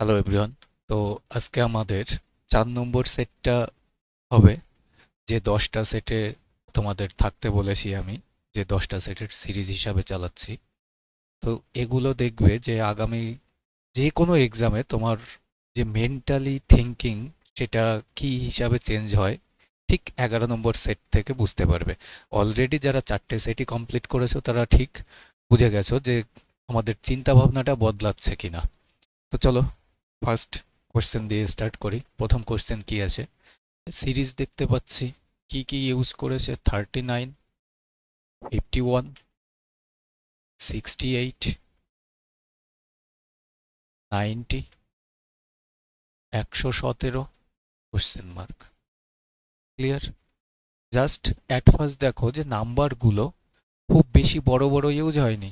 Hello everyone. তো আজকে আমাদের 4 নম্বর সেটটা হবে, যে 10টা সেটে তোমাদের থাকতে বলেছি আমি, যে 10টা সেটের সিরিজ হিসাবে চালাচ্ছি। তো এগুলো দেখবে যে আগামী যে কোনো এক্সামে তোমার যে মেন্টালি থিঙ্কিং সেটা কি হিসাবে চেঞ্জ হয়, ঠিক 11 নম্বর সেট থেকে বুঝতে পারবে। অলরেডি যারা 4টে সেটই কমপ্লিট করেছো তারা ঠিক বুঝে গেছো যে আমাদের চিন্তা ভাবনাটা বদলাচ্ছে কিনা। তো চলো ফার্স্ট কোশ্চেন দিয়ে স্টার্ট করি। প্রথম কোশ্চেন কি আছে? সিরিজ দেখতে পাচ্ছি, কি কি ইউজ করেছে? 39, 51, 68, 90, 117, question mark. Clear? Just at first দেখো যে নাম্বারগুলো খুব বেশি বড় বড় ইউজ হয়নি,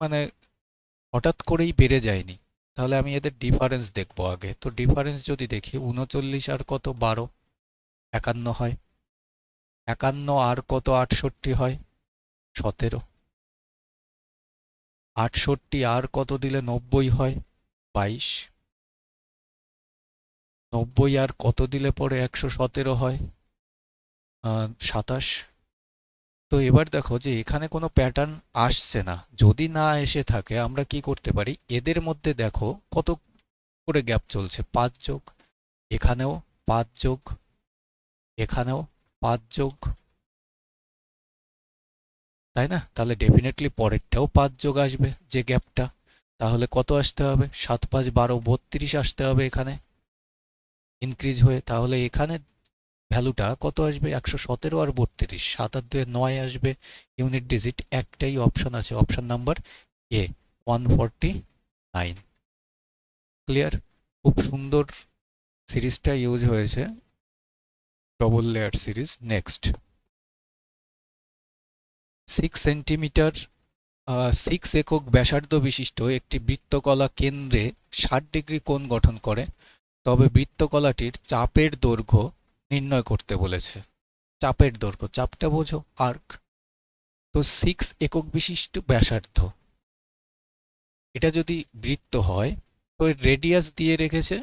মানে হঠাৎ করেই বেড়ে যায়নি। তাহলে আমি এদের ডিফারেন্স দেখবো আগে। তো ডিফারেন্স যদি দেখি, 39 আর কত 12, 51 হয়। 51 আর কত 68 হয় 17। 68 আর কত দিলে 90 হয় 22। 90 আর কত দিলে পরে 117 হয় 27। তো এবার দেখো যে এখানে কোনো প্যাটার্ন আসছে না। যদি না এসে থাকে আমরা কি করতে পারি, এদের মধ্যে দেখো কত করে গ্যাপ চলছে, 5 যোগ, এখানেও 5 যোগ, এখানেও 5 যোগ, তাই না? তাহলে ডেফিনেটলি পরেরটাও 5 যোগ আসবে যে গ্যাপটা। তাহলে কত আসতে হবে? 7 5 12 32 আসতে হবে এখানে ইনক্রিজ হয়ে। তাহলে এখানে ভ্যালুটা কত আসবে? 117 আর 32, 7 আর 2 9 আসবে ইউনিট ডিজিট। একটাই অপশন আছে, অপশন নাম্বার এ, 149। ক্লিয়ার? খুব সুন্দর সিরিজটা ইউজ হয়েছে, double layer series. Next, 6 centimetre, 6 একক ব্যাসার্ধ বিশিষ্ট একটি বৃত্তকলা কেন্দ্রে 60 ডিগ্রি কোণ গঠন করে, তবে বৃত্তকলাটির চাপের দৈর্ঘ্য নির্ণয় করতে বলেছে। চাপের দৈর্ঘ্য, চাপটা বোঝো, আর্ক। তো 6 একক বিশিষ্ট ব্যাসার্ধ, এটা যদি বৃত্ত হয় তো এর রেডিয়াস দিয়ে রেখেছে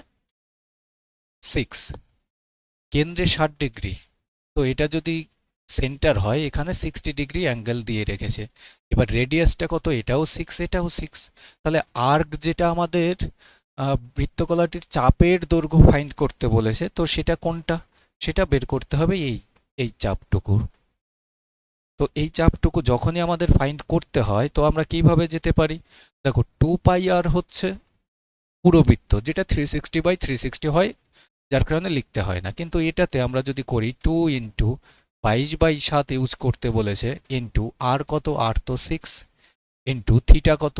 6, কেন্দ্রে 60 ডিগ্রি। তো এটা যদি সেন্টার হয়, এখানে 60 ডিগ্রি অ্যাঙ্গেল দিয়ে রেখেছে। এবার রেডিয়াসটা কত? এটাও 6, এটাও 6। তাহলে আর্ক যেটা আমাদের বৃত্তকলাটির চাপের দৈর্ঘ্য ফাইন্ড করতে বলেছে, তো সেটা কোনটা? সেটা বের করতে হবে এই এই চাপটুকু। তো এই চাপটুকু যখনই আমাদের ফাইন্ড করতে হয়, তো আমরা কিভাবে যেতে পারি? দেখো, 2 পাই আর হচ্ছে পুরো বৃত্ত, যেটা 360/360 হয়, যার কারণে লিখতে হয় না। কিন্তু এটাতে আমরা যদি করি 2 ইন্টু 22/7 ইউজ করতে বলেছে, ইন্টু আর কত? আর তো 6, ইন্টু থিটা কত?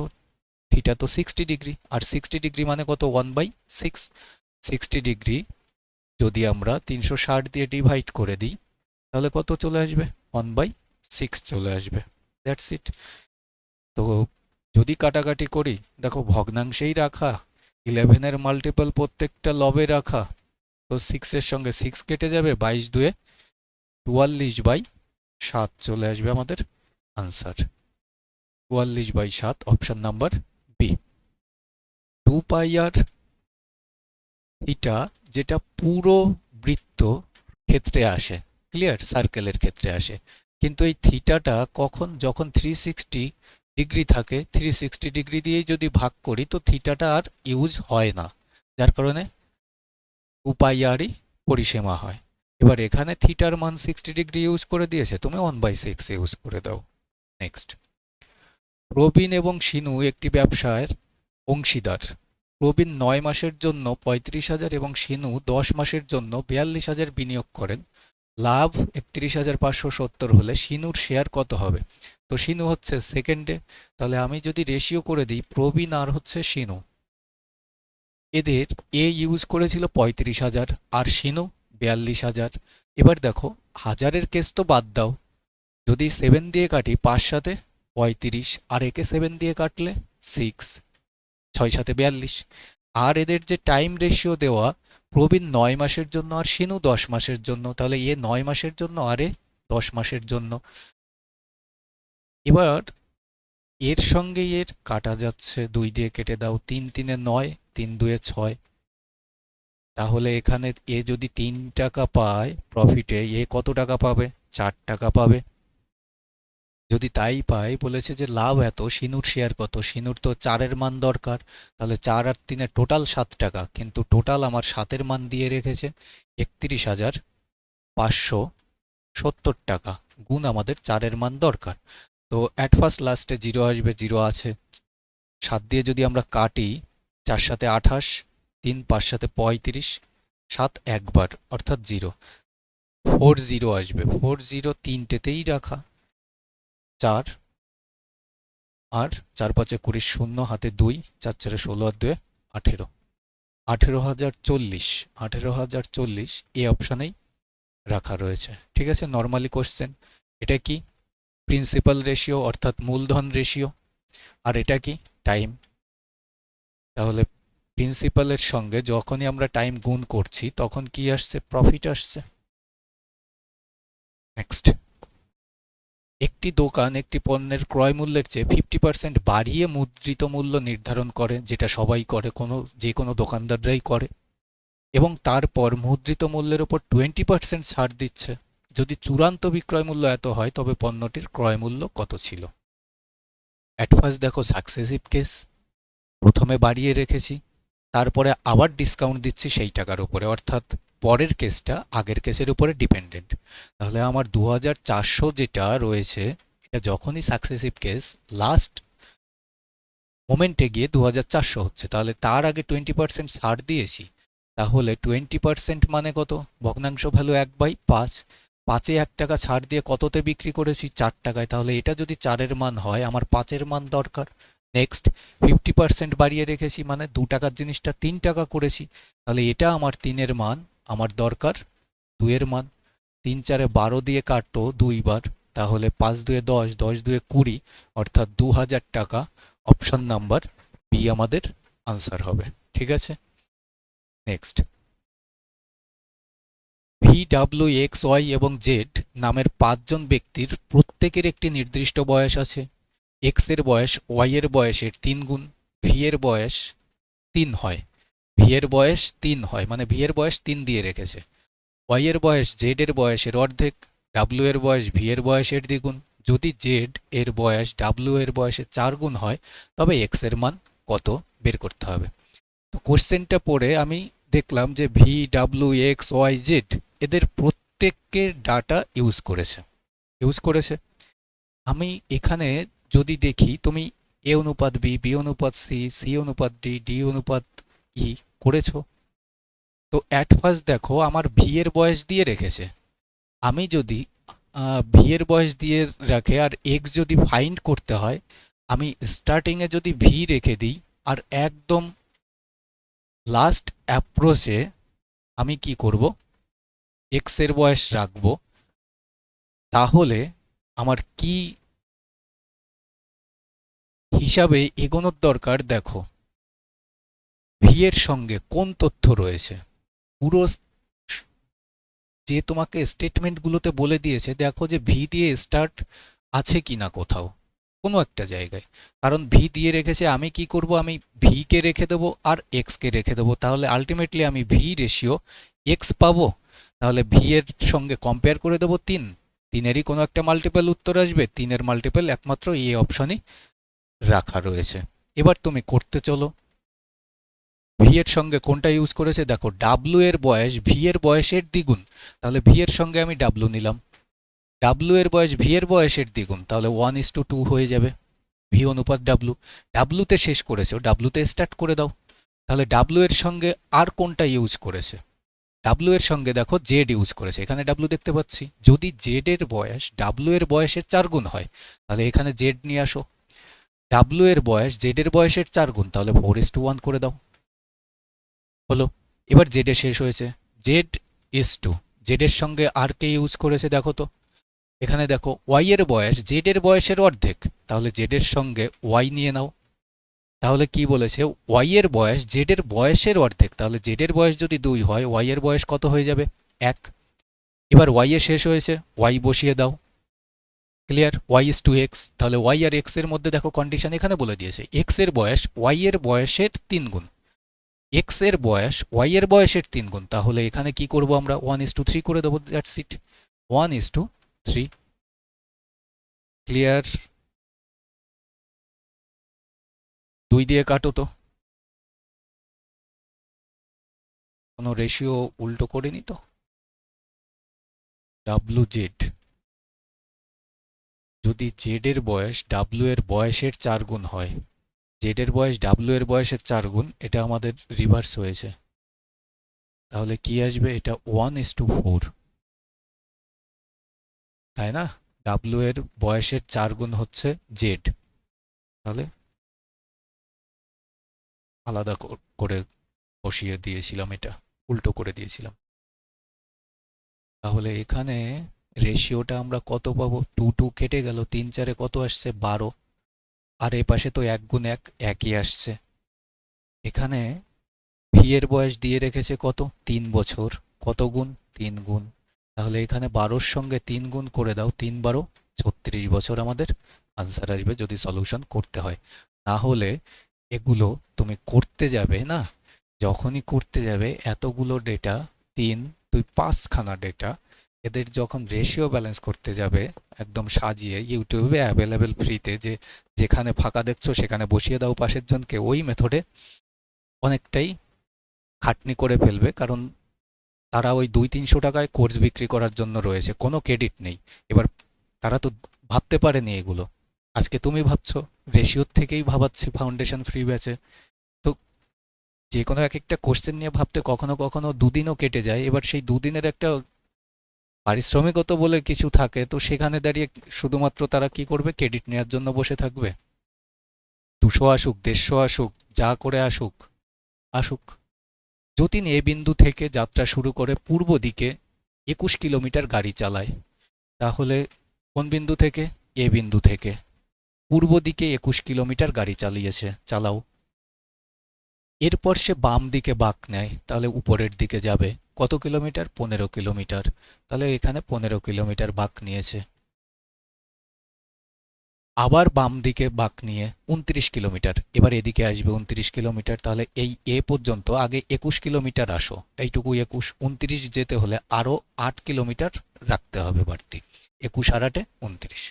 থিটা তো 60 ডিগ্রি, আর 60 ডিগ্রি মানে কত? 1/6। 60 ডিগ্রি যদি আমরা 360 দিয়ে ডিভাইড করে দিই, তাহলে কত চলে আসবে? 1/6 চলে আসবে। That's it. তো যদি কাটাকাটি করি, দেখো ভগ্নাংশেই রাখা, 11-এর মাল্টিপল প্রত্যেকটা লবে রাখা, তো 6-এর সঙ্গে 6 কেটে যাবে, 22 2 44/7 চলে আসবে আমাদের answer. 44/7, option number B. 2 pi আর থিটা, যেটা পুরো বৃত্ত ক্ষেত্রে আসে, ক্লিয়ার, সার্কেলের ক্ষেত্রে আসে। কিন্তু এই থিটাটা কখন? যখন 360 ডিগ্রি থাকে, 360 ডিগ্রি দিয়েই যদি ভাগ করি তো থিটাটা আর ইউজ হয় না, যার কারণে 2 পাই আরই পরিসীমা হয়। এবার এখানে থিটার মান 60 ডিগ্রি ইউজ করে দিয়েছে, তুমি 1/6 ইউজ করে দাও। নেক্সট, প্রবীণ এবং শিনু একটি ব্যবসায়ের অংশীদার। প্রবীণ 9 মাসের জন্য 35,000 এবং শিনু 10 মাসের জন্য 42,000 বিনিয়োগ করেন। লাভ 31,570 হলে শিনুর শেয়ার কত হবে? তো শিনু হচ্ছে সেকেন্ডে, তাহলে আমি যদি রেশিও করে দিই, প্রবীণ আর হচ্ছে শিনু, এদের এ ইউজ করেছিল 35,000 আর শিনু 42,000। এবার দেখো, হাজারের কেস তো বাদ দাও, যদি 7 দিয়ে কাটি, 5 সাথে 35, আর একে 7 দিয়ে কাটলে 6, 6 সাথে 42। আর এদের যে টাইম রেশিও দেওয়া, প্রবীণ 9 মাসের জন্য আর শিনু 10 মাসের জন্য, তাহলে এ 9 মাসের জন্য আর এ 10 মাসের জন্য। এবার এর সঙ্গে এর কাটা যাচ্ছে, 2 দিয়ে কেটে দাও, 3 3-এ 9, 3 2 6। তাহলে এখানে এ যদি 3 টাকা পায় প্রফিটে, এ কত টাকা পাবে? 4 টাকা পাবে। যদি তাই পায়, বলেছে যে লাভ এত, সিনুর শেয়ার কত? সিনুর তো 4-এর মান দরকার, তাহলে 4 আর 3 টোটাল 7 টাকা, কিন্তু টোটাল আমার 7-এর মান দিয়ে রেখেছে 31,570 টাকা, গুণ আমাদের 4-এর মান দরকার। তো অ্যাট ফার্স্ট লাস্টে 0 আসবে, 0 আছে। 7 দিয়ে যদি আমরা কাটি, 4 সাথে 28, 3 5 সাথে 35, 7 একবার অর্থাৎ 0, 40 আসবে। 40 তিনটেতেই রাখা, 4 আর 4 5 20, 0 হাতে 2, 4 4 16 আর 2 18, 18,040, 18,040 এই অপশনেই রাখা রয়েছে। ঠিক আছে, নর্মালি কোশ্চেন। এটা কি? প্রিন্সিপাল রেশিও অর্থাৎ মূলধন রেশিও। আর এটা কি? টাইম। তাহলে প্রিন্সিপালের সঙ্গে যখনই আমরা টাইম গুণ করছি তখন কি আসছে? প্রফিট আসছে। নেক্সট, একটি দোকান একটি পণ্যের ক্রয় মূল্যের চেয়ে 50% বাড়িয়ে মুদ্রিত মূল্য নির্ধারণ করে, যেটা সবাই করে, যে কোনো দোকানদাররাই করে, এবং তারপর মুদ্রিত মূল্যের ওপর 20% ছাড় দিচ্ছে। যদি চূড়ান্ত বিক্রয় মূল্য এত হয় তবে পণ্যটির ক্রয় মূল্য কত ছিল? অ্যাট ফার্স্ট দেখো সাকসেসিভ কেস, প্রথমে বাড়িয়ে রেখেছি, তারপরে আবার ডিসকাউন্ট দিচ্ছি সেই টাকার উপরে, অর্থাৎ পরের কেসটা আগের কেসের উপরে ডিপেন্ডেন্ট। তাহলে আমার 2400 যেটা রয়েছে, এটা যখনই সাকসেসিভ কেস, লাস্ট মোমেন্টে গিয়ে 2400 হচ্ছে, তাহলে তার আগে 20% ছাড় দিয়েছি। তাহলে 20% মানে কত? ভগ্নাংশ ভ্যালু 1/5, 5-এ 1 টাকা ছাড় দিয়ে কততে বিক্রি করেছি? 4 টাকায়। তাহলে এটা যদি 4-এর মান হয়, আমার 5-এর মান দরকার। নেক্সট, 50% বাড়িয়ে রেখেছি, মানে 2 টাকার জিনিসটা 3 টাকা করেছি, তাহলে এটা আমার 3-এর মান, আমার দরকার 2-এর মান। 3 4-এ 12 দিয়ে কাটো 2 বার, তাহলে 5 2-এ 10, 10 2-এ 20, অর্থাৎ 2000 টাকা। অপশন নাম্বার বি আমাদের আনসার হবে। ঠিক আছে, next, V W X Y এবং জেড নামের 5 জন ব্যক্তির প্রত্যেকের একটি নির্দিষ্ট বয়স আছে। এক্স এর বয়স ওয়াই এর বয়সের 3 গুণ, ভি এর বয়স 3 হয়, ভি এর বয়স 3 হয়, মানে ভি এর বয়স 3 দিয়ে রেখেছে। ওয়াই এর বয়স জেড এর বয়সের অর্ধেক, ডাব্লিউ এর বয়স ভি এর বয়সের দ্বিগুণ। যদি জেড এর বয়স ডাব্লিউ এর বয়সের 4 গুণ হয়, তবে এক্স এর মান কত বের করতে হবে। তো কোশ্চেনটা পড়ে আমি দেখলাম যে V W X Y Z এদের প্রত্যেকের ডাটা ইউজ করেছে। আমি এখানে যদি দেখি, তুমি এ অনুপাত বি, বি অনুপাত সি, সি অনুপাত ডি, ডি অনুপাত ই করেছো। তো অ্যাট ফার্স্ট দেখো আমার ভি এর বয়স দিয়ে রেখেছে। আমি যদি ভি এর বয়স দিয়ে রাখে আর এক্স যদি ফাইন্ড করতে হয়, আমি স্টার্টিংয়ে যদি ভি রেখে দিই আর একদম লাস্ট অ্যাপ্রোচে আমি কি করব? এক্স এর বয়স রাখব। তাহলে আমার কি হিসাবে এগোনোর দরকার? দেখো ভি এর সঙ্গে কোন তথ্য রয়েছে, পুরো যে তোমাকে স্টেটমেন্টগুলোতে বলে দিয়েছে, দেখো যে ভি দিয়ে স্টার্ট আছে কিনা কোথাও কোনো একটা জায়গায়। কারণ ভি দিয়ে রেখেছে, আমি কি করব? আমি ভি কে রেখে দেবো আর এক্স কে রেখে দেবো, তাহলে আলটিমেটলি আমি ভি রেশিও এক্স পাবো। তাহলে ভি এর সঙ্গে কম্পেয়ার করে দেবো 3, 3-এরই কোনো একটা মাল্টিপল উত্তর আসবে, 3-এর মাল্টিপল একমাত্র এই অপশনই রাখা রয়েছে। এবার তুমি করতে চলো। ভি এর সঙ্গে কোনটা ইউজ করেছে? দেখো ডাব্লু এর বয়স ভি এর বয়সের দ্বিগুণ, তাহলে ভি এর সঙ্গে আমি ডাব্লু নিলাম। ডাব্লু এর বয়স ভি এর বয়সের দ্বিগুণ, তাহলে 1:2 হয়ে যাবে ভি অনুপাত ডাব্লু। ডাব্লুতে শেষ করেছো, ডাব্লুতে স্টার্ট করে দাও। তাহলে ডাব্লু এর সঙ্গে আর কোনটা ইউজ করেছে? ডাব্লু এর সঙ্গে দেখো জেড ইউজ করেছে, এখানে ডাব্লু দেখতে পাচ্ছি। যদি জেড এর বয়স ডাব্লু এর বয়সের 4 গুণ হয়, তাহলে এখানে জেড নিয়ে আসো। ডাব্লু এর বয়স জেড এর বয়সের 4 গুণ, তাহলে 4:1 করে দাও। হলো। এবার জেড এ শেষ হয়েছে, Z:2। জেড এর সঙ্গে আর কে ইউজ করেছে দেখো তো, এখানে দেখো ওয়াই এর বয়স জেড এর বয়সের অর্ধেক, তাহলে জেড এর সঙ্গে ওয়াই নিয়ে নাও। তাহলে কি বলেছে? ওয়াই এর বয়স জেড এর বয়সের অর্ধেক, তাহলে জেড এর বয়স যদি 2 হয়, ওয়াই এর বয়স কত হয়ে যাবে? 1। এবার ওয়াই এ শেষ হয়েছে, ওয়াই বসিয়ে দাও। ক্লিয়ার? y:2x, তাহলে ওয়াই আর এক্স এর মধ্যে দেখো কন্ডিশন এখানে বলে দিয়েছে, এক্স এর বয়স ওয়াই এর বয়সের 3 গুণ। এক্স এর বয়স ওয়াই এর বয়সের 3 গুণ, তাহলে এখানে কি করব আমরা 1:3 করে দেবো, দ্যাটস ইট, 1:3। ক্লিয়ার? 2 দিয়ে কাটো তো, কোনো রেশিও উল্টো করিনি তো। ডাব্লু জেড, যদি জেড এর বয়স ডাব্লু এর বয়সের 4 গুণ হয়, জেড এর বয়স ডাব্লু এর বয়সের 4 গুণ, এটা আমাদের রিভার্স হয়েছে, তাহলে কি আসবে, এটা 1:4, তাই না? ডাব্লু এর বয়সের 4 গুণ হচ্ছে জেড, তাহলে আলাদা করে বসিয়ে দিয়েছিলাম, এটা উল্টো করে দিয়েছিলাম। তাহলে এখানে রেশিওটা আমরা কত পাবো, 2 কেটে গেল, 3 4-এ কত আসছে, 12, আর এ পাশে তো 1 গুণ 1 একই আসছে। এখানে ভি এর বয়স দিয়ে রেখেছে কত, 3 বছর, কত গুণ, 3 গুণ, তাহলে এখানে 12-র সঙ্গে 3 গুণ করে দাও, 3 12 36 বছর আমাদের আনসার আসবে যদি সলিউশন করতে হয়। না হলে এগুলো তুমি করতে যাবে না, যখনই করতে যাবে এতগুলো ডেটা, 3 2 5খানা ডেটা, এদের যখন রেশিও ব্যালেন্স করতে যাবে একদম সাজিয়ে, ইউটিউবে অ্যাভেলেবেল ফ্রিতে, যে যেখানে ফাঁকা দেখছো সেখানে বসিয়ে দাও পাশের জনকে, ওই মেথডে অনেকটাই খাটনি করে ফেলবে, কারণ তারা ওই 200-300 টাকায় কোর্স বিক্রি করার জন্য রয়েছে, কোনো ক্রেডিট নেই। এবার তারা তো ভাবতে পারেনি এগুলো, আজকে তুমি ভাবছো, রেশিওর থেকেই ভাবাচ্ছি ফাউন্ডেশন ফ্রি ব্যাচে। তো যে কোনো এক একটা কোশ্চেন নিয়ে ভাবতে কখনো কখনো দুদিনও কেটে যায়, এবার সেই দুদিনের একটা পারিশ্রমিকতা বলে কিছু থাকে, তো সেখানে দাঁড়িয়ে শুধুমাত্র তারা কি করবে, ক্রেডিট নেওয়ার জন্য বসে থাকবে। 200 আসুক, 150 আসুক, যা করে আসুক, আসুক। যতীন এ বিন্দু থেকে যাত্রা শুরু করে পূর্ব দিকে 21 কিলোমিটার গাড়ি চালায়, তাহলে কোন বিন্দু থেকে, এ বিন্দু থেকে পূর্ব দিকে 21 কিলোমিটার গাড়ি চালিয়েছে, চালাও। এরপর সে বাম দিকে বাঁক নেয়, তাহলে উপরের দিকে যাবে, কত কিলোমিটার, 15 কিলোমিটার, তাহলে এখানে 15 কিলোমিটার বাঁক নিয়েছে। আবার বাম দিকে বাঁক নিয়ে 29 কিলোমিটার, এবার এদিকে আসবে 29 কিলোমিটার, তাহলে এই এ পর্যন্ত আগে 21 কিলোমিটার আসো, এইটুকু 21, 29 যেতে হলে আরও 8 কিলোমিটার রাখতে হবে বাড়তি, 21 আর 8-এ 29।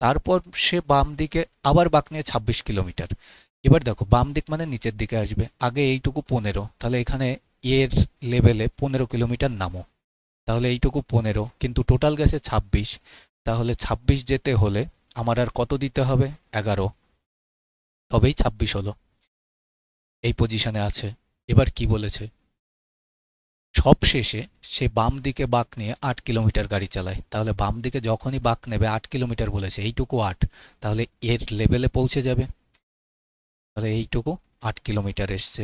তারপর সে বাম দিকে আবার বাঁক নিয়ে 26 কিলোমিটার, এবার দেখো বাম দিক মানে নিচের দিকে আসবে, আগে এইটুকু 15, তাহলে এখানে এর লেভেলে 15 কিলোমিটার নামো, তাহলে এইটুকু 15, কিন্তু টোটাল গেছে 26, তাহলে 26 যেতে হলে আমার আর কত দিতে হবে, 11, তবেই 26 হলো, এই পজিশনে আছে। এবার কি বলেছে, সব শেষে সে বাম দিকে বাঁক নিয়ে 8 কিলোমিটার গাড়ি চালায়, তাহলে বাম দিকে যখনই বাঁক নেবে 8 কিলোমিটার বলেছে, এইটুকু 8, তাহলে এর লেভেলে পৌঁছে যাবে, তাহলে এইটুকু 8 কিলোমিটার এসছে।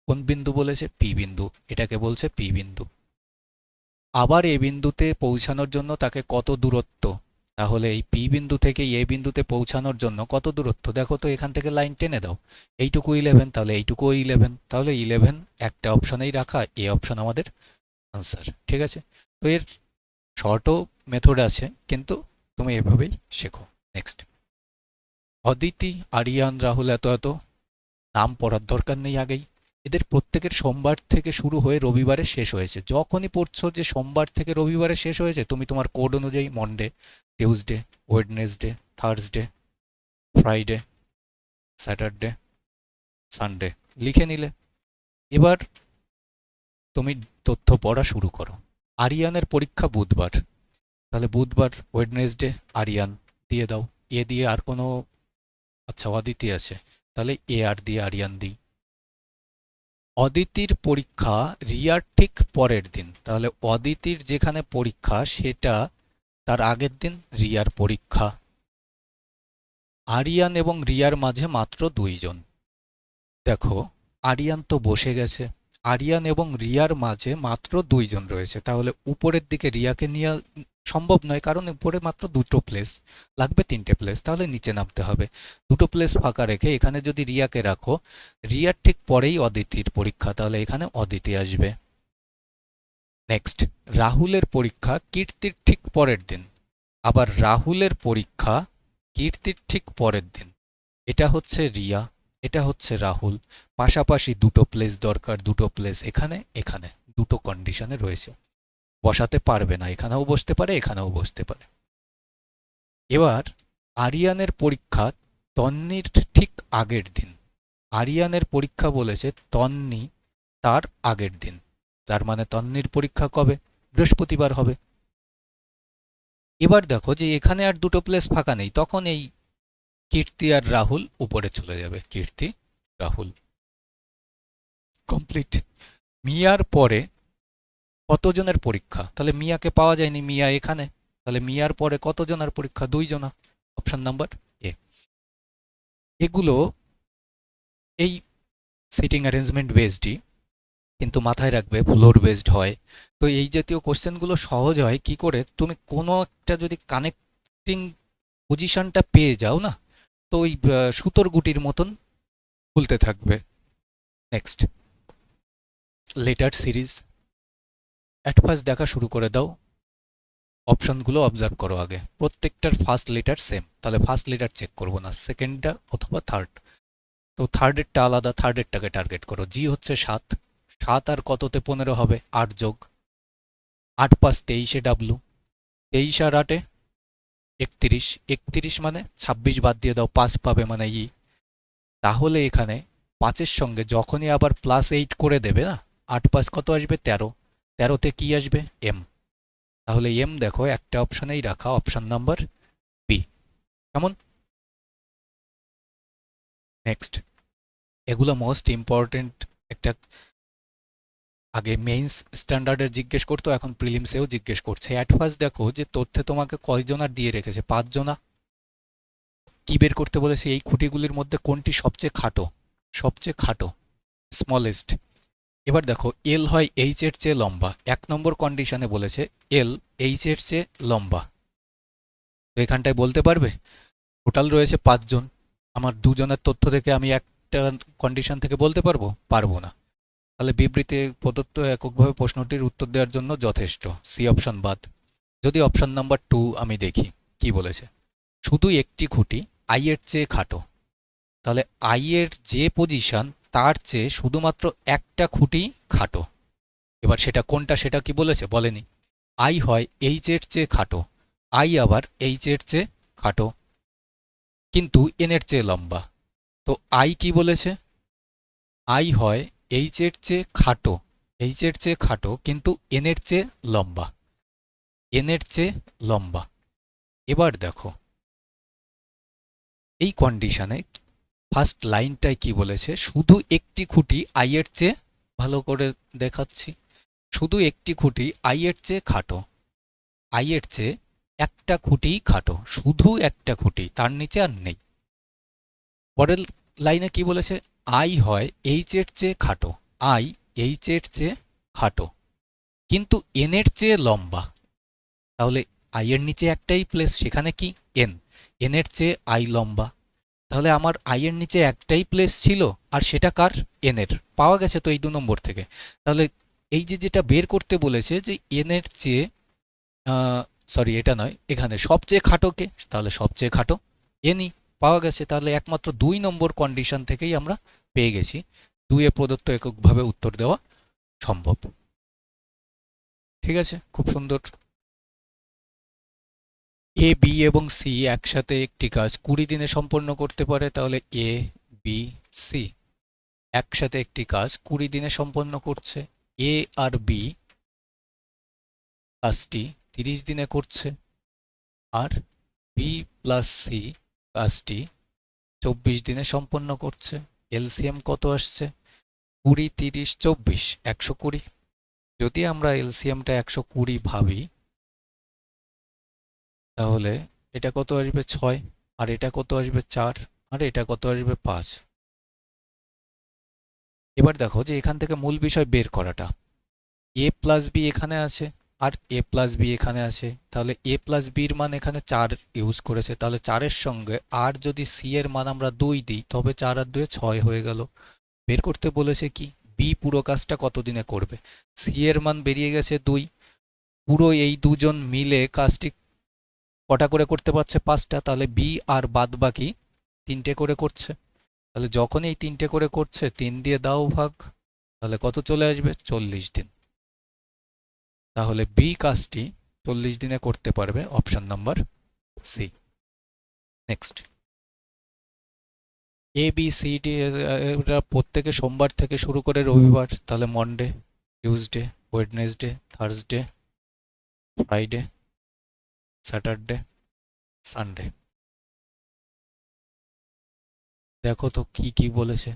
কোন বিন্দু বলেছে, পি বিন্দু, এটাকে বলছে পি বিন্দু। আবার এ বিন্দুতে পৌঁছানোর জন্য তাকে কত দূরত্ব, তাহলে এই পি বিন্দু থেকে এ বিন্দুতে পৌঁছানোর জন্য কত দূরত্ব, দেখো তো এখান থেকে লাইন টেনে দাও, এইটুকু 11, তাহলে এইটুকু 11, তাহলে 11 একটা অপশনেই রাখা, এ অপশন আমাদের আনসার, ঠিক আছে। তো এর শর্টও মেথড আছে, কিন্তু তুমি এভাবেই শেখো। নেক্সট, অদিতি, আরিয়ান, রাহুল, এত এত নাম পড়ার দরকার নেই আগেই, এদের প্রত্যেকের সোমবার থেকে শুরু হয়ে রবিবারে শেষ হয়েছে, যখনই পড়ছো যে সোমবার থেকে রবিবারে শেষ হয়েছে, তুমি তোমার কোড অনুযায়ী Monday, Tuesday, Wednesday, Thursday, Friday, Saturday, Sunday লিখে নিলে। এবার তুমি তথ্য পড়া শুরু করো। আরিয়ানের পরীক্ষা বুধবার, তাহলে বুধবার, ওয়েডনেসডে, আরিয়ান দিয়ে দাও, এ দিয়ে আর কোনো, আচ্ছা অদিতি আছে, তাহলে এ আর দিয়ে আরিয়ান দিই। অদিতির পরীক্ষা রিয়ার ঠিক পরের দিন, তাহলে অদিতির যেখানে পরীক্ষা সেটা তার আগের দিন রিয়ার পরীক্ষা। আরিয়ান এবং রিয়ার মাঝে মাত্র 2 জন, দেখো আরিয়ান তো বসে গেছে, আরিয়ান এবং রিয়ার মাঝে মাত্র 2 জন রয়েছে, তাহলে উপরের দিকে রিয়াকে নিয়ে সম্ভব নয়, কারণ উপরে মাত্র 2টো প্লেস, লাগবে 3টে প্লেস, তাহলে নিচে নামতে হবে। 2টো প্লেস ফাঁকা রেখে এখানে যদি রিয়াকে রাখো, রিয়ার ঠিক পরেই অদিতির পরীক্ষা, তাহলে এখানে অদিতি আসবে। নেক্সট, রাহুলের পরীক্ষা কীর্তির ঠিক পরের দিন, আবার রাহুলের পরীক্ষা কীর্তির ঠিক পরের দিন, এটা হচ্ছে রিয়া, এটা হচ্ছে রাহুল। পাশাপাশি দুটো প্লেস দরকার, দুটো প্লেস এখানে এখানে, দুটো কন্ডিশনে রয়েছে, বসাতে পারবে না, এখানেও বসতে পারে এখানেও বসতে পারে। এবার আরিয়ানের পরীক্ষা তন্নির ঠিক আগের দিন। আরিয়ানের পরীক্ষা বলেছে তন্নি তার আগের দিন, তার মানে তন্নির পরীক্ষা কবে? বৃহস্পতিবার হবে। এবার দেখো যে এখানে আর দুটো প্লেস ফাঁকা নেই, তখন এই কীর্তি আর রাহুল উপরে চলে যাবে, কীর্তি রাহুল। কমপ্লিট। মিয়ার পরে কতজনের পরীক্ষা? তাহলে মিয়াকে পাওয়া যায়নি, মিয়া এখানে, তাহলে মিয়ার পরে কতজনের পরীক্ষা? 2 জনা, অপশন নাম্বার এ। এগুলো এই সিটিং অ্যারেঞ্জমেন্ট বেসডই, কিন্তু মাথায় রাখবে ফ্লোর বেসড হয়। তো এই জাতীয় কোশ্চেনগুলো সহজ হয় কি করে? তুমি কোনো একটা যদি কানেক্টিং পজিশনটা পেয়ে যাও না, তো ওই সুতোর গুটির মতন খুলতে থাকবে। Next, letter series. At first দেখা শুরু করে দাও, অপশনগুলো অবজার্ভ করো আগে, প্রত্যেকটার ফার্স্ট লেটার সেম, তাহলে ফার্স্ট লেটার চেক করবো না, সেকেন্ডটা অথবা থার্ড। তো থার্ডেরটা আলাদা, থার্ডেরটাকে টার্গেট করো। জি হচ্ছে 7, 7 আর কততে 15 হবে? 8 যোগ 8 5 23 ডাব্লু, 23 আর 8 31, 31 মানে 26 বাদ দিয়ে দাও, 5 পাবে মানে ই। তাহলে এখানে 5-এর সঙ্গে যখনই আবার +8 করে দেবে না, 8 5 কত আসবে? 13, 13তে কি আসবে? এম। তাহলে এম দেখো একটা অপশানেই রাখা, অপশন নাম্বার বি। কেমন? নেক্সট, এগুলো মোস্ট ইম্পর্টেন্ট। একটা আগে মেইনস স্ট্যান্ডার্ডের জিজ্ঞেস করতো, এখন প্রিলিমসেও জিজ্ঞেস করছে। অ্যাট ফার্স্ট দেখো যে তথ্যে তোমাকে কয়জনার দিয়ে রেখেছে? 5 জনা। কি বের করতে বলেছে? এই খুঁটিগুলির মধ্যে কোনটি সবচেয়ে খাটো? সবচেয়ে খাটো, স্মলেস্ট। এবার দেখো এল হয় এইচ এর চেয়ে লম্বা, 1 নম্বর কন্ডিশনে বলেছে এল এইচ এর চেয়ে লম্বা। তো এখানটায় বলতে পারবে টোটাল রয়েছে 5 জন, আমার 2 জনের তথ্য থেকে আমি একটা কন্ডিশন থেকে বলতে পারবো? পারবো না। তাহলে বিবৃতি প্রদত্ত এককভাবে প্রশ্নটির উত্তর দেওয়ার জন্য যথেষ্ট, সি অপশন বাদ। যদি অপশন নাম্বার 2 আমি দেখি কি বলেছে, শুধু একটি খুঁটি আই এর চেয়ে খাটো, তাহলে আই এর যে পজিশন তার চেয়ে শুধুমাত্র একটা খুঁটি খাটো। এবার সেটা কোনটা সেটা কি বলেছে? বলেনি। আই হয় এইচ এর চেয়ে খাটো, আই আবার এইচ এর চেয়ে খাটো কিন্তু এন এর চেয়ে লম্বা। তো আই কি বলেছে? আই হয় এইচ এর চেয়ে খাটো, এইচ এর চেয়ে খাটো কিন্তু এন এর চেয়ে লম্বা, এন এর চেয়ে লম্বা। এবার দেখো এই কন্ডিশনে ফার্স্ট লাইনটায় কি বলেছে? শুধু একটি খুঁটি আই এর চেয়ে, ভালো করে দেখাচ্ছি, শুধু একটি খুঁটি আই এর চেয়ে খাটো, আই এর চেয়ে একটা খুঁটিই খাটো, শুধু একটা খুঁটি, তার নিচে আর নেই। পরের লাইনে কি বলেছে? আই হয় এইচ এর চেয়ে খাটো, আই এইচ এর চেয়ে খাটো কিন্তু এন এর চেয়ে লম্বা। তাহলে আই এর নিচে একটাই প্লেস, সেখানে কি? এন, এন এর চেয়ে আই লম্বা। তাহলে আমার আই এর নিচে একটাই প্লেস ছিল, আর সেটা কার? এন এর। পাওয়া গেছে তো এই 2 নম্বর থেকে। তাহলে এই যে যেটা বের করতে বলেছে যে এন এর চেয়ে, সরি এটা নয়, এখানে সবচেয়ে খাটো কে? তাহলে সবচেয়ে খাটো এনই, পাওয়া গেছে। তাহলে একমাত্র 2 নম্বর কন্ডিশন থেকেই আমরা পেয়ে গেছি 2 এ প্রদত্ত এককভাবে উত্তর দেওয়া সম্ভব। ঠিক আছে, খুব সুন্দর। এ, বি এবং সি একসাথে একটি কাজ 20 দিনে সম্পন্ন করতে পারে, তাহলে এ, বি, সি একসাথে একটি কাজ 20 দিনে সম্পন্ন করছে। এ আর বি কাজটি 30 দিনে করছে, আর বি প্লাস সি কাজটি 24 দিনে সম্পন্ন করছে। এলসিএম কত আসছে? 20, 30, 24, 120। যদি আমরা এলসিএমটা 120 ভাবি, তাহলে এটা কত আসবে? 6, আর এটা কত আসবে? 4, আর এটা কত আসবে? 5। এবার দেখো যে এখান থেকে মূল বিষয় বের করাটা, এ প্লাস বি এখানে আছে আর এ প্লাস বি এখানে আছে, তাহলে এ প্লাস বির মান এখানে 4 ইউজ করেছে, তাহলে 4-এর সঙ্গে আর যদি সি এর মান আমরা 2 দিই, তবে 4 আর 2 6 হয়ে গেল। বের করতে বলেছে কি? বি পুরো কাজটা কত দিনে করবে? সি এর মান বেরিয়ে গেছে 2, পুরো এই দুজন মিলে কাজটি কটা করে করতে পারছে? 5টা, তাহলে বি আর বাদ বাকি 3টে করে করছে। তাহলে যখন এই 3টে করে করছে 3 দিয়ে দাও ভাগ, তাহলে কত চলে আসবে? 40 দিন। তাহলে বি কাজটি 40 দিনে করতে পারবে, option number C. Next, A B C D এরা প্রত্যেকে সোমবার থেকে শুরু করে রবিবার, তাহলে Monday, Tuesday, Wednesday, Thursday, Friday, Saturday, Sunday. দেখো তো কি কি বলেছে।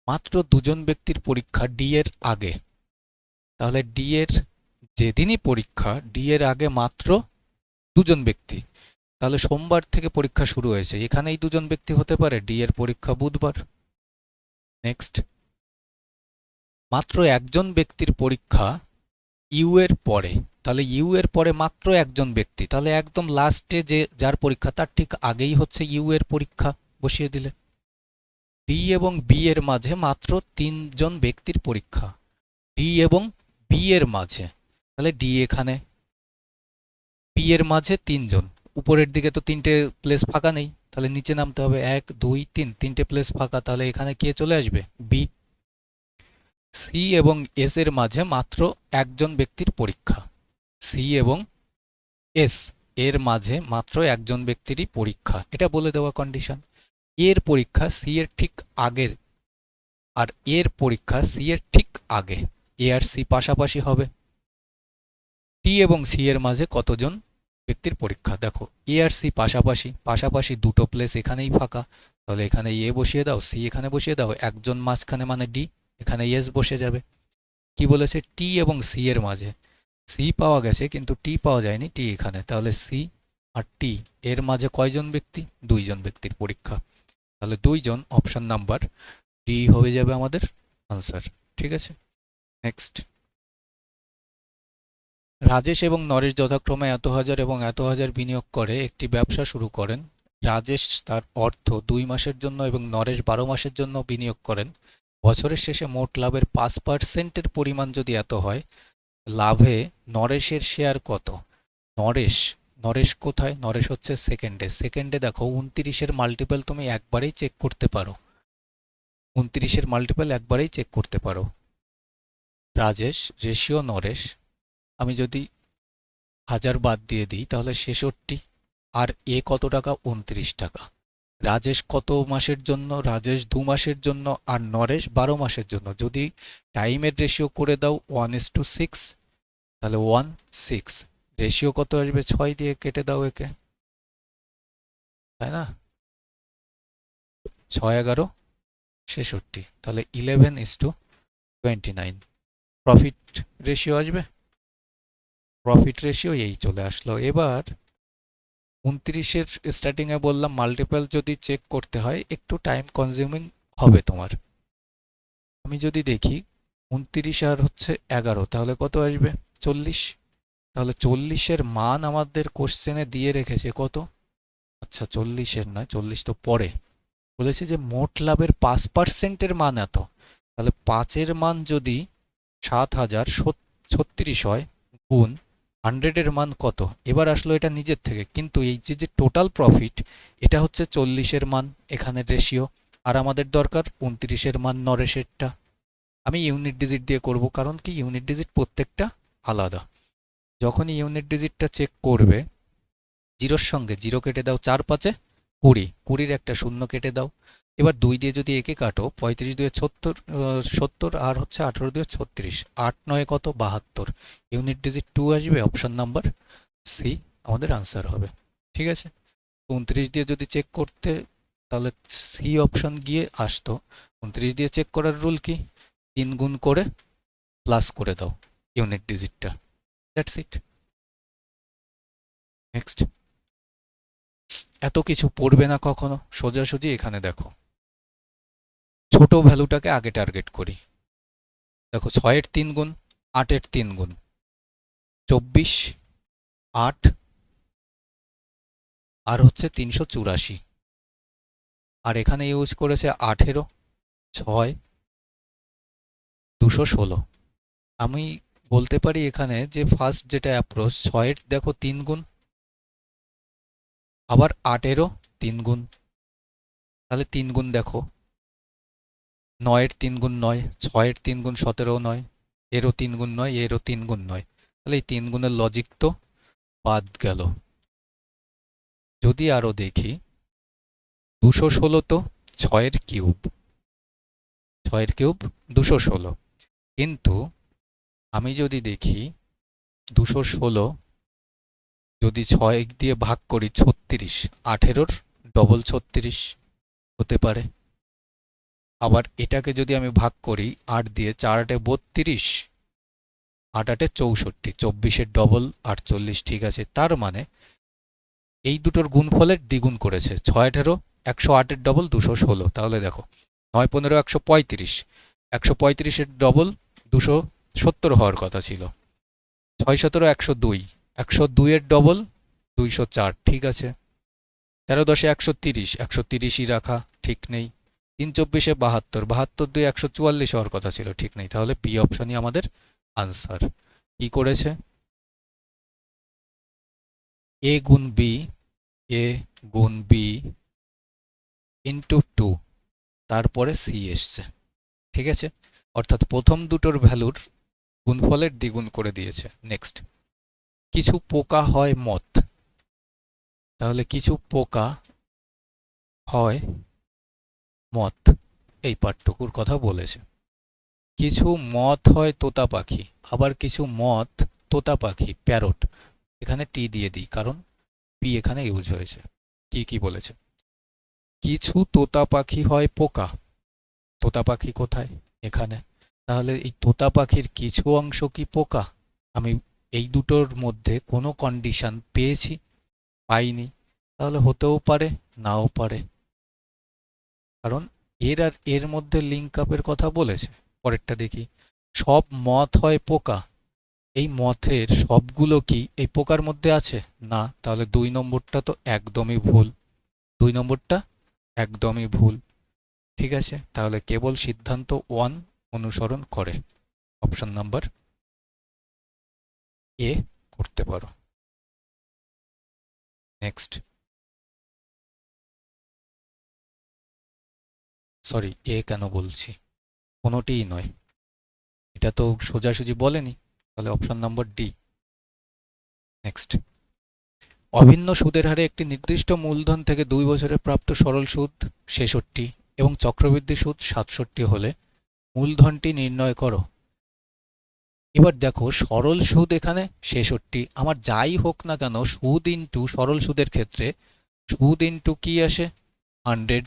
মাত্র দুজন ব্যক্তির পরীক্ষা ডি এর আগে, তাহলে ডি এর যেদিনই পরীক্ষা ডি এর আগে মাত্র দুজন ব্যক্তি, তাহলে সোমবার থেকে পরীক্ষা শুরু হয়েছে, এখানেই দুজন ব্যক্তি হতে পারে, ডি এর পরীক্ষা বুধবার। নেক্সট, মাত্র একজন ব্যক্তির পরীক্ষা ইউ এর পরে, তাহলে ইউ এর পরে মাত্র একজন ব্যক্তি, তাহলে একদম লাস্টে যে যার পরীক্ষা তার ঠিক আগেই হচ্ছে ইউ এর পরীক্ষা, বসিয়ে দিলে। ডি এবং বি এর মাঝে মাত্র 3জন ব্যক্তির পরীক্ষা, ডি এবং বি এর মাঝে, তাহলে ডি এখানে, বি এর মাঝে 3জন, উপরের দিকে তো 3টে প্লেস ফাঁকা নেই, তাহলে নিচে নামতে হবে, 1 2 3, 3টে প্লেস ফাঁকা, তাহলে এখানে কে চলে আসবে? বি। সি এবং এস এর মাঝে মাত্র একজন ব্যক্তির পরীক্ষা, সি এবং এস এর মাঝে মাত্র একজন ব্যক্তিরই পরীক্ষা, এটা বলে দেওয়া কন্ডিশন। এর পরীক্ষা সি এর ঠিক আগে, আর এর পরীক্ষা সি এর ঠিক আগে, এ আর সি পাশাপাশি হবে। টি এবং সি এর মাঝে কতজন ব্যক্তির পরীক্ষা? দেখো এ আর সি পাশাপাশি, পাশাপাশি দুটো প্লেস এখানেই ফাঁকা, তাহলে এখানে এ বসিয়ে দাও, সি এখানে বসিয়ে দাও, একজন মাঝখানে মানে ডি, এখানে এস বসে যাবে। কি বলেছে? টি এবং সি এর মাঝে, সি পাওয়া গেছে কিন্তু টি পাওয়া যায়নি, টি এখানে, তাহলে সি আর টি এর মাঝে কয়জন ব্যক্তি? 2জন ব্যক্তির পরীক্ষা, তাহলে 2জন, অপশন নাম্বার ডি হয়ে যাবে আমাদের আনসার। ঠিক আছে, নেক্সট, রাজেশ এবং নরেশ যথাক্রমে এত হাজার এবং এত হাজার বিনিয়োগ করে একটি ব্যবসা শুরু করেন। রাজেশ তার অর্থ 2 মাসের জন্য এবং নরেশ 12 মাসের জন্য বিনিয়োগ করেন। বছরের শেষে মোট লাভের 5%-এর পরিমাণ যদি এত হয়, লাভে নরেশের শেয়ার কত? নরেশ, নরেশ কোথায়? নরেশ হচ্ছে সেকেন্ডে, সেকেন্ডে দেখো 29-এর মাল্টিপল তুমি একবারেই চেক করতে পারো, 29-এর মাল্টিপল একবারেই চেক করতে পারো। রাজেশ রেশিও নরেশ, আমি যদি 1000 বাদ দিয়ে দিই তাহলে 66, আর এ কত টাকা? 29 টাকা। রাজেশ কত মাসের জন্য? রাজেশ 2 মাসের জন্য, আর নরেশ 12 মাসের জন্য। যদি টাইমের রেশিও করে দাও 1:6, তাহলে 1:6, রেশিও কত আসবে? 6 দিয়ে কেটে দাও একে, তাই না? 6 11 66, তাহলে 11:29 প্রফিট রেশিও আসবে। প্রফিট রেশিও এই চলে আসলো। এবার 29-এর স্টার্টিংয়ে বললাম মাল্টিপল যদি চেক করতে হয় একটু টাইম কনজিউমিং হবে তোমার। আমি যদি দেখি 29 আর হচ্ছে 11, তাহলে কত আসবে? 40। তাহলে 40-এর মান আমাদের কোশ্চেনে দিয়ে রেখেছে কত? আচ্ছা 40-এর নয়, 40 তো পরে বলেছে যে মোট লাভের 5%-এর মান এত, তাহলে 5-এর মান যদি 7036 হয় গুণ 100-এর মান কত? এবার আসলো এটা নিজের থেকে, কিন্তু এই যে টোটাল প্রফিট এটা হচ্ছে 40-এর মান, এখানে রেশিও, আর আমাদের দরকার 29-এর মান নরেশেরটা। আমি ইউনিট ডিজিট দিয়ে করব, কারণ কি ইউনিট ডিজিট প্রত্যেকটা আলাদা। যখনই ইউনিট ডিজিটটা চেক করবে, জিরোর সঙ্গে জিরো কেটে দাও, 4 5 20, 20-র একটা শূন্য কেটে দাও। এবার 2 দিয়ে যদি একে কাটো, 35 2 70, আর হচ্ছে 18 2 36, 8 9 কত? 72, ইউনিট ডিজিট 2 আসবে, অপশন নাম্বার সি আমাদের আনসার হবে। ঠিক আছে, 29 দিয়ে যদি চেক করতে, তাহলে সি অপশন গিয়ে আসতো। 29 দিয়ে চেক করার রুল কি? 3 গুণ করে প্লাস করে দাও ইউনিট ডিজিটটা, দ্যাটস ইট। নেক্সট, এত কিছু পড়বে না কখনো, সোজাসুজি এখানে দেখো, ছোট ভ্যালুটাকে আগে টার্গেট করি। দেখো 6-এর 3 গুণ, 8-এর 3 গুণ, 24, 8 আর হচ্ছে 384, আর এখানে ইউজ করেছে 18, 6, 216। আমি বলতে পারি এখানে যে ফার্স্ট যেটা অ্যাপ্রোচ, 6-এর দেখো 3 গুণ, আবার 8-এরও 3 গুণ, তাহলে 3 গুণ দেখো, 9-এর 3 গুণ 9, 6-এর 3 গুণ 17 9, এরও 3 গুণ 9, এরও 3 গুণ 9। তাহলে এই 3 গুণের লজিক তো বাদ গেল। যদি আরো দেখি, 216 তো 6-এর কিউব, 6-এর কিউব 216। কিন্তু আমি যদি দেখি 216 যদি 6 দিয়ে ভাগ করি 36, 18-ওর ডবল 36 হতে পারে। আবার এটাকে যদি আমি ভাগ করি 8 দিয়ে, 4-8 32, 8-8 64, 24-এর ডবল 48, ঠিক আছে। তার মানে এই দুটোর গুণফলের দ্বিগুণ করেছে, 6-18 108-এর ডবল 216। তাহলে দেখো 9-15 135, 135-এর ডবল 270 হওয়ার কথা ছিল। 6-17 102, 102-এর ডবল 204, ঠিক আছে। 13-10 130, 130ই রাখা, ঠিক নেই। 3-24 72, 72-2 144 হওয়ার কথা ছিল, ঠিক নেই। তাহলে বি অপশনই আমাদের আনসার। কি করেছে? এ গুণ বি, এ গুণ বি ইন্টু 2, তারপরে সি এসছে, ঠিক আছে। অর্থাৎ প্রথম দুটোর ভ্যালুর গুণফলের দ্বিগুণ করে দিয়েছে। নেক্সট, কিছু পোকা হয় মথ। তাহলে কিছু পোকা হয় মথ, এই পাঠটুকুর কথা বলেছে। কিছু মথ হয় তোতা পাখি, আবার কিছু মথ তোতা পাখি প্যারট। এখানে টি দিয়ে দিই কারণ পি এখানে ইউজ হয়েছে। কি কি বলেছে? কিছু তোতা পাখি হয় পোকা, তোতা পাখি কোথায়? এখানে। তাহলে এই তোতা পাখির কিছু অংশ কি পোকা? আমি এই দুটোর মধ্যে কোনো কন্ডিশন পেয়েছি? পাইনি। তাহলে হতেও পারে, নাও পারে, কারণ এর আর এর মধ্যে লিঙ্ক আপের কথা বলেছে। পরেরটা দেখি, সব মথ হয় পোকা। এই মথের সবগুলো কি এই পোকার মধ্যে আছে? না। তাহলে 2 নম্বরটা তো একদমই ভুল, 2 নম্বরটা একদমই ভুল, ঠিক আছে। তাহলে কেবল সিদ্ধান্ত 1 অনুসরণ করে, অপশন নাম্বার এ করতে পারো। নেক্সট, সরি এ কেন বলছি, কোনোটিই নয়, এটা তো সোজাসুজি বলেনি, তাহলে অপশন নাম্বার ডি। নেক্সট, অভিন্ন সুদের হারে একটি নির্দিষ্ট মূলধন থেকে 2 বছরে প্রাপ্ত সরল সুদ 66 এবং চক্রবৃদ্ধি সুদ 67 হলে মূলধনটি নির্ণয় করো। এবার দেখো সরল সুদ এখানে 66, আমার যাই হোক না কেন সুদ ইন্টু সরল সুদের ক্ষেত্রে সুদ ইন্টু কি আসে? 100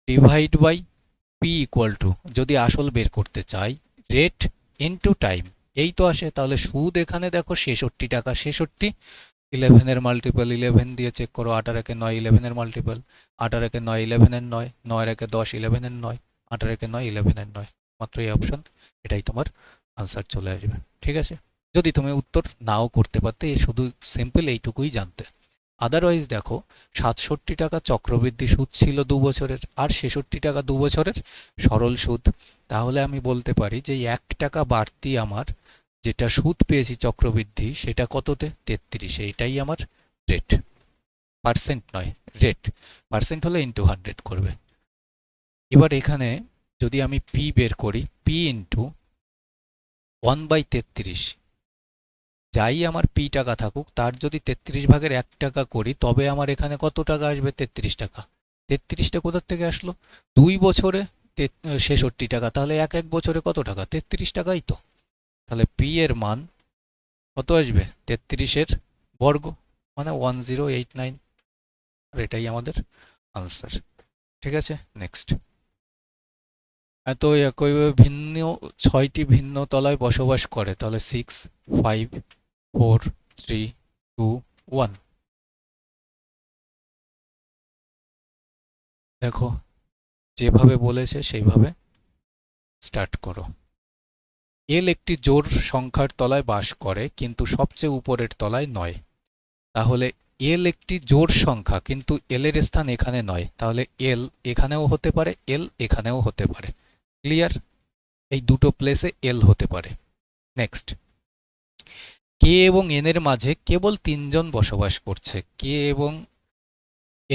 divide by P equal to, যদি আসল বের করতে চাই, রেট ইন্টু টাইম, এই তো আসে। তাহলে সুদ এখানে দেখো 66 টাকা, 66 11-এর মাল্টিপল 11 দিয়ে চেক করো, 8-এর 9 11-এর মাল্টিপল, 8-এর 9 11-এর 9, 9-এর 10 11-এর 9, 8-এর 9 11-এর 9, মাত্র এই অপশন, এটাই তোমার আনসার চলে আসবে, ঠিক আছে। যদি তুমি উত্তর নাও করতে পারতে, শুধু সিম্পল এইটুকুই জানতে। আদারওয়াইজ দেখো 67 টাকা চক্রবৃদ্ধি সুদ ছিল 2 বছরের, আর 66 টাকা 2 বছরের সরল সুদ। তাহলে আমি বলতে পারি যে 1 টাকা বাড়তি আমার যেটা সুদ পেয়েছি চক্রবৃদ্ধি, সেটা কততে? 33, এইটাই আমার রেট, পার্সেন্ট নয়, রেট। পার্সেন্ট হলে ইন্টু 100 করবে। এবার এখানে যদি আমি পি বের করি, পি ইন্টু 1/33, যাই আমার পি টাকা থাকুক তার যদি 33 ভাগের 1 টাকা করি, তবে আমার এখানে কত টাকা আসবে? 33 টাকা। 33টা কোথার থেকে আসলো? 2 বছরে 66 টাকা, তাহলে এক বছরে কত টাকা? 33 টাকাই তো। তাহলে পি এর মান কত আসবে? 33-এর বর্গ, মানে 1089, আর এটাই আমাদের আনসার, ঠিক আছে। নেক্সট, এত একইভাবে ভিন্ন 6টি ভিন্ন তলায় বসবাস করে, তাহলে 6 5 4 3 2 1। দেখো যেভাবে বলেছে সেইভাবে স্টার্ট করো। এল একটি জোড় সংখ্যার তলায় বাস করে কিন্তু সবচেয়ে উপরের তলায় নয়। তাহলে এল একটি জোড় সংখ্যা, কিন্তু এল এর স্থান এখানে নয়, তাহলে এল এখানেও হতে পারে, এল এখানেও হতে পারে। ক্লিয়ার? এই দুটো প্লেসে এল হতে পারে। নেক্সট, কে এবং এন এর মাঝে কেবল 3 জন বসবাস করছে। কে এবং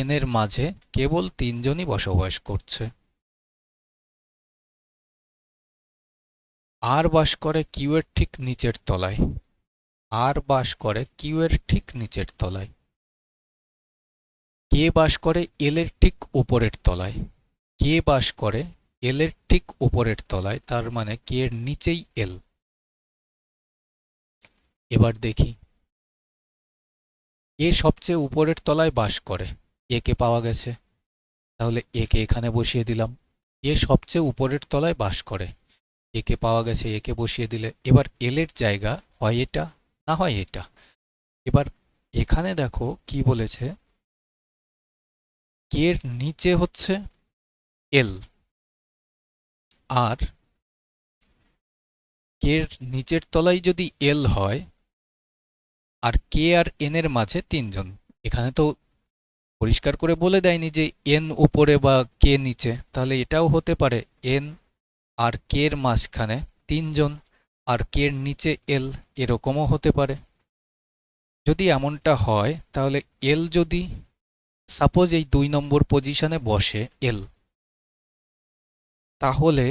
এন এর মাঝে কেবল 3 জনই বসবাস করছে। আর বাস করে কিউ এর ঠিক নিচের তলায়। আর বাস করে কিউ এর ঠিক নিচের তলায়। কে বাস করে এল এর ঠিক উপরের তলায়। কে বাস করে এল এর ঠিক উপরের তলায়, তার মানে কে এর নিচেই এল। এবার দেখি এ সবচেয়ে উপরের তলায় বাস করে, এ কে পাওয়া গেছে, তাহলে এ কে এখানে বসিয়ে দিলাম। এ সবচেয়ে উপরের তলায় বাস করে, এ কে পাওয়া গেছে, এ কে বসিয়ে দিলে। এবার এল এর জায়গা হয় এটা না হয় এটা। এবার এখানে দেখো কি বলেছে, কে এর নিচে হচ্ছে এল, আর কে এর নিচের তলায় যদি এল হয়, আর কে আর এন এর মাঝে 3 জন। এখানে তো পরিষ্কার করে বলে দেয়নি যে এন উপরে বা কে নিচে, তাহলে এটাও হতে পারে এন আর কে এর মাঝখানে 3 জন, আর কে এর নিচে এল, এরকমও হতে পারে। যদি এমনটা হয় তাহলে এল যদি সাপোজ এই 2 নম্বর পজিশনে বসে এল, তাহলে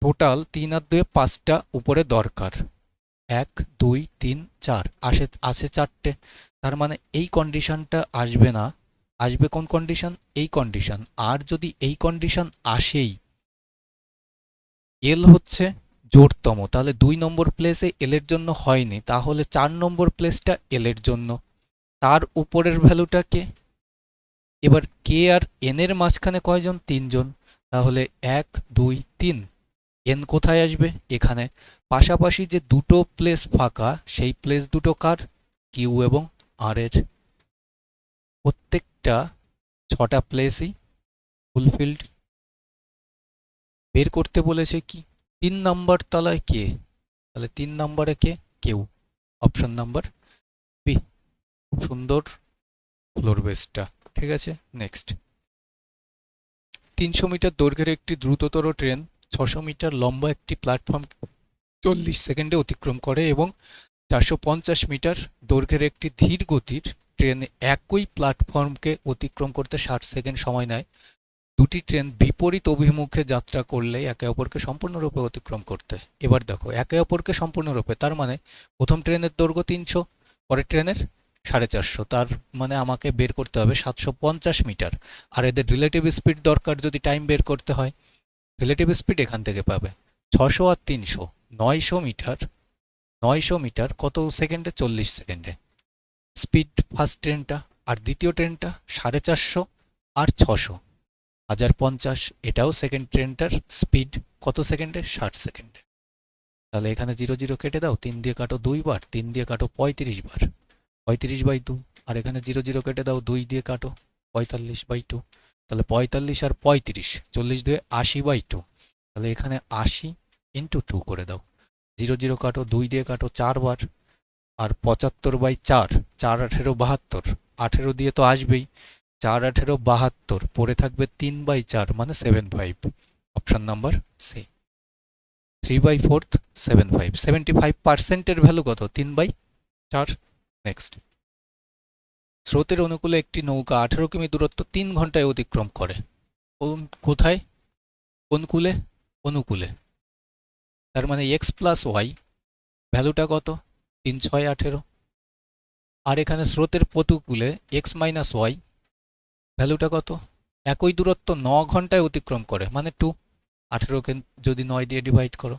টোটাল 3 আর 2 5টা উপরে দরকার। 1 2 3 4 আসে 4টে। তার মানে এই কন্ডিশনটা আসবে না, আসবে কোন কন্ডিশন? এই কন্ডিশন। আর যদি এই কন্ডিশন আসেই, এল হচ্ছে জোড়তম, তাহলে 2 নম্বর প্লেসে এল এর জন্য হয়নি, তাহলে 4 নম্বর প্লেসটা এল এর জন্য। তার উপরের ভ্যালুটা কে? এবার কে আর এন এর মাঝখানে কয়জন? 3 জন, তাহলে 1 2 3। এন কোথায় আসবে? এখানে। পাশাপাশি যে দুটো প্লেস ফাঁকা, সেই প্লেস দুটো কার? কিউ এবং আর এর। প্রত্যেকটা 6টা প্লেসই ফুলফিল্ড। বের করতে বলেছে কি? 3 নম্বর তলায় কে, তাহলে 3 নম্বরে কে? কেউ। Option number B. খুব সুন্দর ফ্লোর বেসটা। ঠিক আছে, নেক্সট। 300 মিটার দৈর্ঘ্যের একটি দ্রুততর ট্রেন 600 মিটার লম্বা একটি প্ল্যাটফর্ম 40 সেকেন্ডে অতিক্রম করে এবং 450 মিটার দৈর্ঘ্যের একটি ধীর গতির ট্রেন একই প্ল্যাটফর্মকে অতিক্রম করতে 60 সেকেন্ড সময় নেয়। দুটি ট্রেন বিপরীত অভিমুখে যাত্রা করলে একে অপরকে সম্পূর্ণরূপে অতিক্রম করতে। এবার দেখো একে অপরকে সম্পূর্ণরূপে, তার মানে প্রথম ট্রেনের দৈর্ঘ্য 300, পরের ট্রেনের 450, তার মানে আমাকে বের করতে হবে 750 মিটার। আর এদের রিলেটিভ স্পিড দরকার যদি টাইম বের করতে হয়। রিলেটিভ স্পিড এখান থেকে পাবে 600 আর 300, 900 মিটার। 900 মিটার কত সেকেন্ডে? 40 সেকেন্ডে স্পিড ফার্স্ট ট্রেনটা। আর দ্বিতীয় ট্রেনটা 450 আর 600, 1050। এটাও সেকেন্ড ট্রেনটার স্পিড কত সেকেন্ডে? 60 সেকেন্ডে। তাহলে এখানে 0 0 কেটে দাও, 3 দিয়ে কাটো 2 বার, 3 দিয়ে কাটো 35 বার, 35/2। আর এখানে 0 0 কেটে দাও, 2 দিয়ে কাটো 45/2। তাহলে 45 আর 35, 40 দিয়ে 80/2। তাহলে এখানে 80 ইন্টু 2 করে দাও। 0 0 কাটো, 2 দিয়ে কাটো 4 বার, আর 75/4, 4 18 72, 18 দিয়ে তো আসবেই। 4 18 72, পড়ে থাকবে 3/4 মানে 75। Option number C, 3/4 75। 75%-এর ভ্যালু কত? 3/4। নেক্সট। স্রোতের অনুকূলে একটি নৌকা 18 কিমি দূরত্ব 3 ঘন্টায় অতিক্রম করে। কোথায়? কোন কূলে? অনুকূলে। তার মানে এক্স প্লাস ওয়াই ভ্যালুটা কত? 3 6 18। আর এখানে স্রোতের প্রতিকূলে এক্স মাইনাস ওয়াই ভ্যালুটা কত? একই দূরত্ব 9 ঘন্টায় অতিক্রম করে, মানে 2। 18কে যদি 9 দিয়ে ডিভাইড করো।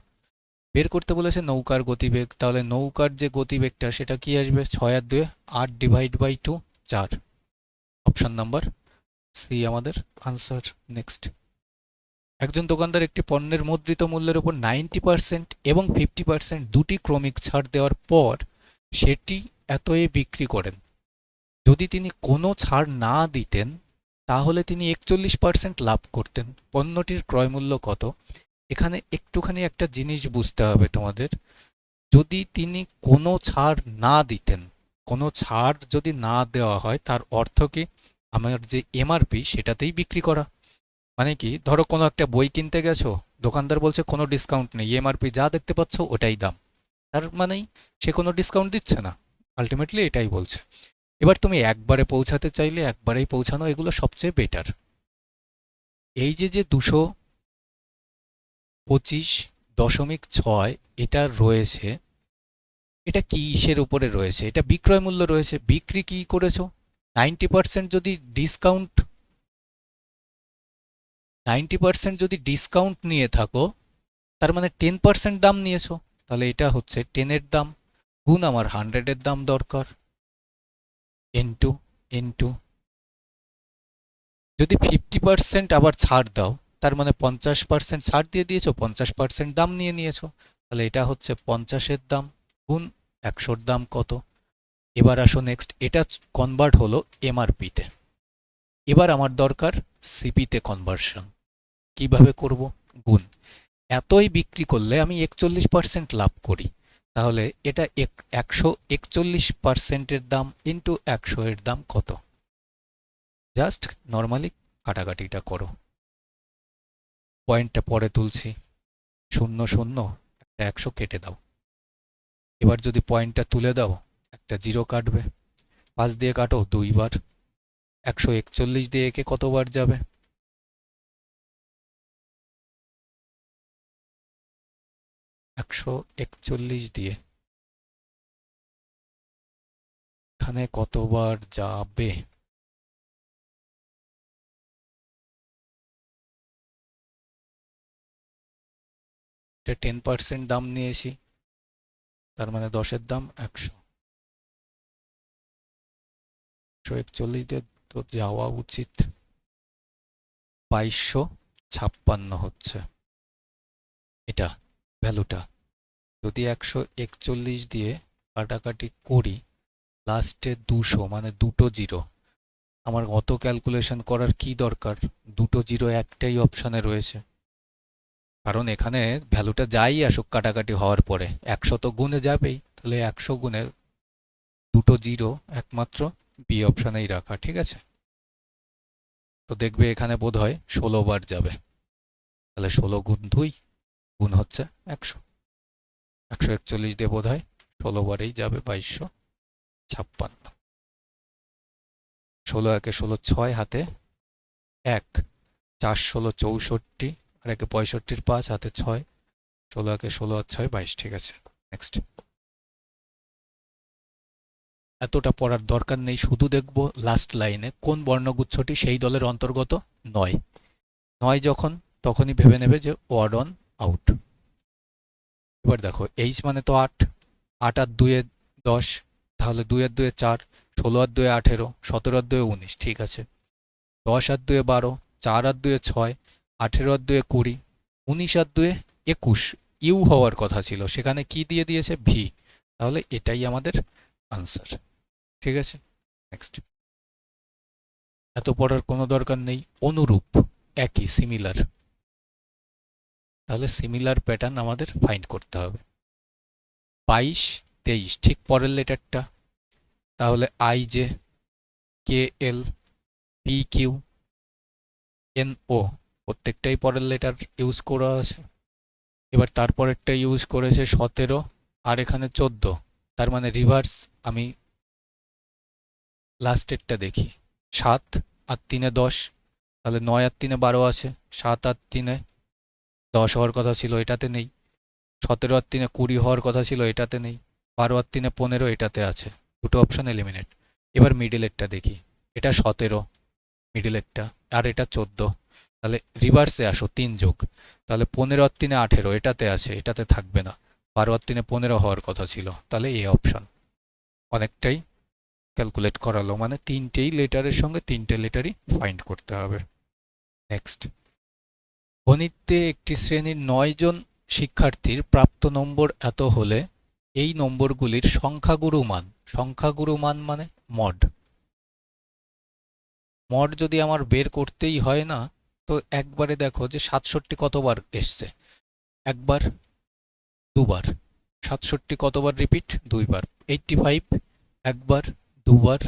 বের করতে বলেছে নৌকার গতিবেগ, তাহলে নৌকার যে গতিবেগটা সেটা কি আসবে? 6 আর 2 8/2, 4। অপশন নাম্বার সি আমাদের আনসার। নেক্সট। একজন দোকানদার একটি পণ্যের মুদ্রিত মূল্যের উপর 90% এবং 50% দুটি ক্রমিক ছাড় দেওয়ার পর সেটি এতয়ে বিক্রি করেন। যদি তিনি কোনো ছাড় না দিতেন তাহলে তিনি 41% লাভ করতেন। পণ্যটির ক্রয়মূল্য কত? এখানে একটুখানি একটা জিনিস বুঝতে হবে তোমাদের। যদি তিনি কোনো ছাড় না দিতেন, কোনো ছাড় যদি না দেওয়া হয়, তার অর্থ কি? আমার যে এমআরপি সেটাতেই বিক্রি করা। মানে কি, ধরো কোনো একটা বই কিনতে গেছো, দোকানদার বলছে কোনো ডিসকাউন্ট নেই, এমআরপি যা দেখতে পাচ্ছ ওটাই দাম। তার মানেই সে কোনো ডিসকাউন্ট দিচ্ছে না, আলটিমেটলি এটাই বলছে। এবার তুমি একবারে পৌঁছাতে চাইলে একবারেই পৌঁছানো, এগুলো সবচেয়ে বেটার। এই যে 225.6 এটা রয়েছে, এটা কিসের উপরে রয়েছে? এটা বিক্রয় মূল্য রয়েছে। বিক্রি কি করেছো? 90% যদি ডিসকাউন্ট 90% যদি ডিসকাউন্ট নিয়ে থাকো, তার মানে 10% দাম নিয়েছো, তাহলে এটা হচ্ছে 10-এর দাম গুণ আমার 100-এর দাম দরকার, ইনটু ইনটু যদি 50% আবার ছাড় দাও, তার মানে 50% ছাড় দিয়ে দিয়েছো, 50% দাম নিয়ে নিয়েছো, তাহলে এটা হচ্ছে 50-এর দাম গুণ 100-র দাম কত। এবার আসো নেক্সট, এটা কনভার্ট হলো এমআরপিতে। এবার আমার দরকার সিপিতে কনভার্সন। কিভাবে করব? গুণ, এতই বিক্রি করলে আমি 41% লাভ করি, তাহলে এটা 141%-এর দাম ইন্টু 100-এর দাম কত। জাস্ট নর্মালি কাটাকাটিটা করো, পয়েন্টটা পরে তুলছি, 0 0 একটা 100 কেটে দাও। এবার যদি পয়েন্টটা তুলে দাও, একটা 0 কাটবে, 5 দিয়ে কাটো 2 বার, 141 দিয়ে একে কতবার যাবে? 141 দিয়ে এখানে কতবার যাবে? এটা 10% দাম নিয়েছি, তার মানে 10-এর দাম 100, 141 দিয়ে তো যাওয়া উচিত 2256 হচ্ছে এটা ভ্যালুটা। যদি 141 দিয়ে কাটাকাটি করি, লাস্টে 200 মানে দুটো জিরো, আমার অত ক্যালকুলেশন করার কি দরকার? দুটো জিরো একটাই অপশানে রয়েছে, কারণ এখানে ভ্যালুটা যাই আসুক কাটাকাটি হওয়ার পরে 100 তো গুণে যাবেই, তাহলে 100 গুণে দুটো জিরো একমাত্র বি অপশানেই রাখা, ঠিক আছে? তো দেখবে এখানে বোধ হয় 16 বার যাবে, তাহলে 16 গুণ 2 গুণ হচ্ছে 100, 141 দিয়ে বোধ হয় 16 বারেই যাবে 2256। 16 একে 16, 6 হাতে 1, 4 16 64, আর একে 65-র 5 হাতে 6, 16 একে 16 আর 6 22, ঠিক আছে। নেক্সট, এতটা পড়ার দরকার নেই, শুধু দেখব লাস্ট লাইনে কোন বর্ণগুচ্ছটি সেই দলের অন্তর্গত নয়। নয় যখন, তখনই ভেবে নেবে যে ওয়ার্ড অন আউট। এবার দেখো এইচ মানে তো 8, 8 আর 2 10, তাহলে 2 আর 2 4, 16 আর 2 18, 17 আর 2 19, ঠিক আছে। 10 আর 2 12, 4 আর 2 6, 18 আর 2 20, 19 আর 2 21, ইউ হওয়ার কথা ছিল, সেখানে কি দিয়ে দিয়েছে? ভি, তাহলে এটাই আমাদের আনসার, ঠিক আছে। নেক্সট, এত পড়ার কোনো দরকার নেই। অনুরূপ, একই, সিমিলার, তাহলে সিমিলার প্যাটার্ন আমাদের ফাইন্ড করতে হবে। 22 23 ঠিক পরের লেটারটা, তাহলে I J, K L, P Q, N O প্রত্যেকটাই পরের লেটার ইউজ করা আছে। এবার তারপরেরটা ইউজ করেছে 17 আর এখানে 14, তার মানে রিভার্স। আমি লাস্টেরটা দেখি, 7 আর 3 10, তাহলে 9 আর 3 12 আছে, 7 আর 3 10 হওয়ার কথা ছিল, এটাতে নেই। 17 আর 3 20 হওয়ার কথা ছিল, এটাতে নেই। 12 আর 3 15, এটাতে আছে। দুটো অপশন এলিমিনেট। এবার মিডিলেরটা দেখি, এটা 17 মিডিলেরটা, আর এটা 14, তাহলে রিভার্সে আসো, 3 যোগ, তাহলে 15 আর 3 18, এটাতে আছে, এটাতে থাকবে না। 12 আর 3 15 হওয়ার কথা ছিল, তাহলে এই অপশন। অনেকটাই ক্যালকুলেট করালো, মানে তিনটেই লেটারের সঙ্গে তিনটে লেটারই ফাইন্ড করতে হবে। নেক্সট, গণিতে একটি শ্রেণীর 9 জন শিক্ষার্থীর প্রাপ্ত নম্বর এত হলে এই নম্বরগুলির সংখ্যাগুরু মান, সংখ্যাগুরু মান মানে মড, মড যদি আমার বের করতেই হয় না, তো একবারে দেখো যে 67 কতবার এসছে, একবার, দুবার। 67 কতবার রিপিট? দুইবার। 85 একবার, দুবার,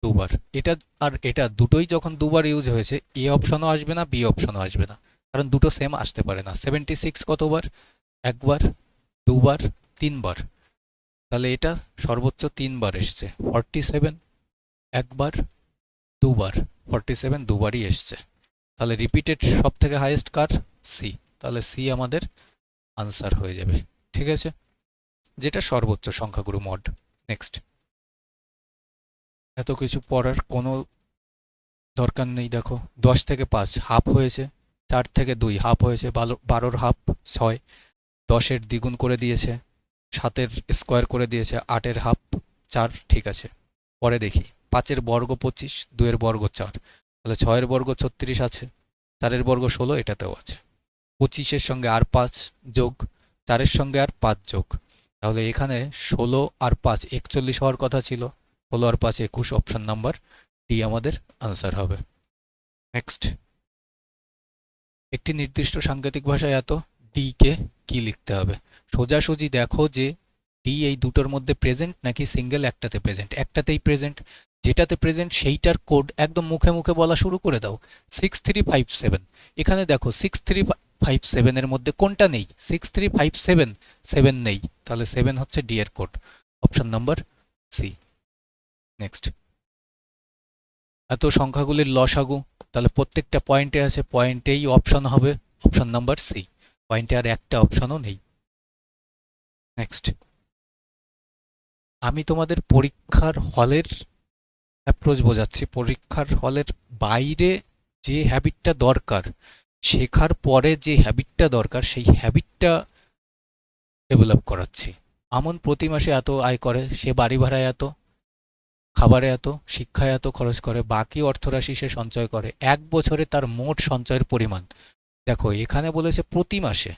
দুবার। এটা আর এটা দুটোই যখন দুবার ইউজ হয়েছে, এ অপশনও আসবে না, বি অপশনও আসবে না, কারণ দুটো সেম আসতে পারে না। 76 কতবার? একবার, দুবার, তিনবার। তাহলে এটা সর্বোচ্চ 3 বার এসছে। 47 একবার, দুবার। 47 দুবারই এসছে। তাহলে রিপিটেড সব থেকে হাইয়েস্ট কার? সি। তাহলে সি আমাদের আনসার হয়ে যাবে। ঠিক আছে, যেটা সর্বোচ্চ সংখ্যাগুরু মড। নেক্সট। এত কিছু পড়ার কোনো দরকার নেই। দেখো 10 থেকে 5 হাফ হয়েছে, 4 থেকে 2 হাফ হয়েছে, 12-র হাফ 6, 10-এর দ্বিগুণ করে দিয়েছে, 7-এর স্কোয়ার করে দিয়েছে, 8-এর হাফ 4। ঠিক আছে, পরে দেখি 5-এর বর্গ 25, 2-এর বর্গ 4, তাহলে 6-এর বর্গ 36 আছে, 4-এর বর্গ 16 এটাতেও আছে। 25-এর সঙ্গে আর 5 যোগ, 4-এর সঙ্গে আর 5 যোগ, তাহলে এখানে 16 আর 5 41 হওয়ার কথা ছিল। 16 আর 5 21, অপশন নাম্বার ডি আমাদের আনসার হবে। নেক্সট। একটি নির্দিষ্ট সাংকেতিক ভাষায় এত ডি কে কি লিখতে হবে? সোজাসুজি দেখো যে ডি এই দুটোর মধ্যে প্রেজেন্ট নাকি সিঙ্গেল একটাতে প্রেজেন্ট। একটাতেই প্রেজেন্ট, যেটাতে প্রেজেন্ট সেইটার কোড একদম মুখে মুখে বলা শুরু করে দাও। 6357, এখানে দেখো 6357 এর মধ্যে কোনটা নেই? 6357 7 নেই, তাহলে 7 হচ্ছে ডি এর কোড, অপশন নাম্বার সি। নেক্সট। এত সংখ্যাগুলির লসাগু, তাহলে প্রত্যেকটা পয়েন্টে আছে, পয়েন্টেই অপশন হবে, অপশন নাম্বার সি। পয়েন্টে আর একটা অপশনও নেই। নেক্সট। আমি তোমাদের পরীক্ষার হলের অ্যাপ্রোচ বোঝাচ্ছি। পরীক্ষার হলের বাইরে যে হ্যাবিটটা দরকার, শেখার পরে যে হ্যাবিটটা দরকার, সেই হ্যাবিটটা ডেভেলপ করাচ্ছি। আমন প্রতি মাসে এত আয় করে, সে বাড়ি ভাড়ায় এত, খাবারে এত, শিক্ষায় এত খরচ করে, বাকি অর্থরাশি সে সঞ্চয় করে। 1 বছরে তার মোট সঞ্চয়ের পরিমাণ। দেখো এখানে বলেছে প্রতি মাসে,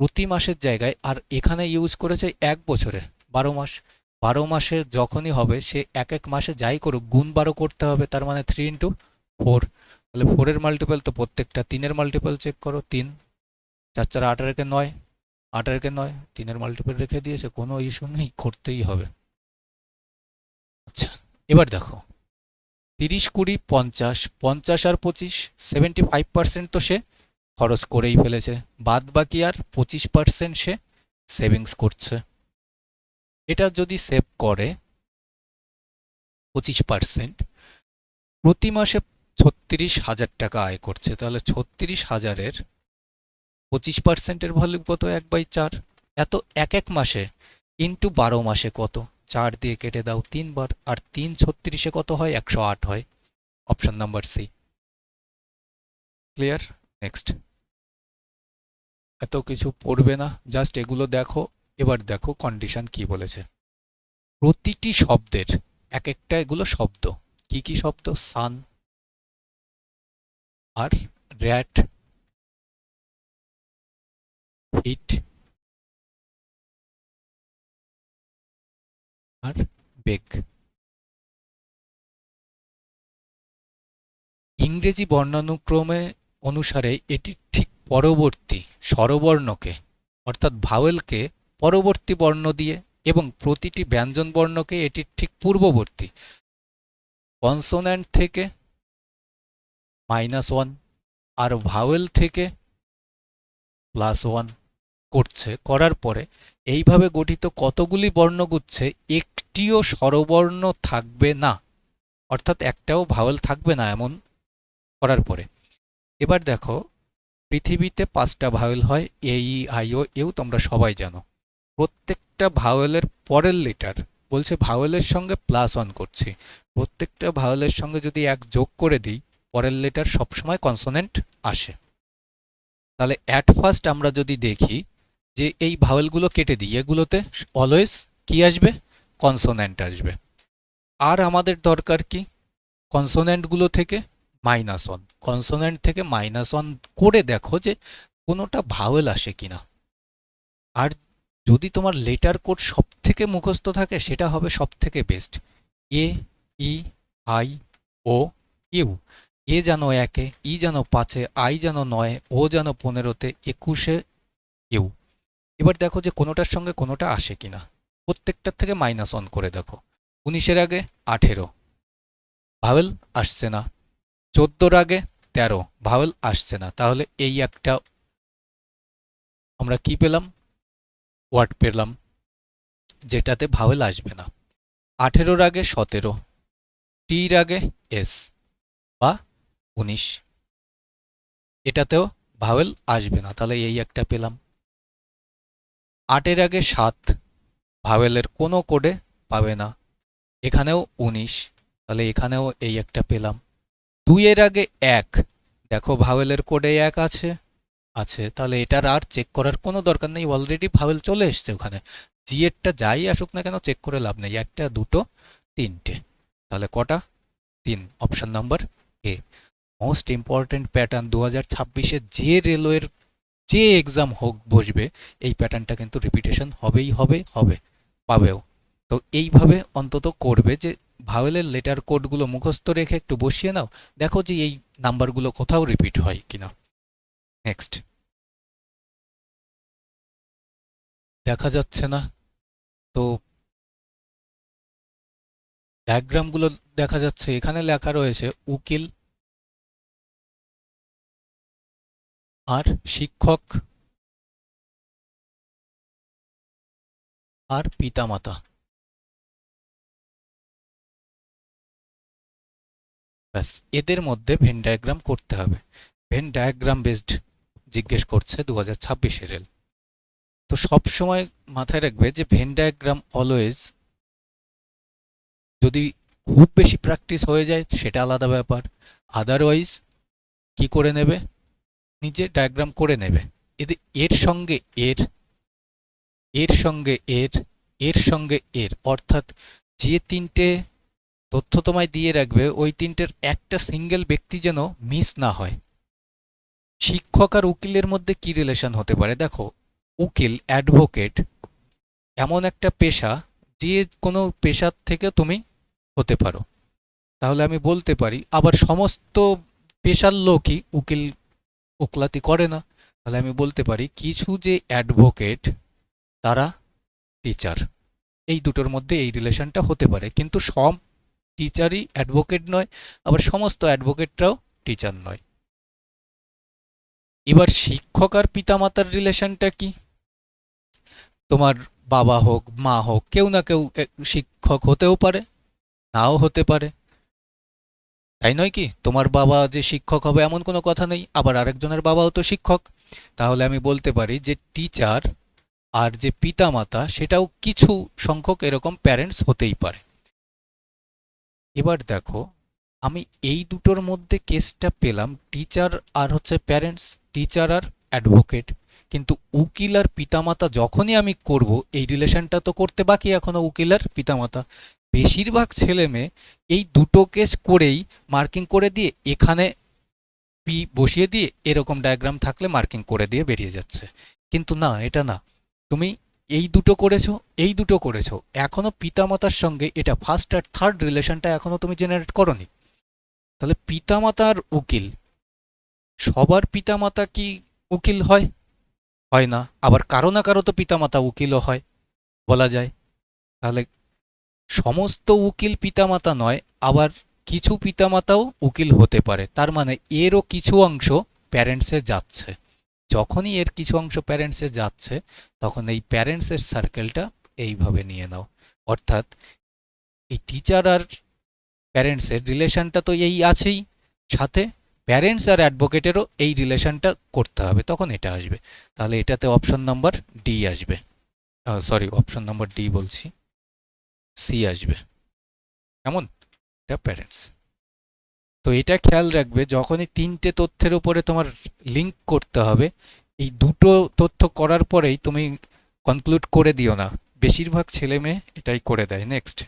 প্রতি মাসের জায়গায়, আর এখানে ইউজ করেছে 1 বছরে, 12 মাস। 12 মাসে যখনই হবে সে এক এক মাসে যাই করুক গুণ 12 করতে হবে, তার মানে 3 ইন্টু 4। তাহলে 4-এর মাল্টিপল তো প্রত্যেকটা, 3-এর মাল্টিপল চেক করো, 3, 4 4 8 আর 9, 8 আর 9, 3-এর মাল্টিপল রেখে দিয়েছে, কোনো ইস্যু নেই, করতেই হবে। আচ্ছা, এবার দেখো 30 20 50, 50 আর 25, 75% তো সে খরচ করেই ফেলেছে, বাদ বাকি আর 25% সে সেভিংস করছে। এটা যদি সেভ করে 25%, প্রতি মাসে 36,000 টাকা আয় করছে, তাহলে 36,000-এর 25%-এর ভ্যালু কত? 1/4। এত এক এক মাসে ইন্টু 12 মাসে কত? 4 দিয়ে কেটে দাও 3 বার, আর 3 36-এ কত হয়? 108 হয়, option number C. Clear? Next. এত কিছু পড়বে না, জাস্ট এগুলো দেখো। এবার দেখো কন্ডিশন কি বলেছে। প্রতিটি শব্দের এক একটা, এগুলো শব্দ, কি কি শব্দ? সান আর র্যাট, হিট আর বেগ। ইংরেজি বর্ণানুক্রমে অনুসারে এটি ঠিক পরবর্তী স্বরবর্ণকে, অর্থাৎ ভাওয়েলকে পরবর্তী বর্ণ দিয়ে, এবং প্রতিটি ব্যঞ্জন বর্ণকে এটির ঠিক পূর্ববর্তী। কনসোন্যান্ট থেকে -1 আর ভাওয়েল থেকে +1 করছে, করার পরে এইভাবে গঠিত কতগুলি বর্ণগুচ্ছে একটিও স্বরবর্ণ থাকবে না, অর্থাৎ একটাও ভাওয়েল থাকবে না এমন করার পরে। এবার দেখো পৃথিবীতে 5টা ভাওয়েল হয়, এ ই আই ও ইউ, তোমরা সবাই জানো। প্রত্যেকটা ভাওয়েলের পরের লেটার, বলছে ভাওয়েলের সঙ্গে +1 করছি, প্রত্যেকটা ভাওয়েলের সঙ্গে যদি 1 যোগ করে দিই, পরের লেটার সবসময় কনসোনেন্ট আসে। তাহলে অ্যাট ফার্স্ট আমরা যদি দেখি যে এই ভাওয়েলগুলো কেটে দিই, এগুলোতে অলওয়েজ কি আসবে? কনসোনেন্ট আসবে। আর আমাদের দরকার কি? কনসোনেন্টগুলো থেকে -1, কনসোনেন্ট থেকে -1 করে দেখো যে কোনোটা ভাওয়েল আসে কিনা। আর যদি তোমার লেটার কোড সব থেকে মুখস্থ থাকে, সেটা হবে সব থেকে best. A E I O U. A যেন 1-এ, ই যেন 5-এ, আই যেন 9-এ, ও যেন 15-তে, 21-এ ইউ। এবার দেখো যে কোনোটার সঙ্গে কোনোটা আসে কিনা, প্রত্যেকটার থেকে -1 করে দেখো। 19-এর আগে 18, ভাওয়েল আসছে না। 14-র আগে 13, ভাওয়েল আসছে না। তাহলে এই একটা আমরা কি পেলাম? ওয়ার্ড পেলাম। যেটাতে ভাওয়েল আসবে না। 18-র আগে 17, টির আগে এস বা 19, এটাতেও ভাওয়েল আসবে না, তাহলে এই একটা পেলাম। 8-এর আগে 7, ভাওয়েলের কোনো কোডে পাবে না, এখানেও 19, তাহলে এখানেও এই একটা পেলাম। 2-এর আগে 1, দেখো ভাওয়েলের কোডে 1 আছে, তাহলে এটার আর চেক করার কোনো দরকার নেই, অলরেডি ভাওয়েল চলে এসছে ওখানে। জি এরটা যাই আসুক না কেন চেক করে লাভ নেই, 1, 2, 3টে, তাহলে কটা? 3, option number A. Most important pattern 2026-এ যে রেলওয়ের যে এক্সাম হোক বসবে, এই প্যাটার্নটা কিন্তু রিপিটেশন হবে, পাবেও। তো এইভাবে অন্তত করবে যে ভাওয়েলের লেটার কোডগুলো মুখস্থ রেখে একটু বসিয়ে নাও, দেখো যে এই নাম্বারগুলো কোথাও রিপিট হয় কিনা। নেক্সট, দেখা যাচ্ছে না তো ডায়াগ্রামগুলো দেখা যাচ্ছে, এখানে লেখা রয়েছে উকিল আর শিক্ষক আর পিতামাতা, ব্যাস এদের মধ্যে ভেন ডায়াগ্রাম করতে হবে। ভেন ডায়াগ্রাম বেসড জিজ্ঞেস করছে 2026-এর রেল। তো সব সময় মাথায় রাখবে যে ভেন ডায়াগ্রাম অলওয়েজ, যদি খুব বেশি প্র্যাকটিস হয়ে যায় সেটা আলাদা ব্যাপার, আদারওয়াইজ কি করে নেবে, নিজে ডায়াগ্রাম করে নেবে। এর সঙ্গে এর, এর সঙ্গে এর, এর সঙ্গে এর, অর্থাৎ যে তিনটে তথ্য তোমায় দিয়ে রাখবে ওই তিনটের একটা সিঙ্গেল ব্যক্তি যেন মিস না হয়। শিক্ষক আর উকিলের মধ্যে কি রিলেশন হতে পারে? দেখো, উকিল অ্যাডভোকেট এমন একটা পেশা, যে কোনো পেশার থেকে তুমি হতে পারো, তাহলে আমি বলতে পারি আবার সমস্ত পেশার লোকই উকিল ওকলাতি করে না, তাহলে আমি বলতে পারি কিছু যে অ্যাডভোকেট তারা টিচার, এই দুটোর মধ্যে এই রিলেশনটা হতে পারে, কিন্তু সব টিচারই অ্যাডভোকেট নয়, আবার সমস্ত অ্যাডভোকেটরাও টিচার নয়। এবার শিক্ষক আর পিতামাতার রিলেশনটা কি? তোমার বাবা হোক মা হোক কেউ না কেউ শিক্ষক হতেও পারে, নাও হতে পারে, তাই নয় কি? তোমার বাবা যে শিক্ষক হবে এমন কোনো কথা নেই, আবার আরেকজনের বাবাও তো শিক্ষক, তাহলে আমি বলতে পারি যে টিচার আর যে পিতামাতা সেটাও কিছু সংখ্যক এরকম প্যারেন্টস হতেই পারে। এবার দেখো, আমি এই দুটোর মধ্যে কেসটা পেলাম টিচার আর হচ্ছে প্যারেন্টস, টিচার আর অ্যাডভোকেট, কিন্তু উকিল আর পিতামাতা যখনই আমি করব এই রিলেশনটা তো করতে বাকি এখনো উকিল আর পিতামাতা। বেশিরভাগ ছেলে মেয়ে এই দুটো কেস করেই মার্কিং করে দিয়ে এখানে পি বসিয়ে দিয়ে এরকম ডায়াগ্রাম থাকলে মার্কিং করে দিয়ে বেরিয়ে যাচ্ছে, কিন্তু না, এটা না। তুমি এই দুটো করেছো, এই দুটো করেছো, এখনো পিতামাতার সঙ্গে এটা ফার্স্ট আর থার্ড রিলেশনটা এখনো তুমি জেনারেট করোনি। তাহলে পিতামাতার উকিল, সবার পিতামাতা কি উকিল হয়? হয় না, আবার কারো না কারো তো পিতামাতা উকিলও হয়, বলা যায়। তাহলে সমস্ত উকিল পিতামাতা নয়, আবার কিছু পিতামাতাও উকিল হতে পারে, তার মানে এরও কিছু অংশ প্যারেন্টসে যাচ্ছে। যখনই এর কিছু অংশ প্যারেন্টসে যাচ্ছে তখন এই প্যারেন্টসের সার্কেলটা এইভাবে নিয়ে নাও, অর্থাৎ এই টিচার আর প্যারেন্টসের রিলেশনটা তো এই আছেই, সাথে প্যারেন্টস আর অ্যাডভোকেটেরও এই রিলেশনটা করতে হবে, তখন এটা আসবে। তাহলে এটাতে অপশন নাম্বার ডি আসবে, সরি অপশন নাম্বার ডি বলছি, সি আসবে। কেমন? এটা প্যারেন্টস। তো এটা খেয়াল রাখবে যখনই তিনটে তথ্যের উপরে তোমার লিঙ্ক করতে হবে, এই দুটো তথ্য করার পরেই তুমি কনক্লুড করে দিও না, বেশিরভাগ ছেলে মেয়ে এটাই করে দেয়। নেক্সট,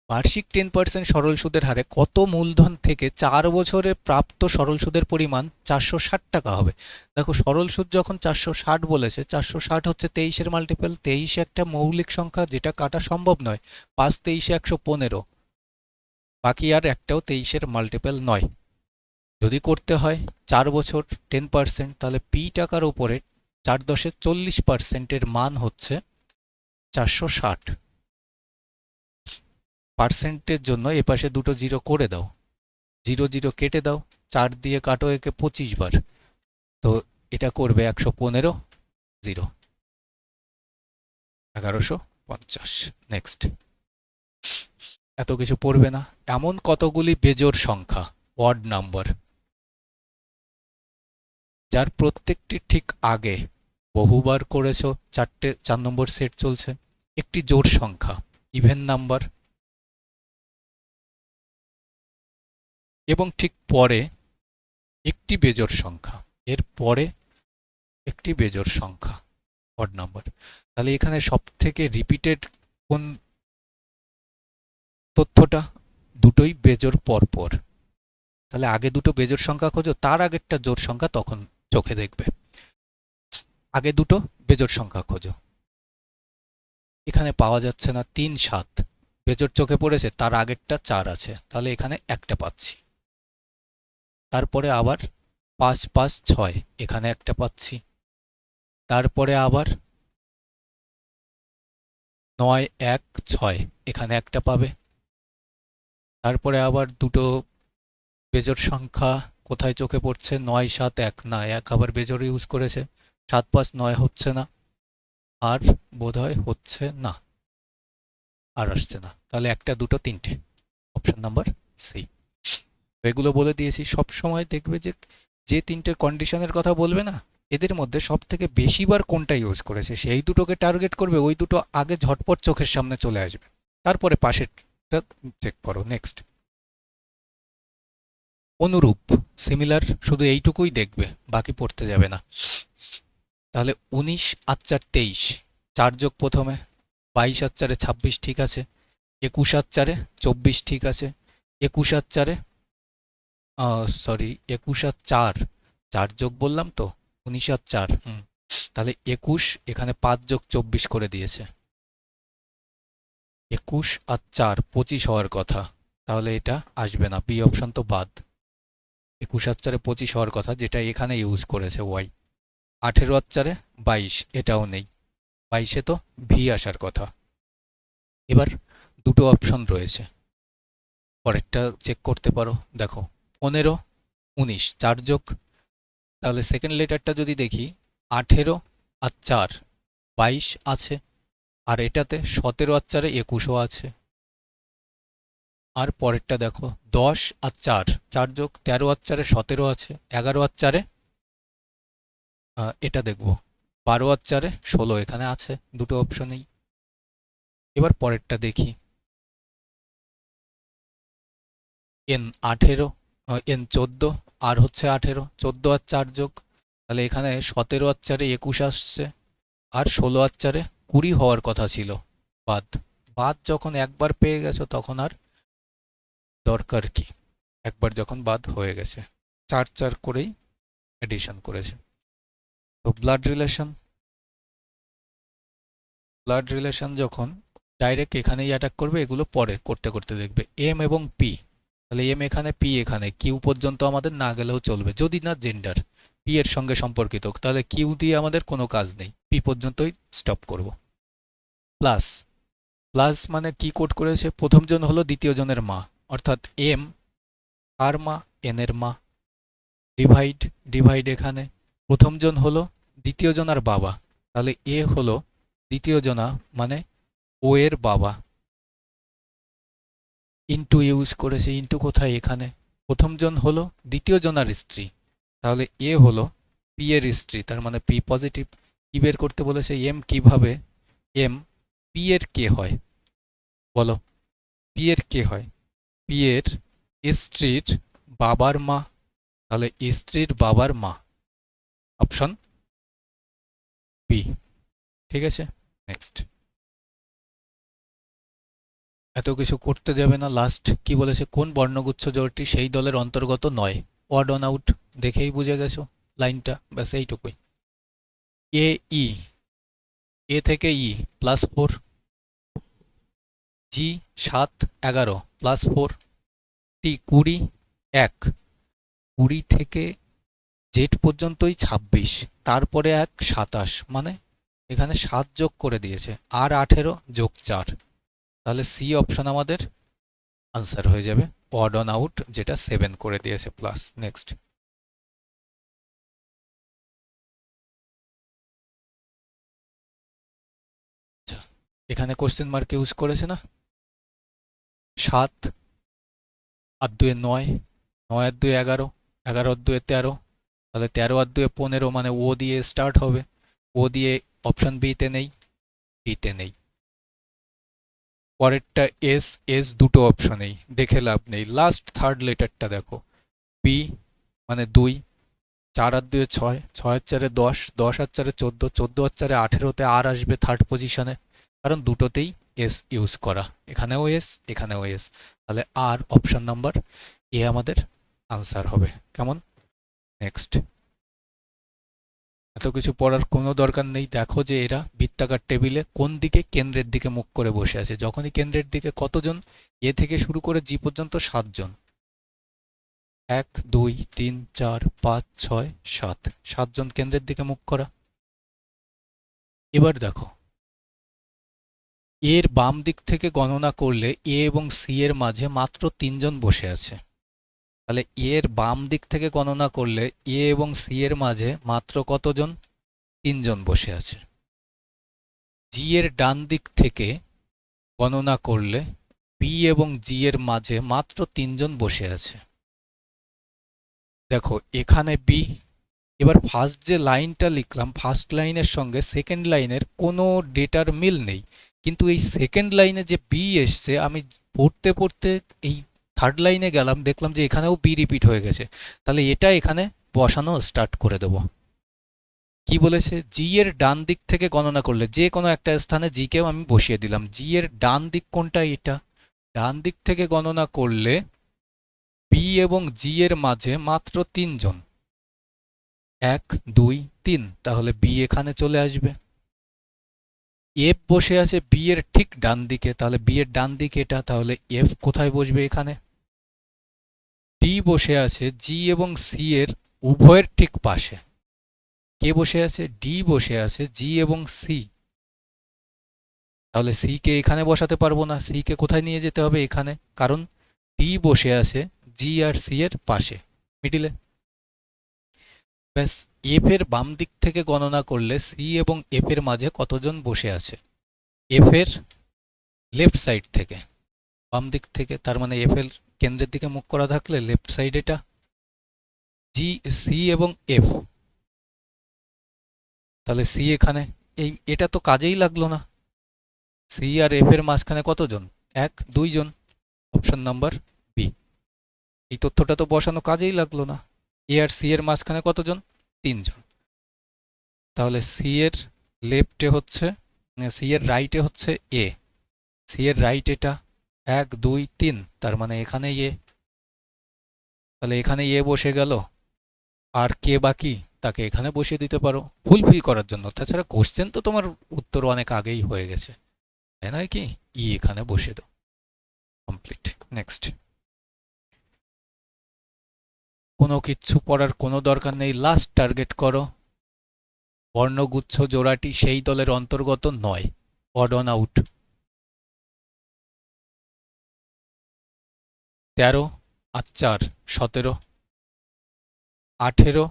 বার্ষিক 10% সরল সুদের হারে কত মূলধন থেকে 4 বছরে প্রাপ্ত সরল সুদের পরিমাণ 460 টাকা হবে? দেখো, সরল সুদ যখন 460 বলেছে, 460 হচ্ছে 23-এর মাল্টিপল, 23 একটা মৌলিক সংখ্যা যেটা কাটা সম্ভব নয়, 5 23 115, বাকি আর একটাও 23-এর মাল্টিপল নয়। যদি করতে হয় 4 বছর 10%, তাহলে পি টাকার উপরে 4.40%-এর মান হচ্ছে 460। পার্সেন্টের জন্য এপাশে দুটো জিরো করে দাও, 0 0 কেটে দাও, 4 দিয়ে কাটো একে 25 বার, তো এটা করবে 115 0। 1150। নেক্সট। এত কিছু পড়বে না। এমন কতগুলি বেজোড় সংখ্যা, অড নাম্বার, যার প্রত্যেকটি ঠিক আগে বহুবার করেছো, 4 নম্বর সেট চলছে, একটি জোড় সংখ্যা, ইভেন নাম্বার, এবং ঠিক পরে একটি বেজোড় সংখ্যা, এর পরে একটি বেজোড় সংখ্যা, অড নাম্বার। তাহলে এখানে সব থেকে রিপিটেড কোন তথ্যটা? দুটোই বেজোড় পরপর। তাহলে আগে দুটো বেজোড় সংখ্যা খোঁজো, তার আগেরটা জোড় সংখ্যা তখন চোখে দেখবে। আগে দুটো বেজোড় সংখ্যা খোঁজো। এখানে পাওয়া যাচ্ছে না, 3, 7 বেজোড় চোখে পড়েছে, তার আগেরটা 4 আছে, তাহলে এখানে একটা পাচ্ছি। তারপরে আবার 5, 5, 6, এখানে একটা পাচ্ছি। তারপরে আবার 9, 1, 6, এখানে একটা পাবে। তারপরে আবার দুটো বেজোড় সংখ্যা কোথায় চোখে পড়ছে? 9, 7, 1, না 1 আবার বেজোড় ইউজ করেছে, 7, 5, 9 হচ্ছে না, আর বোধহয় হচ্ছে না, আর আসছে না। তাহলে একটা, দুটো, তিনটে, অপশন নাম্বার সি। এগুলো বলে দিয়েছি। সব সময় দেখবে যে যে তিনটের কন্ডিশনের কথা বলবে না, এদের মধ্যে সব থেকে বেশিবার কোনটা ইউজ করেছে সেই দুটোকে টার্গেট করবে, ওই দুটো আগে ঝটপট চোখের সামনে চলে আসবে, তারপরে পাশেরটা চেক করো। নেক্সট। অনুরূপ, সিমিলার, শুধু এইটুকুই দেখবে, বাকি পড়তে যাবে না। তাহলে 19 আর 4, 23, 4 যোগ প্রথমে, 22 আর 4, 26 ঠিক আছে, 21 আর 4, 24 ঠিক আছে, 21 আর 4, সরি 21 আর 4, 4 যোগ বললাম তো, 19 আর 4, তাহলে 21, এখানে 5 যোগ 24 করে দিয়েছে, 21 আর 4, 25 হওয়ার কথা, তাহলে এটা আসবে না, বি অপশন তো বাদ। 21 আর 4, 25 হওয়ার কথা, যেটা এখানে ইউজ করেছে ওয়াই। 18 আর 4, 22, এটাও নেই, 22-এ তো ভি আসার কথা। এবার দুটো অপশন রয়েছে, পরেরটা চেক করতে পারো। দেখো 15, 19, 4 যোগ, তাহলে সেকেন্ড লেটারটা যদি দেখি, 18 আর 4, 22 আছে, আর এটাতে 17 আর 4, 21ও আছে। আর পরেরটা দেখো 10 আর 4, 4 যোগ, 13 আর 4, 17 আছে, 11 আর 4, এটা দেখব 12 আর 4, 16 এখানে আছে, দুটো অপশনেই। এবার পরেরটা দেখি, এন 18, এন 14, আর হচ্ছে 18, 14 আর 4 যোগ, তাহলে এখানে 17 আর 4, 21 আসছে, আর 16 আর 4, 20 হওয়ার কথা ছিল, বাদ। বাদ যখন একবার পেয়ে গেছো তখন আর দরকার কি, একবার যখন বাদ হয়ে গেছে, 4, 4 করেই এডিশন করেছে। তো ব্লাড রিলেশন যখন ডাইরেক্ট এখানেই অ্যাটাক করবে, এগুলো পরে করতে করতে দেখবে। এম এবং পি, তাহলে এম এখানে, পি এখানে, কিউ পর্যন্ত আমাদের না গেলেও চলবে, যদি না জেন্ডার পি এর সঙ্গে সম্পর্কিত, তাহলে কিউ দিয়ে আমাদের কোনো কাজ নেই, পি পর্যন্তই স্টপ করব। প্লাস, প্লাস মানে কি কোড করেছে? প্রথম জন হলো দ্বিতীয় জনের মা, অর্থাৎ এম আর মা, এন এর মা। ডিভাইড, ডিভাইড এখানে প্রথম জন হলো দ্বিতীয় জনার বাবা, তাহলে এ হলো দ্বিতীয় জনা মানে ও এর বাবা। ইন্টু ইউজ করেছে, ইন্টু কোথায়? এখানে। প্রথম জন হলো দ্বিতীয় জনার স্ত্রী, তাহলে এ হলো পি এর স্ত্রী, তার মানে পি পজিটিভ। কি বের করতে বলেছে? এম কিভাবে? এম পি এর কে হয়? বলো, পি এর কে হয়? পি এর স্ত্রীর বাবার মা, তাহলে স্ত্রীর বাবার মা, অপশন বি। ঠিক আছে, নেক্সট। এত কিছু করতে যাবে না। লাস্ট কি বলেছে? কোন বর্ণগুচ্ছ জোড়টি সেই দলের অন্তর্গত নয়? অড অন আউট দেখেই বুঝে গেছো লাইনটা, ব্যাস এইটুকুই। এ ই, এ থেকে ই +4, জি 7, 11 +4, টি 20, 1, 20 থেকে জেড পর্যন্তই 26, তারপরে 1, 27, মানে এখানে 7 যোগ করে দিয়েছে, আর 18 যোগ 4, তাহলে সি অপশন আমাদের আনসার হয়ে যাবে। অড অন আউট যেটা 7 করে দিয়েছে প্লাস। নেক্সট। আচ্ছা, এখানে কোশ্চেন মার্ক ইউজ করেছে না, 7 আর 2 9, 9 আর 2 11, 11 আর 2 13, তাহলে 13 আর 2 15, মানে ও দিয়ে স্টার্ট হবে, ও দিয়ে অপশন বিতে নেই, বিতে নেই। পরেরটা এস, এস দুটো অপশনেই, দেখে লাভ নেই। লাস্ট থার্ড লেটারটা দেখো, বি মানে 2, 4 আর 2 6, 6 আর 4 10, 10 আর 4 14, 14 আর 4 18তে আর আসবে থার্ড পজিশনে, কারণ দুটোতেই এস ইউজ করা, এখানেও এস এখানেও এস, তাহলে আর অপশন নাম্বার এ আমাদের আনসার হবে। কেমন? নেক্সট। এত কিছু পড়ার কোনো দরকার নেই, দেখো যে এরা বৃত্তাকার টেবিলে কোন দিকে, কেন্দ্রের দিকে মুখ করে বসে আছে। যখনই কেন্দ্রের দিকে কতজন, এ থেকে শুরু করে জি পর্যন্ত 7 জন, 1 2 3 4 5 6 7, 7 জন কেন্দ্রের দিকে মুখ করা। এবার দেখো, এর বাম দিক থেকে গণনা করলে এ এবং সি এর মাঝে মাত্র 3 জন বসে আছে। তাহলে এর বাম দিক থেকে গণনা করলে এ এবং সি এর মাঝে মাত্র কতজন? 3 জন বসে আছে। জি এর ডান দিক থেকে গণনা করলে বি এবং জি এর মাঝে মাত্র 3 জন বসে আছে। দেখো এখানে বি, এবার ফার্স্ট যে লাইনটা লিখলাম, ফার্স্ট লাইনের সঙ্গে সেকেন্ড লাইনের কোনো ডেটার মিল নেই, কিন্তু এই সেকেন্ড লাইনে যে বি এসছে, আমি পড়তে পড়তে এই থার্ড লাইনে গেলাম, দেখলাম যে এখানেও বি রিপিট হয়ে গেছে, তাহলে এটা এখানে বসানো স্টার্ট করে দেব। কি বলেছে? জি এর ডান দিক থেকে গণনা করলে, যে কোনো একটা স্থানে জি কেও আমি বসিয়ে দিলাম। জি এর ডান দিক কোনটা? এটা। ডান দিক থেকে গণনা করলে বি এবং জি এর মাঝে মাত্র 3 জন, 1 2 3, তাহলে বি এখানে চলে আসবে। এফ বসে আছে বি এর ঠিক ডান দিকে, তাহলে বি এর ডান দিকে এটা, তাহলে এফ কোথায় বসবে? এখানে। ডি বসে আছে জি এবং সি এর উভয়ের ঠিক পাশে। কে বসে আছে? ডি বসে আছে জি এবং সি, তাহলে সি কে এখানে বসাতে পারবো না, সি কে কোথায় নিয়ে যেতে হবে? এখানে, কারণ ডি বসে আছে জি আর সি এর পাশে, মিডিলে। ব্যাস, এফ এর বাম দিক থেকে গণনা করলে সি এবং এফ এর মাঝে কতজন বসে আছে? এফ এর লেফট সাইড থেকে, বাম দিক থেকে, তার মানে এফ এর কেন্দ্রের দিকে মুখ করা থাকলে লেফট সাইড এটা। জি, সি এবং এফ, তাহলে সি এখানে, এটা তো কাজেই লাগলো না। সি আর এফ এর মাঝখানে কতজন? 1 2 জন, অপশন নাম্বার বি। এই তথ্যটা তো বসানো কাজেই লাগলো না। এ আর সি এর মাঝখানে কতজন? 3 জন। তাহলে সি এর লেফটে হচ্ছে, সি এর রাইটে হচ্ছে এ, সি এর রাইট এটা, 1 2 3, তার মানে এখানে এ, তাহলে এখানে এ বসে গেল। আর কে বাকি? তাকে এখানে বসিয়ে দিতে পারো ফুলফিল করার জন্য। তাছাড়া কোশ্চেন তো তোমার উত্তর অনেক আগেই হয়ে গেছে, তাই নয় কি? ই এখানে বসিয়ে দাও, কমপ্লিট। নেক্সট। কোনো কিচ্ছু পড়ার কোনো দরকার নেই, লাস্ট টার্গেট করো। বর্ণগুচ্ছ জোড়াটি সেই দলের অন্তর্গত নয়, অড অন আউট। 13 আর 4 17, 18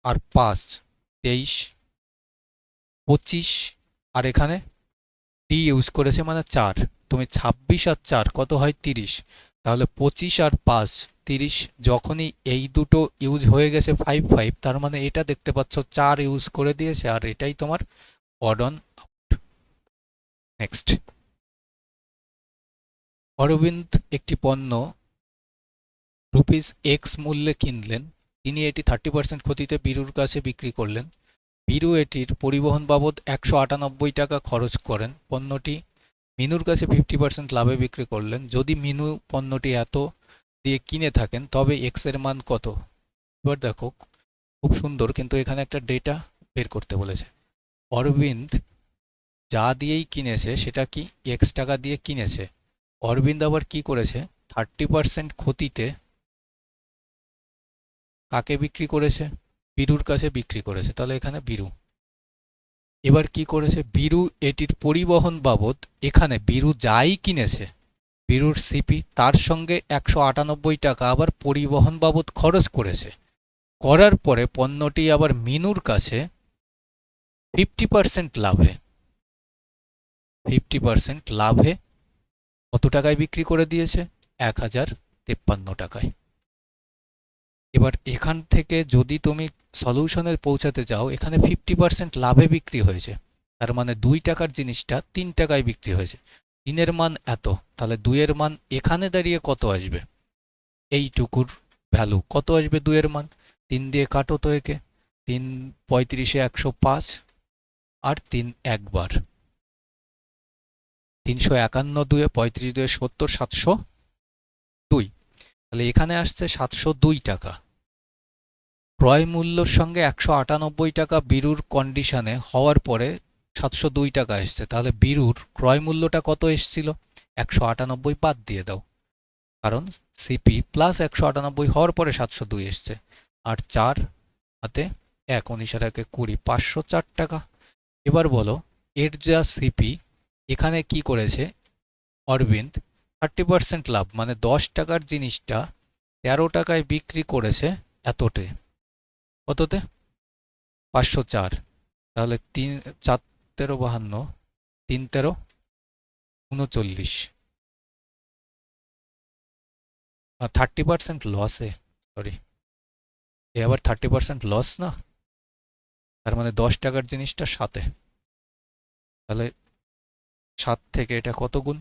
আর 5 23, 25, আর এখানে টি ইউজ করেছে মানে 4, তুমি 26 আর 4 কত হয়? 30, তাহলে 25 আর 5 30, যখনই এই দুটো ইউজ হয়ে গেছে 5 5, তার মানে এটা দেখতে পাচ্ছ 4 ইউজ করে দিয়েছে, আর এটাই তোমার odd one out. Next. Arvind একটি পণ্য রুপিস এক্স মূল্যে কিনলেন, তিনি এটি 30% ক্ষতিতে বীরুর কাছে বিক্রি করলেন। বীরু এটির পরিবহন বাবদ 198 টাকা খরচ করেন। পণ্যটি মিনুর কাছে 50% লাভে বিক্রি করলেন। যদি মিনু পণ্যটি এত দিয়ে কিনে থাকেন তবে এক্স এর মান কত? এবার দেখো, খুব সুন্দর, কিন্তু এখানে একটা ডেটা বের করতে বলেছে। অরবিন্দ যা দিয়েই কিনেছে সেটা কি? এক্স টাকা দিয়ে কিনেছে। অরবিন্দ আবার কি করেছে? 30% ক্ষতিতে কাকে বিক্রি করেছে? বীরুর কাছে বিক্রি করেছে, তাহলে এখানে বীরু। এবার কি করেছে? বীরু এটির পরিবহন বাবদ, এখানে বীরু যাই কিনেছে, বীরুর সিপি, তার সঙ্গে 198 টাকা আবার পরিবহন বাবদ খরচ করেছে। করার পরে পণ্যটি আবার মিনুর কাছে 50% লাভে 50% লাভে কত টাকায় বিক্রি করে দিয়েছে? 1053 টাকায়। এবার এখান থেকে যদি তুমি সলিউশনে পৌঁছাতে যাও, এখানে 50% লাভে বিক্রি হয়েছে, তার মানে 2 টাকার জিনিসটা 3 টাকায় বিক্রি হয়েছে। 3 এর মান এত, তাহলে 2 এর মান এখানে দাঁড়িয়ে কত আসবে? এইটুকুর ভ্যালু কত আসবে 2 এর মান? 3 দিয়ে কাটো তো একে, 3 35-এ 105 আর 3 একবার, 351, 2 35, 2 70, 702। তাহলে এখানে আসছে 702 টাকা। ক্রয় মূল্যর সঙ্গে 198 টাকা বিরুর কন্ডিশনে হওয়ার পরে 702 টাকা এসছে। তাহলে বিরুর ক্রয় মূল্যটা কত এসছিল? 198 বাদ দিয়ে দাও, কারণ সিপি প্লাস 198 হওয়ার পরে 702 এসছে। আর 4 হাতে 1, 19 আর 1 20, 504 টাকা। এবার বলো, এর যা সিপি, এখানে কি করেছে অরবিন্দ? 30% লাভ, মানে 10 টাকার জিনিসটা 13 টাকায় বিক্রি করেছে এতটে। কততে? 504। তাহলে 3 4 13 52, 3 13 39, 30% লসে, সরি, এ আবার 30% লস না, তার মানে 10 টাকার জিনিসটা 7-এ। তাহলে 7 থেকে এটা কত গুণ?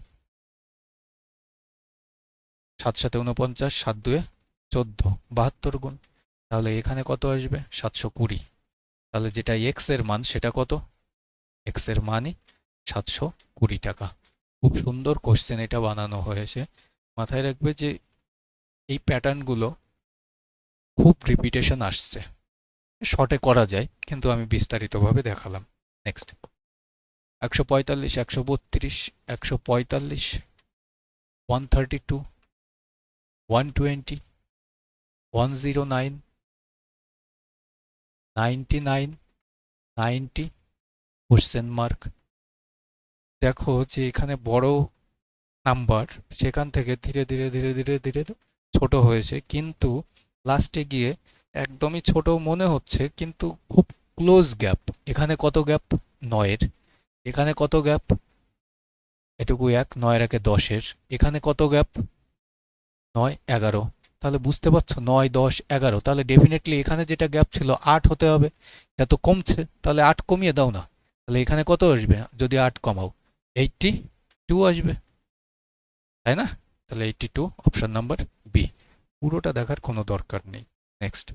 7 7 49, 7 2 14, 72 গুণ। তাহলে এখানে কত আসবে? 720। তাহলে যেটা এক্স এর মান সেটা কত? এক্স এর মানই 720 টাকা। খুব সুন্দর কোশ্চেন এটা বানানো হয়েছে। মাথায় রাখবে যে এই প্যাটার্নগুলো খুব রিপিটেশন আসছে, শর্টে করা যায়, কিন্তু আমি বিস্তারিতভাবে দেখালাম। Next, 145, 132, 145, 132, 120, 109, 99, 90, question mark. দেখো যে এখানে বড় নাম্বার, সেখান থেকে ধীরে ধীরে ধীরে ধীরে ধীরে ছোট হয়েছে, কিন্তু লাস্টে গিয়ে একদমই ছোট মনে হচ্ছে, কিন্তু খুব ক্লোজ গ্যাপ। এখানে কত গ্যাপ? 9-এর। এখানে কত গ্যাপ? এটুকু 1, 9 এর 1 10-এর। এখানে কত গ্যাপ? 9 11। তাহলে বুঝতে পারছো, 9 10 11, তাহলে ডেফিনেটলি এখানে যেটা গ্যাপ ছিল 8 হতে হবে। এটা তো কমছে, তাহলে 8 কমিয়ে দাও না। তাহলে এখানে কত আসবে যদি 8 কমাও? 82 আসবে, তাই না? তাহলে 82, অপশন নাম্বার বি। পুরোটা দেখার কোনো দরকার নেই। নেক্সট,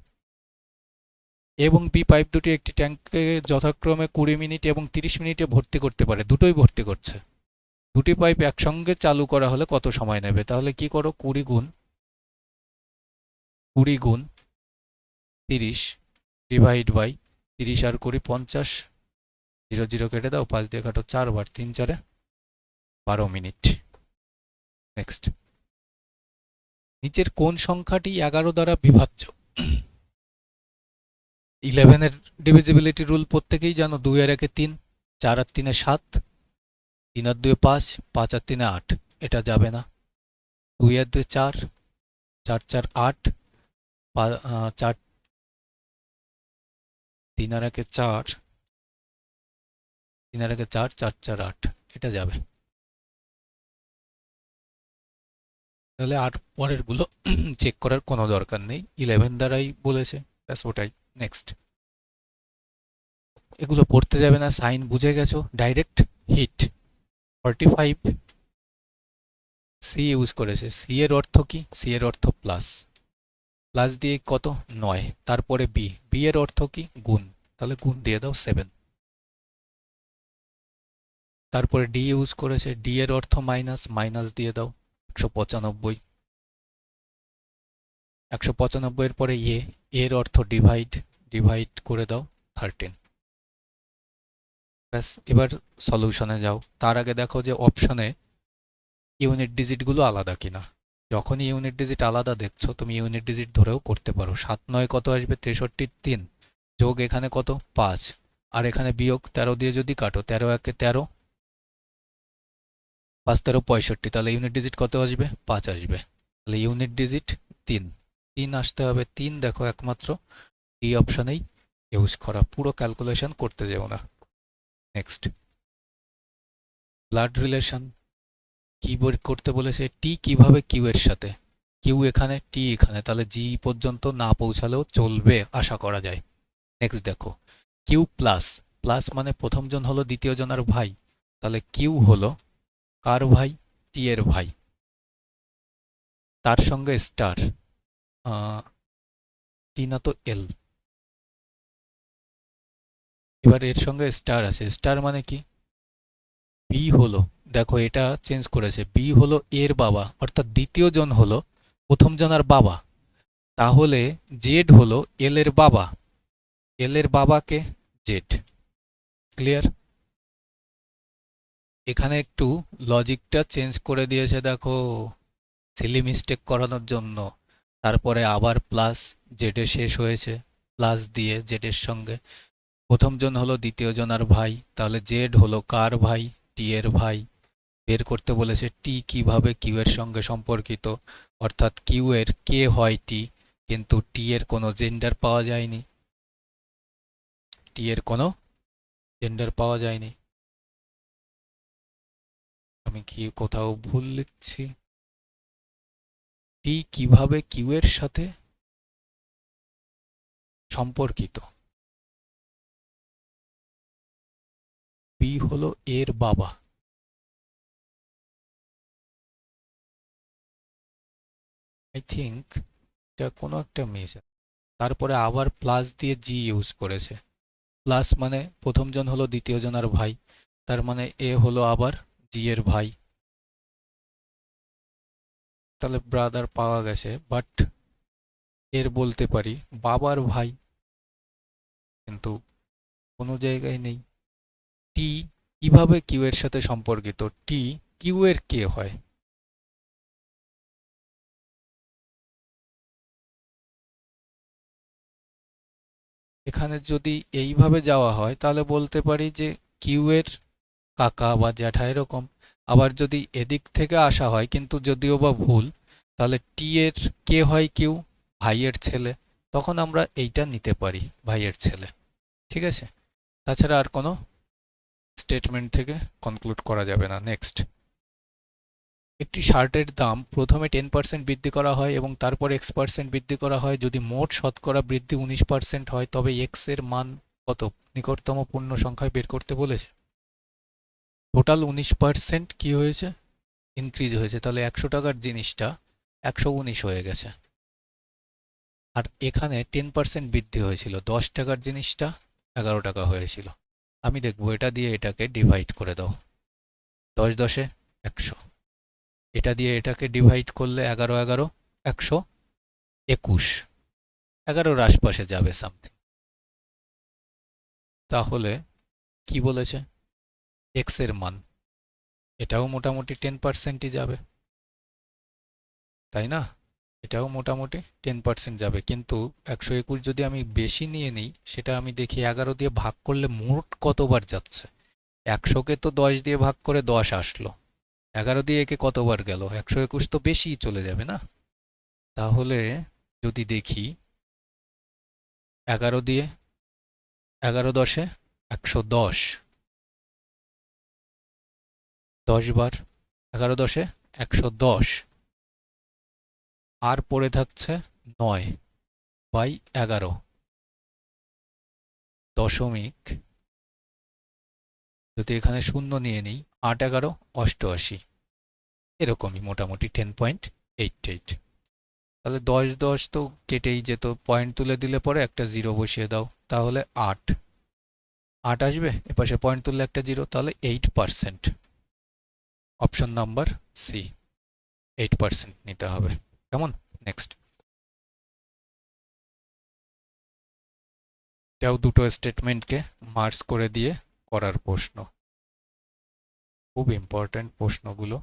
এবং বি পাইপ দুটি একটি ট্যাঙ্কে যথাক্রমে 20 মিনিট এবং 30 মিনিটে ভর্তি করতে পারে, দুটোই ভর্তি করছে। দুটি পাইপ একসঙ্গে চালু করা হলে কত সময় নেবে? তাহলে কি করো, 20 গুণ 30 ডিভাইড বাই 30 আর 20 50, 0 0 কেটে দাও, 5 দিয়ে কাটো 4 বার, 3 4 12 মিনিট। নেক্সট, নিচের কোন সংখ্যাটি 11 দ্বারা বিভাজ্য? 11-এর ডিভিজিবিলিটি রুল প্রত্যেকেই জানো, 2 আর 1 3, 4 আর 3 7, 3 আর 2 5, 5 আর 3 8। এটা যাবে না। 2 আর 2 4, 4 4 8, 4 3 আর 1 4, 3 আর 1 4, 4 4 8। এটা যাবে। তাহলে আর পরের গুলো চেক করার কোনো দরকার নেই, 11 দ্বারাই বলেছে, ব্যাস ওটাই। নেক্সট, এগুলো পড়তে যাবে না, সাইন বুঝে গেছো। ডাইরেক্ট হিট 45 সি ইউজ করেছে। সি এর অর্থ কি? সি এর অর্থ প্লাস, প্লাস দিয়ে কত? 9। তারপরে বি, বি এর অর্থ কি? গুণ, তাহলে গুণ দিয়ে দাও 7। তারপরে ডি ইউজ করেছে, ডি এর অর্থ মাইনাস, মাইনাস দিয়ে দাও 195। 195 এর পরে এ, এর অর্থ ডিভাইড, ডিভাইড করে দাও 13। ব্যাস, এবার সলিউশনে যাও। তার আগে দেখো যে অপশনে ইউনিট ডিজিটগুলো আলাদা কিনা। যখনই ইউনিট ডিজিট আলাদা দেখছো, তুমি ইউনিট ডিজিট ধরেও করতে পারো। 7 9 কত আসবে? 63 3, যোগ এখানে কত? 5, আর এখানে বিয়োগ 13 দিয়ে যদি কাটো, 13 1 13, 5 13 65, তাহলে ইউনিট ডিজিট কত আসবে? 5 আসবে। তাহলে ইউনিট ডিজিট 3, 3 আসতে হবে। 3 দেখো একমাত্র এই অপশনেই ইউজ করা, পুরো ক্যালকুলেশন করতে যেও না। নেক্সট, ব্লাড রিলেশন কি করতে বলেছে, টি কিভাবে কিউ এর সাথে, কিউ এখানে টি এখানে, তাহলে জি পর্যন্ত না পৌঁছালেও চলবে আশা করা যায়। নেক্সট দেখো, কিউ প্লাস, প্লাস মানে প্রথম জন হলো দ্বিতীয় জনের ভাই, তাহলে কিউ হলো কার ভাই, টি এর ভাই, তার সঙ্গে স্টার, টি না তো এল, এবার এর সঙ্গে স্টার আছে, স্টার মানে কি, বি হলো, দেখো এটা চেঞ্জ করেছে, বি হলো এর বাবা, অর্থাৎ দ্বিতীয় জন হলো প্রথম জনের বাবা, তাহলে জেড হলো এল এর বাবা, এল এর বাবাকে জেড। ক্লিয়ার? এখানে একটু লজিকটা চেঞ্জ করে দিয়েছে দেখো, সিলি মিস্টেক করানোর জন্য, তারপরে আবার প্লাস, জেডে শেষ হয়েছে প্লাস দিয়ে জেডের সঙ্গে, প্রথম জন হলো দ্বিতীয় জনার ভাই, তাহলে জেড হলো কার ভাই, টি এর ভাই, বের করতে বলেছে টি কিভাবে কিউ এর সঙ্গে সম্পর্কিত, অর্থাৎ কিউ এর কে হয় টি, কিন্তু টি এর কোনো জেন্ডার পাওয়া যায়নি, টি এর কোনো জেন্ডার পাওয়া যায়নি। আমি কি কোথাও ভুল লিখছি? টি কিভাবে কিউ এর সাথে সম্পর্কিত, বি হলো এর বাবা, আই থিঙ্ক এটা কোনো একটা মিস, তারপরে আবার প্লাস দিয়ে জি ইউজ করেছে, প্লাস মানে প্রথম জন হলো দ্বিতীয় জনের ভাই, তার মানে এ হলো আবার জি এর ভাই, তাহলে ব্রাদার পাওয়া গেছে, বাট এর বলতে পারি বাবার ভাই, কিন্তু কোনো জায়গায় নেই। টি কিভাবে কিউ এর সাথে সম্পর্কিত, টি কিউ এর কে হয়, এখানে যদি এইভাবে যাওয়া হয় তাহলে বলতে পারি যে কিউ এর কাকা বা জ্যাঠা এরকম, আবার যদি এদিক থেকে আসা হয় কিন্তু যদিও বা ভুল, তাহলে টি এর কে হয় কিউ, ভাইয়ের ছেলে, তখন আমরা এইটা নিতে পারি ভাইয়ের ছেলে। ঠিক আছে, তাছাড়া আর কোনো স্টেটমেন্ট থেকে কনক্লুড করা যাবে না। নেক্সট, একটি শার্টের দাম প্রথমে 10% বৃদ্ধি করা হয় এবং তারপর x% বৃদ্ধি করা হয়, যদি মোট শতকরা বৃদ্ধি 19% হয় তবে x এর মান কত, নিকটতম পূর্ণ সংখ্যায় বের করতে বলেছে। টোটাল 19% কি হয়েছে, ইনক্রিজ হয়েছে, তাহলে 100 টাকার জিনিসটা 119 হয়ে গেছে, আর এখানে 10% বৃদ্ধি হয়েছিল, 10 টাকার জিনিসটা 11 টাকা হয়েছিল। আমি দেখবো এটা দিয়ে এটাকে ডিভাইড করে দাও, 10 10 100, এটা দিয়ে এটাকে ডিভাইড করলে 11 11 121, 11-র আশপাশে যাবে সামথিং। তাহলে কি বলেছে, এক্স এর মান, এটাও মোটামুটি 10%ই যাবে, তাই না, এটাও মোটামুটি 10% যাবে, কিন্তু 121 যদি আমি বেশি নিয়ে নিই, সেটা আমি দেখি 11 দিয়ে ভাগ করলে মোট কতবার যাচ্ছে, 100কে তো 10 দিয়ে ভাগ করে 10 আসলো, 11 দিয়ে একে কতবার গেল, 121 তো বেশিই চলে যাবে না। তাহলে যদি দেখি 11 দিয়ে, 11 10-এ 110, 10 বার, 11 10-এ 110, আর পড়ে থাকছে 9/11 দশমিক, যদি এখানে শূন্য নিয়ে নিই, 8 11 88, এরকমই মোটামুটি 10.88। তাহলে 10 10 তো কেটেই যেত, পয়েন্ট তুলে দিলে পরে একটা জিরো বসিয়ে দাও, তাহলে 8 8 আসবে, এপাশে পয়েন্ট তুললে একটা জিরো, তাহলে 8%, অপশন নাম্বার সি, 8% নিতে হবে। কেমন? নেক্সট, এটাও দুটো স্টেটমেন্টকে মার্জ করে দিয়ে করার প্রশ্ন, খুব ইম্পর্ট্যান্ট প্রশ্নগুলো,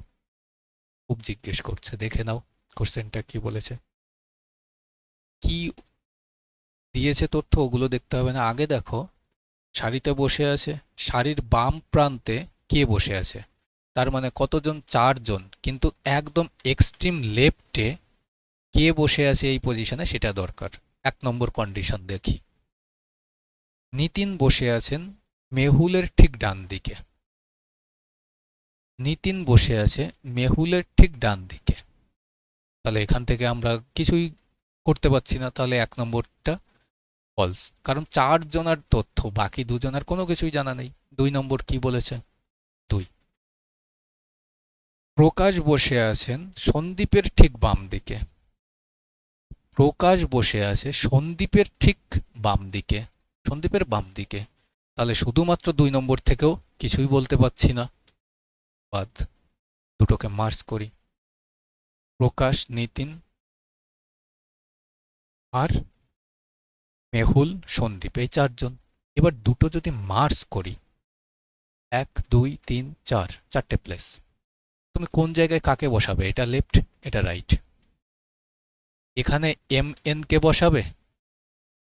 খুব জিজ্ঞেস করছে, দেখে নাও কোশ্চেনটা কি বলেছে, কি দিয়েছে তথ্য ওগুলো দেখতে হবে না, আগে দেখো সারিতে বসে আছে, সারির বাম প্রান্তে কে বসে আছে, তার মানে কতজন, 4 জন, কিন্তু একদম এক্সট্রিম লেফটে কে বসে আছে এই পজিশনে সেটা দরকার। 1 নম্বর কন্ডিশন দেখি, নিতিন বসে আছেন মেহুলের ঠিক ডান দিকে, নিতিন বসে আছে মেহুলের ঠিক ডান দিকে। তাহলে এখান থেকে আমরা কিছুই করতে পারছি না, তাহলে 1 নম্বরটা ফলস, কারণ 4 জনের তথ্য, বাকি 2 জনের কোনো কিছুই জানা নেই। 2 নম্বর কি বলেছে? 2। প্রকাশ বসে আছেন সন্দীপের ঠিক বাম দিকে। প্রকাশ বসে আছে সন্দীপের ঠিক বাম দিকে, সন্দীপের বাম দিকে। তাহলে শুধুমাত্র 2 নম্বর থেকেও কিছুই বলতে পারছি না, বাদ। দুটোকে মার্জ করি, প্রকাশ, নিতিন আর মেহুল, সন্দীপ, এই 4 জন। এবার দুটো যদি মার্জ করি, 1 2 3 4, 4টে প্লেস। তুমি কোন জায়গায় কাকে বসাবে? এটা লেফট, এটা রাইট। এখানে এম এন কে বসাবে,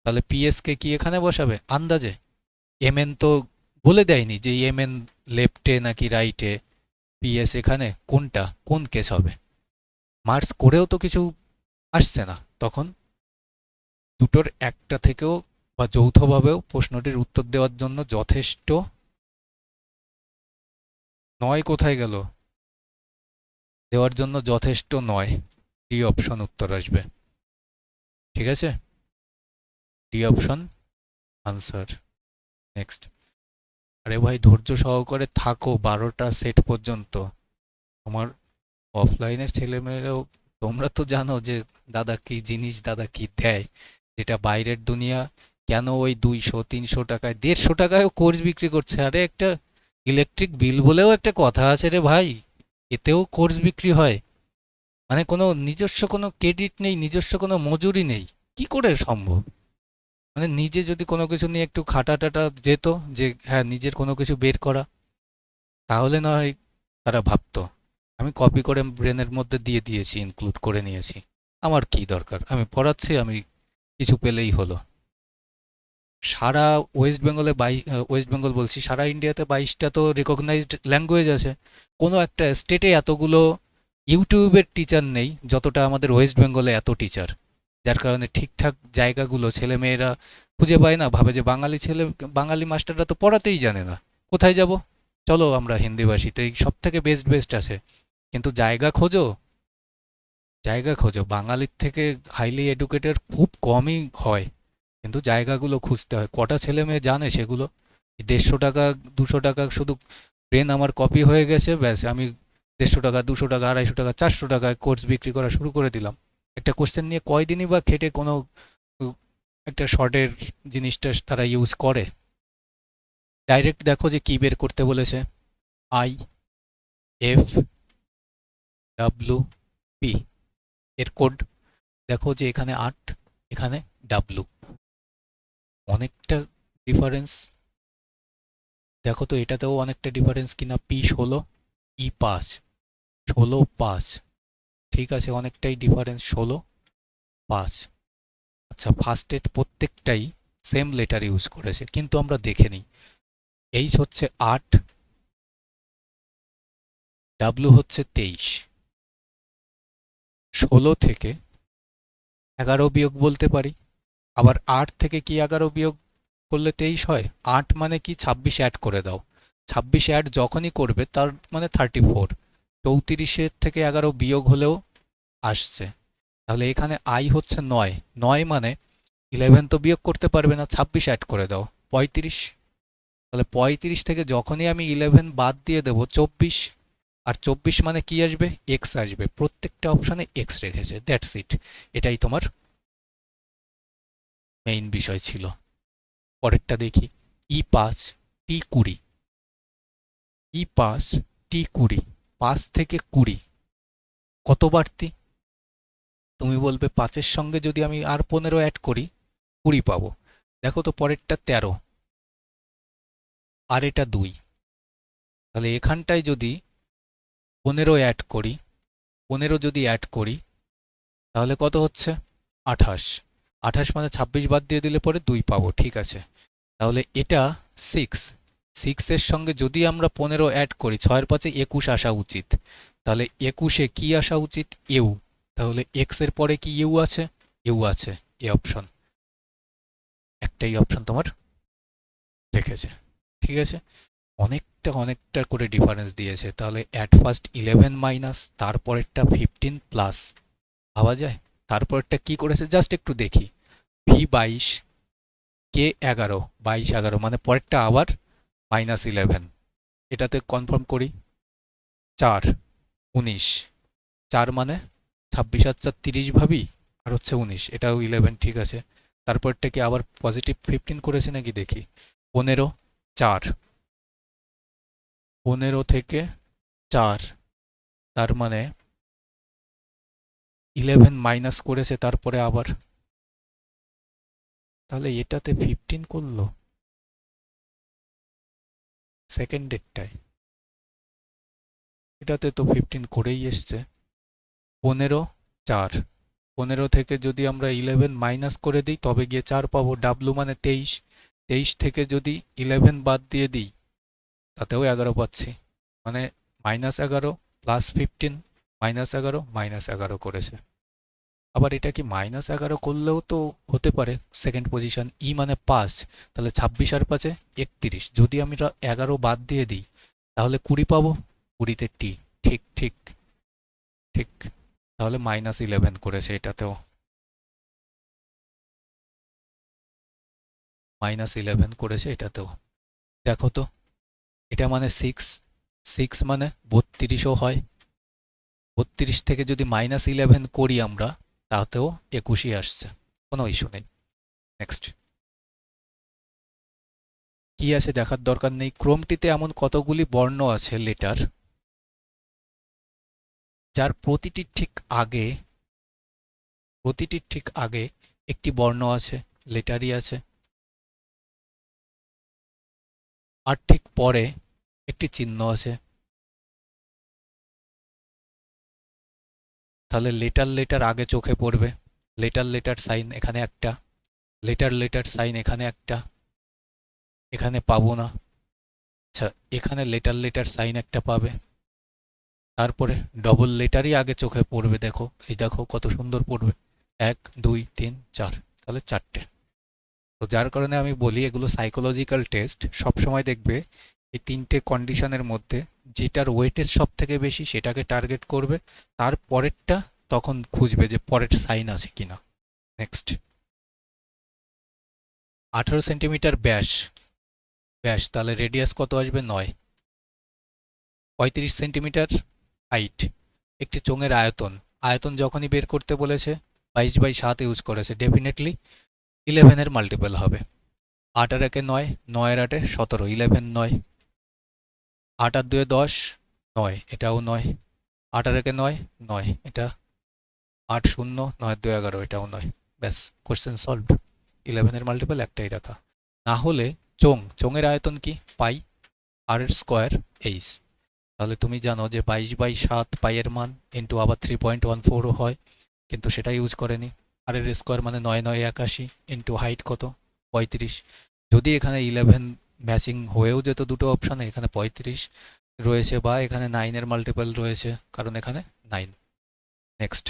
তাহলে পিএস কে কি এখানে বসাবে আন্দাজে? এম এন তো বলে দেয়নি যে এম এন লেফটে নাকি রাইটে, পিএস এখানে কোনটা, কোন কেস হবে? মার্কস করেও তো কিছু আসছে না। তখন দুটোর একটা থেকেও বা যৌথভাবেও প্রশ্নটির উত্তর দেওয়ার জন্য যথেষ্ট নয়। কোথায় গেল? দেওয়ার জন্য যথেষ্ট নয়। ডি অপশন উত্তর আসবে। ঠিক আছে, ডি অপশন আনসার। নেক্সট। আরে ভাই ধৈর্য সহকারে থাকো 12টা সেট পর্যন্ত। তোমার অফলাইনের ছেলেমেয়েরাও, তোমরা তো জানো যে দাদা কি জিনিস, দাদা কি দেয়, যেটা বাইরের দুনিয়া। কেন ওই 200 300 টাকায়, 150 টাকায়ও কোর্স বিক্রি করছে? আরে একটা ইলেকট্রিক বিল বলেও একটা কথা আছে রে ভাই, এতেও কোর্স বিক্রি হয়? মানে কোনো নিজস্ব কোনো ক্রেডিট নেই, নিজস্ব কোনো মজুরি নেই, কি করে সম্ভব? মানে নিজে যদি কোনো কিছু নিয়ে একটু খাটা টাটা যেত, যে হ্যাঁ নিজের কোনো কিছু বের করা, তাহলে না হয় তারা ভাবতো। আমি কপি করে ব্রেনের মধ্যে দিয়ে দিয়েছি, ইনক্লুড করে নিয়েছি। আমার কি দরকার, আমি পড়াচ্ছি, আমি কিছু পেলেই হলো। সারা ওয়েস্ট বেঙ্গলে ওয়েস্ট বেঙ্গল বলছি, সারা ইন্ডিয়াতে 22টা তো রেকগনাইজড ল্যাঙ্গুয়েজ আছে। কোনো একটা স্টেটে এতগুলো ইউটিউবের টিচার নেই যতটা আমাদের ওয়েস্ট বেঙ্গলে এত টিচার। যার কারণে ঠিকঠাক জায়গাগুলো ছেলেমেয়েরা খুঁজে পায় না, ভাবে যে বাঙালি মাস্টাররা তো পড়াতেই জানে না, কোথায় যাব, চলো আমরা হিন্দিভাষীতেই সব থেকে বেস্ট বেস্ট আছে। কিন্তু জায়গা খোঁজো, জায়গা খোঁজো, বাঙালির থেকে হাইলি এডুকেটেড খুব কমই হয়, কিন্তু জায়গাগুলো খুঁজতে হয়। কটা ছেলে মেয়ে জানে সেগুলো? 150 টাকা 200 টাকা শুধু ব্রেন আমার কপি হয়ে গেছে, ব্যাস আমি 150 টাকা 200 টাকা 250 টাকা 400 টাকায় কোর্স বিক্রি করা শুরু করে দিলাম। একটা কোশ্চেন নিয়ে কয়দিনই বা খেটে কোনো একটা শর্টের জিনিসটা তারা ইউজ করে? ডাইরেক্ট দেখো যে কি বের করতে বলেছে, আই এফ ডাব্লু পি, এর কোড দেখো যে এখানে 8, এখানে ডাব্লু, অনেকটা ডিফারেন্স। দেখো তো এটাতেও অনেকটা ডিফারেন্স কিনা। পি 16, ই 5, 16 5, ঠিক আছে, অনেকটাই ডিফারেন্স, 16 5। আচ্ছা, ফার্স্ট এড প্রত্যেকটাই সেম লেটার ইউজ করেছে, কিন্তু আমরা দেখে নিই। এইচ হচ্ছে 8, ডাব্লু হচ্ছে 23। 16 থেকে 11 বিয়োগ বলতে পারি, আবার 8 থেকে কি 11 বিয়োগ করলে 23 হয়? 8 মানে কি 26 অ্যাড করে দাও, 26 অ্যাড যখনই করবে তার মানে 34। 34 থেকে 11 বিয়োগ হলেও আসছে। তাহলে এখানে আই হচ্ছে 9, 9 মানে 11 তো বিয়োগ করতে পারবে না, 26 অ্যাড করে দাও 35। তাহলে 35 থেকে যখনই আমি 11 বাদ দিয়ে দেব 24, আর 24 মানে কি আসবে? এক্স আসবে, প্রত্যেকটা অপশানে এক্স রেখেছে, দ্যাটস ইট। এটাই তোমার মেইন বিষয় ছিল। পরেরটা দেখি, ই 5 টি 20, ই 5 টি 20, 5 থেকে 20 কত বাড়তি? তুমি বলবে 5-এর সঙ্গে যদি আমি আর 15 অ্যাড করি 20 পাবো। দেখো তো পরেরটা 13, আর এটা 2, তাহলে এখানটায় যদি 15 অ্যাড করি, 15 যদি অ্যাড করি তাহলে কত হচ্ছে? 28। 28 মানে 26 বাদ দিয়ে দিলে পরে 2 পাবো, ঠিক আছে। তাহলে এটা 6, 6-এর সঙ্গে যদি আমরা 15 অ্যাড করি, 6-এর 5-এ 21 আসা উচিত। তাহলে 21-এ কি আসা উচিত? ইউ। তাহলে এক্স এর পরে কি ইউ আছে? ইউ আছে, এ অপশন। একটাই অপশন তোমার রেখেছে, ঠিক আছে। অনেক প্রত্যেকটা অনেকটা করে ডিফারেন্স দিয়েছে, তাহলে অ্যাট ফার্স্ট 11 মাইনাস, তারপরেরটা 15 প্লাস, ভাবা যায়? তারপরেরটা কি করেছে জাস্ট একটু দেখি। ভি 22, কে 11, 22 11, মানে পরেরটা আবার -11। এটাতে কনফার্ম করি, 4 19, 4 মানে 26 আর 4 30 ভাবি, আর হচ্ছে 19, এটাও 11, ঠিক আছে। তারপরটা কি আবার পজিটিভ 15 করেছে নাকি দেখি, 15 4, 15 থেকে 4, তার মানে 11 মাইনাস করেছে তারপরে আবার, তাহলে এটাতে 15 করলো সেকেন্ড ডেটটায়, এটাতে তো 15 করেই এসছে। 15 4, 15 থেকে যদি আমরা 11 মাইনাস করে দিই তবে গিয়ে 4 পাবো, ডাব্লু মানে 23, 23 থেকে যদি 11 বাদ দিয়ে দিই তাতেও 11 পাচ্ছি, মানে -11 প্লাস 15, -11 -11 করেছে। আবার এটা কি -11 করলেও তো হতে পারে সেকেন্ড পজিশন, ই মানে 5, তাহলে 26 আর 5 31, যদি আমরা 11 বাদ দিয়ে দিই তাহলে 20 পাবো, 20তে টি, ঠিক ঠিক ঠিক, তাহলে -11 করেছে এটাতেও, -11 করেছে এটাতেও। দেখো তো, এটা মানে 6, 6 মানে 32ও হয়, 32 থেকে যদি -11 করি আমরা তাতেও 21ই আসছে, কোনো ইস্যু নেই। নেক্সট কি আছে দেখার দরকার নেই। ক্রমটিতে এমন কতগুলি বর্ণ আছে লেটার যার প্রতিটির ঠিক আগে একটি বর্ণ আছে, লেটারই আছে, আর ঠিক পরে একটি চিহ্ন আছে। তাহলে লেটার আগে চোখে পড়বে, লেটার সাইন এখানে একটা, লেটার সাইন এখানে একটা, এখানে পাবো না। আচ্ছা, এখানে লেটার সাইন একটা পাবে, তারপরে ডবল লেটারই আগে চোখে পড়বে, দেখো এই দেখো কত সুন্দর পড়বে, 1 2 3 4, তাহলে 4টে। তো যার কারণে আমি বলি এগুলো সাইকোলজিক্যাল টেস্ট, সবসময় দেখবে এই 3টে কন্ডিশনের মধ্যে যেটার ওয়েটেজ সব থেকে বেশি সেটাকে টার্গেট করবে, তার পরেরটা তখন খুঁজবে যে পরের সাইন আছে কিনা। নেক্সট 18 সেন্টিমিটার ব্যাস, তাহলে রেডিয়াস কত আসবে 9। 35 সেন্টিমিটার হাইট, একটি চোঙের আয়তন, আয়তন যখনই বের করতে বলেছে 22/7 ইউজ করেছে, ডেফিনেটলি 11 এর মাল্টিপল হবে। 8 আর 1 9, 9 আর 8 17, 11 9, 8 আর 2 10 9, এটাও 9, 8 আর 1 9 9, এটা 8 0 9 2 11, এটাও 9। ব্যাস, কোশ্চেন সলভড। 11 এর মাল্টিপল একটাই রাখা, না হলে চোঙের আয়তন কি পাই, আর এর স্কোয়ার এইচ, তাহলে তুমি জানো যে 22/7 পাই এর মান ইন্টু আবার 3.14ও হয়, কিন্তু সেটা ইউজ করেনি। আর এর স্কোয়ার মানে 9 9 81 ইন্টু হাইট কত 35, যদি এখানে 11 ম্যাচিং হয়েও যেত দুটো অপশানে, এখানে 35 রয়েছে বা এখানে 9 এর মাল্টিপল রয়েছে, কারণ এখানে 9। নেক্সট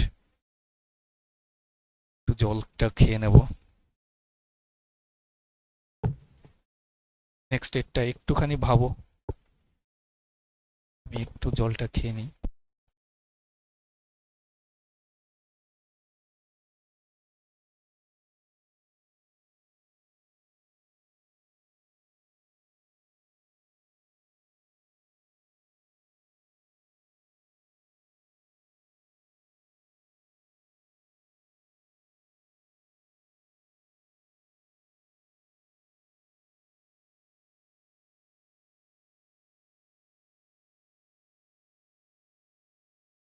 একটু জলটা খেয়ে নেব। নেক্সট এটা একটুখানি ভাবো, আমি একটু জলটা খেয়ে নিই।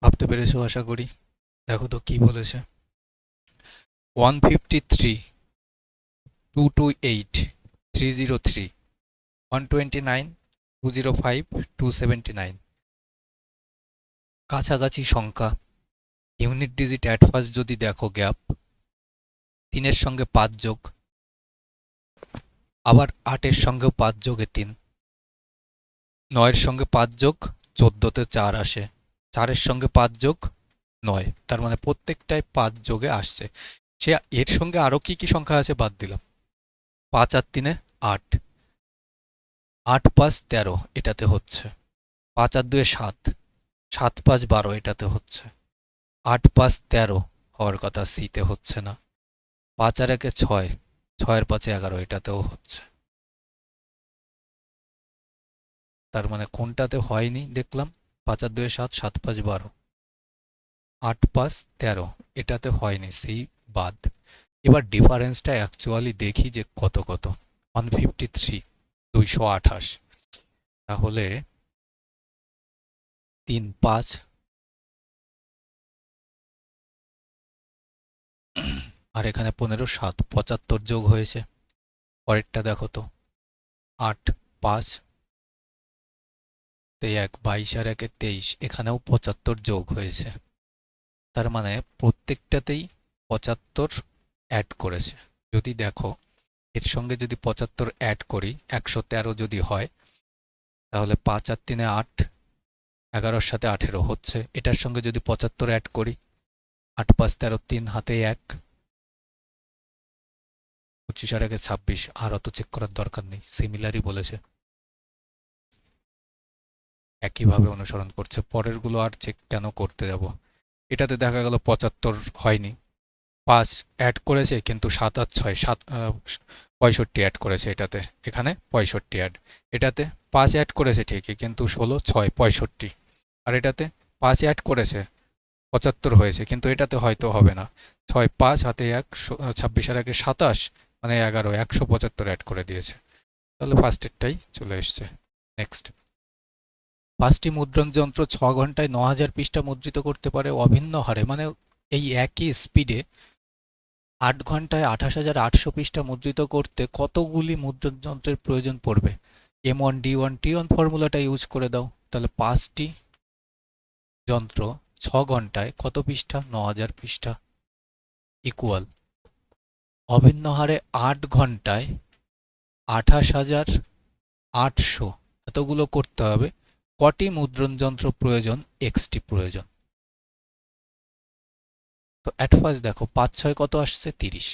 ভাবতে পেরেছো আশা করি। দেখো তো কি বলেছে, 153 228 303 129 205 279, কাছাকাছি সংখ্যা, ইউনিট ডিজিট অ্যাট ফার্স্ট যদি দেখো গ্যাপ, 3-এর সঙ্গে 5 যোগ, আবার 8-এর সঙ্গেও 5 যোগে 3, 9-এর সঙ্গে 5 যোগ 14তে 4 আসে, 4-এর সঙ্গে 5 যোগ 9, তার মানে প্রত্যেকটাই 5 যোগে আসছে। সে এর সঙ্গে আরও কি কি সংখ্যা আছে বাদ দিলাম, 5 আর 3-এ 8, 8 5 13 এটাতে হচ্ছে, 5 আর 2 7, 7 5 12 এটাতে হচ্ছে, 8 5 13 হওয়ার কথা, সিতে হচ্ছে না। 5 আর 1 6, 6 আর 5 11 এটাতেও হচ্ছে। তার মানে কোনটাতে হয়নি দেখলাম? 5 আর 2 7, 7 5 12, 8 5 13 এটাতে হয়নি, সি বাদ। এবার ডিফারেন্সটা অ্যাকচুয়ালি দেখি যে কত কত। 153, 228, তাহলে 3 5 আর এখানে 15 7, 75 যোগ হয়েছে। পরেরটা দেখো তো, 8 5 1 22 আর 1 23, এখানেও 75 যোগ হয়েছে। তার মানে প্রত্যেকটাতেই 75 অ্যাড করেছে। যদি দেখো এর সঙ্গে যদি 75 অ্যাড করি, 113 যদি হয়, তাহলে 5 আর 3 8, 11-র সাথে 18 হচ্ছে। এটার সঙ্গে যদি 75 অ্যাড করি, 8 5 13, 3 হাতে 1, 25 আর 1 26, আর অত চেক করার দরকার নেই, সিমিলারই বলেছে, একইভাবে অনুসরণ করছে। পরেরগুলো আর চেক কেন করতে যাব? এটাতে দেখা গেল 75 হয়নি, 5 অ্যাড করেছে কিন্তু 7 আর 6 65 অ্যাড করেছে এটাতে, এখানে 65 অ্যাড। এটাতে 5 অ্যাড করেছে ঠিকই, কিন্তু 16 6 65। আর এটাতে 5 অ্যাড করেছে, 75 হয়েছে, কিন্তু এটাতে হয়তো হবে না। 6 5 হাতে 1, 26 আর 1 27, মানে 11, 175 অ্যাড করে দিয়েছে। তাহলে ফার্স্টেরটাই চলে এসছে। নেক্সট, 5টি মুদ্রণ যন্ত্র 6 ঘন্টায় 9000 পৃষ্ঠা মুদ্রিত করতে পারে অভিন্ন হারে, মানে এই একই স্পিডে 8 ঘন্টায় 28,800 পৃষ্ঠা মুদ্রিত করতে কতগুলি মুদ্রণ যন্ত্রের প্রয়োজন পড়বে? M1 D1 T1 ফর্মুলাটা ইউজ করে দাও। তাহলে 5টি যন্ত্র 6 ঘন্টায় কত পৃষ্ঠা? 9000 পৃষ্ঠা, ইকুয়াল অভিন্ন হারে 8 ঘন্টায় 28,800 এতগুলো করতে হবে। কটি মুদ্রণ যন্ত্র প্রয়োজন? এক্সটি প্রয়োজন। তো অ্যাট ফার্স্ট দেখো 5 6 কত আসছে? 30।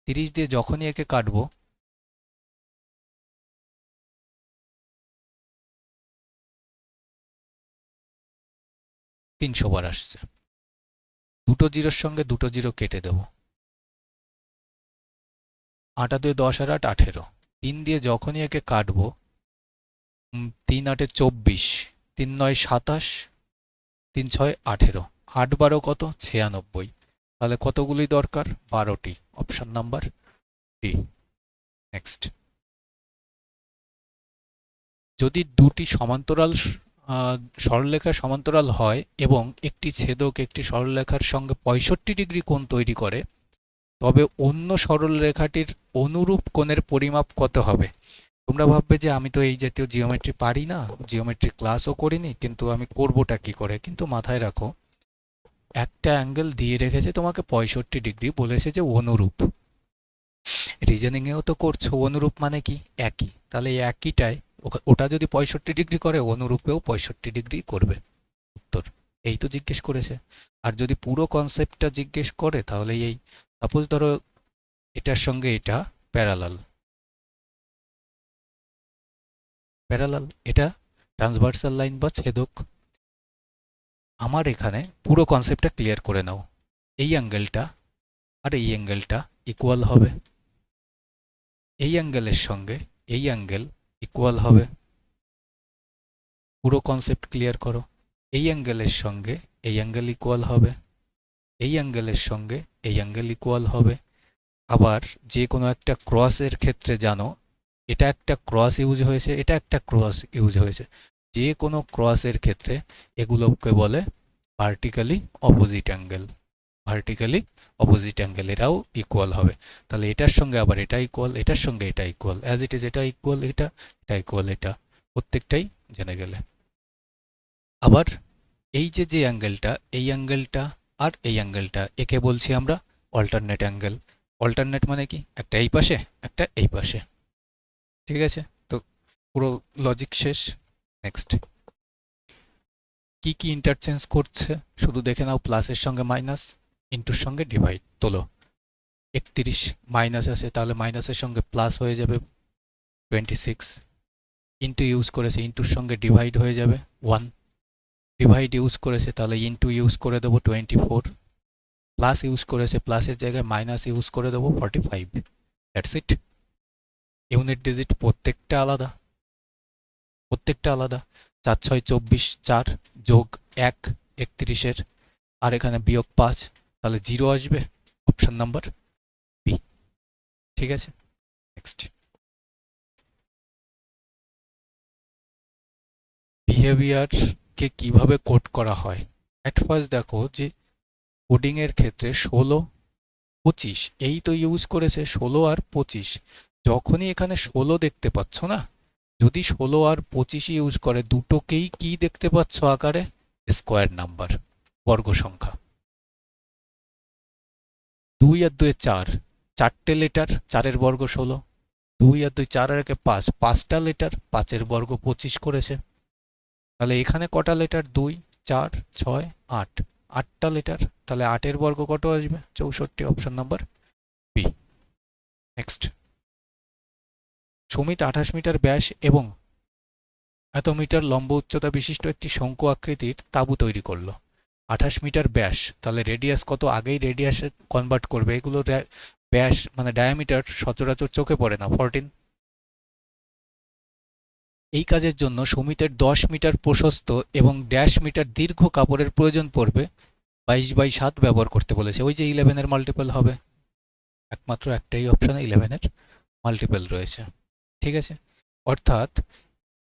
30 দিয়ে যখনই একে কাটবো, 300 বার আসছে। দুটো জিরোর সঙ্গে দুটো জিরো কেটে দেব। 8 2 10 আর 8 18। 3 দিয়ে যখনই একে কাটবো, 3 8 24, 3 9 27, 3 6 18, 8 12 কত? 96। তাহলে কতগুলি দরকার? 12টি। Option number D. নেক্সট, যদি দুটি সমান্তরাল সরলরেখা সমান্তরাল হয় এবং একটি ছেদক একটি সরলরেখার সঙ্গে 65 ডিগ্রি কোণ তৈরি করে, তবে অন্য সরলরেখাটির অনুরূপ কোণের পরিমাপ কত হবে? তোমরা ভাববে যে আমি তো এই জাতীয় জিওমেট্রি পারি না, জিওমেট্রি ক্লাসও করিনি, কিন্তু আমি করবোটা কি করে? কিন্তু মাথায় রাখো, একটা অ্যাঙ্গেল দিয়ে রেখেছে তোমাকে 65 ডিগ্রি, বলেছে যে অনুরূপ। রিজনিংয়েও তো করছো, অনুরূপ মানে কি? একই। তাহলে এই একইটাই ওটা যদি 65 ডিগ্রি করে, অনুরূপেও 65 ডিগ্রি করবে। উত্তর এই তো জিজ্ঞেস করেছে। আর যদি পুরো কনসেপ্টটা জিজ্ঞেস করে, তাহলে এই সাপোজ ধরো এটার সঙ্গে এটা প্যারালাল, প্যারালাল, এটা ট্রান্সভার্সাল লাইন বা ছেদক। আমার এখানে পুরো কনসেপ্টটা ক্লিয়ার করে নাও। এই অ্যাঙ্গেলটা আর এই অ্যাঙ্গেলটা ইকুয়াল হবে, এই অ্যাঙ্গেলের সঙ্গে এই অ্যাঙ্গেল ইকুয়াল হবে। পুরো কনসেপ্ট ক্লিয়ার করো। এই অ্যাঙ্গেলের সঙ্গে এই অ্যাঙ্গেল ইকুয়াল হবে, এই অ্যাঙ্গেলের সঙ্গে এই অ্যাঙ্গেল ইকুয়াল হবে। আবার যে কোনো একটা ক্রসের ক্ষেত্রে জানো, এটা একটা ক্রস ইউজ হয়েছে, এটা একটা ক্রস ইউজ হয়েছে, যে কোনো ক্রসের ক্ষেত্রে এগুলোকে বলে vertically opposite angle. Vertically opposite angle, এটাও ইকুয়াল হবে। তাহলে এটার সঙ্গে আবার এটা ইকুয়াল, এটার সঙ্গে এটা ইকুয়াল, অ্যাজ ইট ইজ এটা ইকুয়াল, এটা এটা ইকুয়াল, এটা প্রত্যেকটাই জেনে গেলে। আবার এই যে যে অ্যাঙ্গেলটা, এই অ্যাঙ্গেলটা আর এই অ্যাঙ্গেলটা, একে বলছি আমরা অল্টারনেট অ্যাঙ্গেল। অল্টারনেট মানে কি? একটা এই পাশে, একটা এই পাশে। ঠিক আছে? তো পুরো লজিক শেষ। নেক্সট, কি কি ইন্টারচেঞ্জ করছে শুধু দেখে নাও। প্লাসের সঙ্গে মাইনাস, ইন্টুর সঙ্গে ডিভাইড। তোলো, 31 মাইনাস আছে, তাহলে মাইনাসের সঙ্গে প্লাস হয়ে যাবে 26। ইন্টু ইউজ করেছে, ইন্টুর সঙ্গে ডিভাইড হয়ে যাবে 1, ডিভাইড ইউজ করেছে তাহলে ইন্টু ইউজ করে দেবো 24, প্লাস ইউজ করেছে প্লাসের জায়গায় মাইনাস ইউজ করে দেবো 45। That's it. ইউনিট ডিজিট প্রত্যেকটা আলাদা, প্রত্যেকটা আলাদা। 4 6 24, 4 যোগ 1 31-এর, আর এখানে বিয়োগ 5, তাহলে 0 আসবে, অপশন নাম্বার বি। ঠিক আছে, নেক্সট। বিহেভিয়ারকে কিভাবে কোড করা হয়? অ্যাট ফার্স্ট দেখো যে কোডিংয়ের ক্ষেত্রে 16 25 এই তো ইউজ করেছে, 16 আর 25। যখনই এখানে 16 দেখতে পাচ্ছ না, যদি 16 আর 25 ইউজ করে, দুটোকেই কি দেখতে পাচ্ছ আকারে? স্কোয়ার নাম্বার, বর্গ সংখ্যা। 2 আর 2 4, 4টে লেটার, 4-এর বর্গ 16, 2 আর 2 4 আর 1 5, 5টা লেটার, 5-এর বর্গ 25 করেছে। তাহলে এখানে কটা লেটার? 2 4 6 8, 8টা লেটার, তাহলে 8-এর বর্গ কত আসবে? 64, option number B. Next. Sumit 28 metre ব্যাস এবং এত মিটার লম্ব উচ্চতা বিশিষ্ট একটি শঙ্কু আকৃতির তাঁবু তৈরি করলো। 28 মিটার ব্যাস, তাহলে রেডিয়াস কত? আগেই রেডিয়াসে কনভার্ট করবে। এগুলো ব্যাস মানে ডায়ামিটার সচরাচর চোখে পড়ে না, 14। এই কাজের জন্য সুমিতের 10 মিটার প্রশস্ত এবং ড্যাশ মিটার দীর্ঘ কাপড়ের প্রয়োজন পড়বে। 22/7 ব্যবহার করতে বলেছে। ওই যে 11-এর মাল্টিপল হবে, একমাত্র একটাই অপশানে 11-এর মাল্টিপল রয়েছে। ঠিক আছে, অর্থাৎ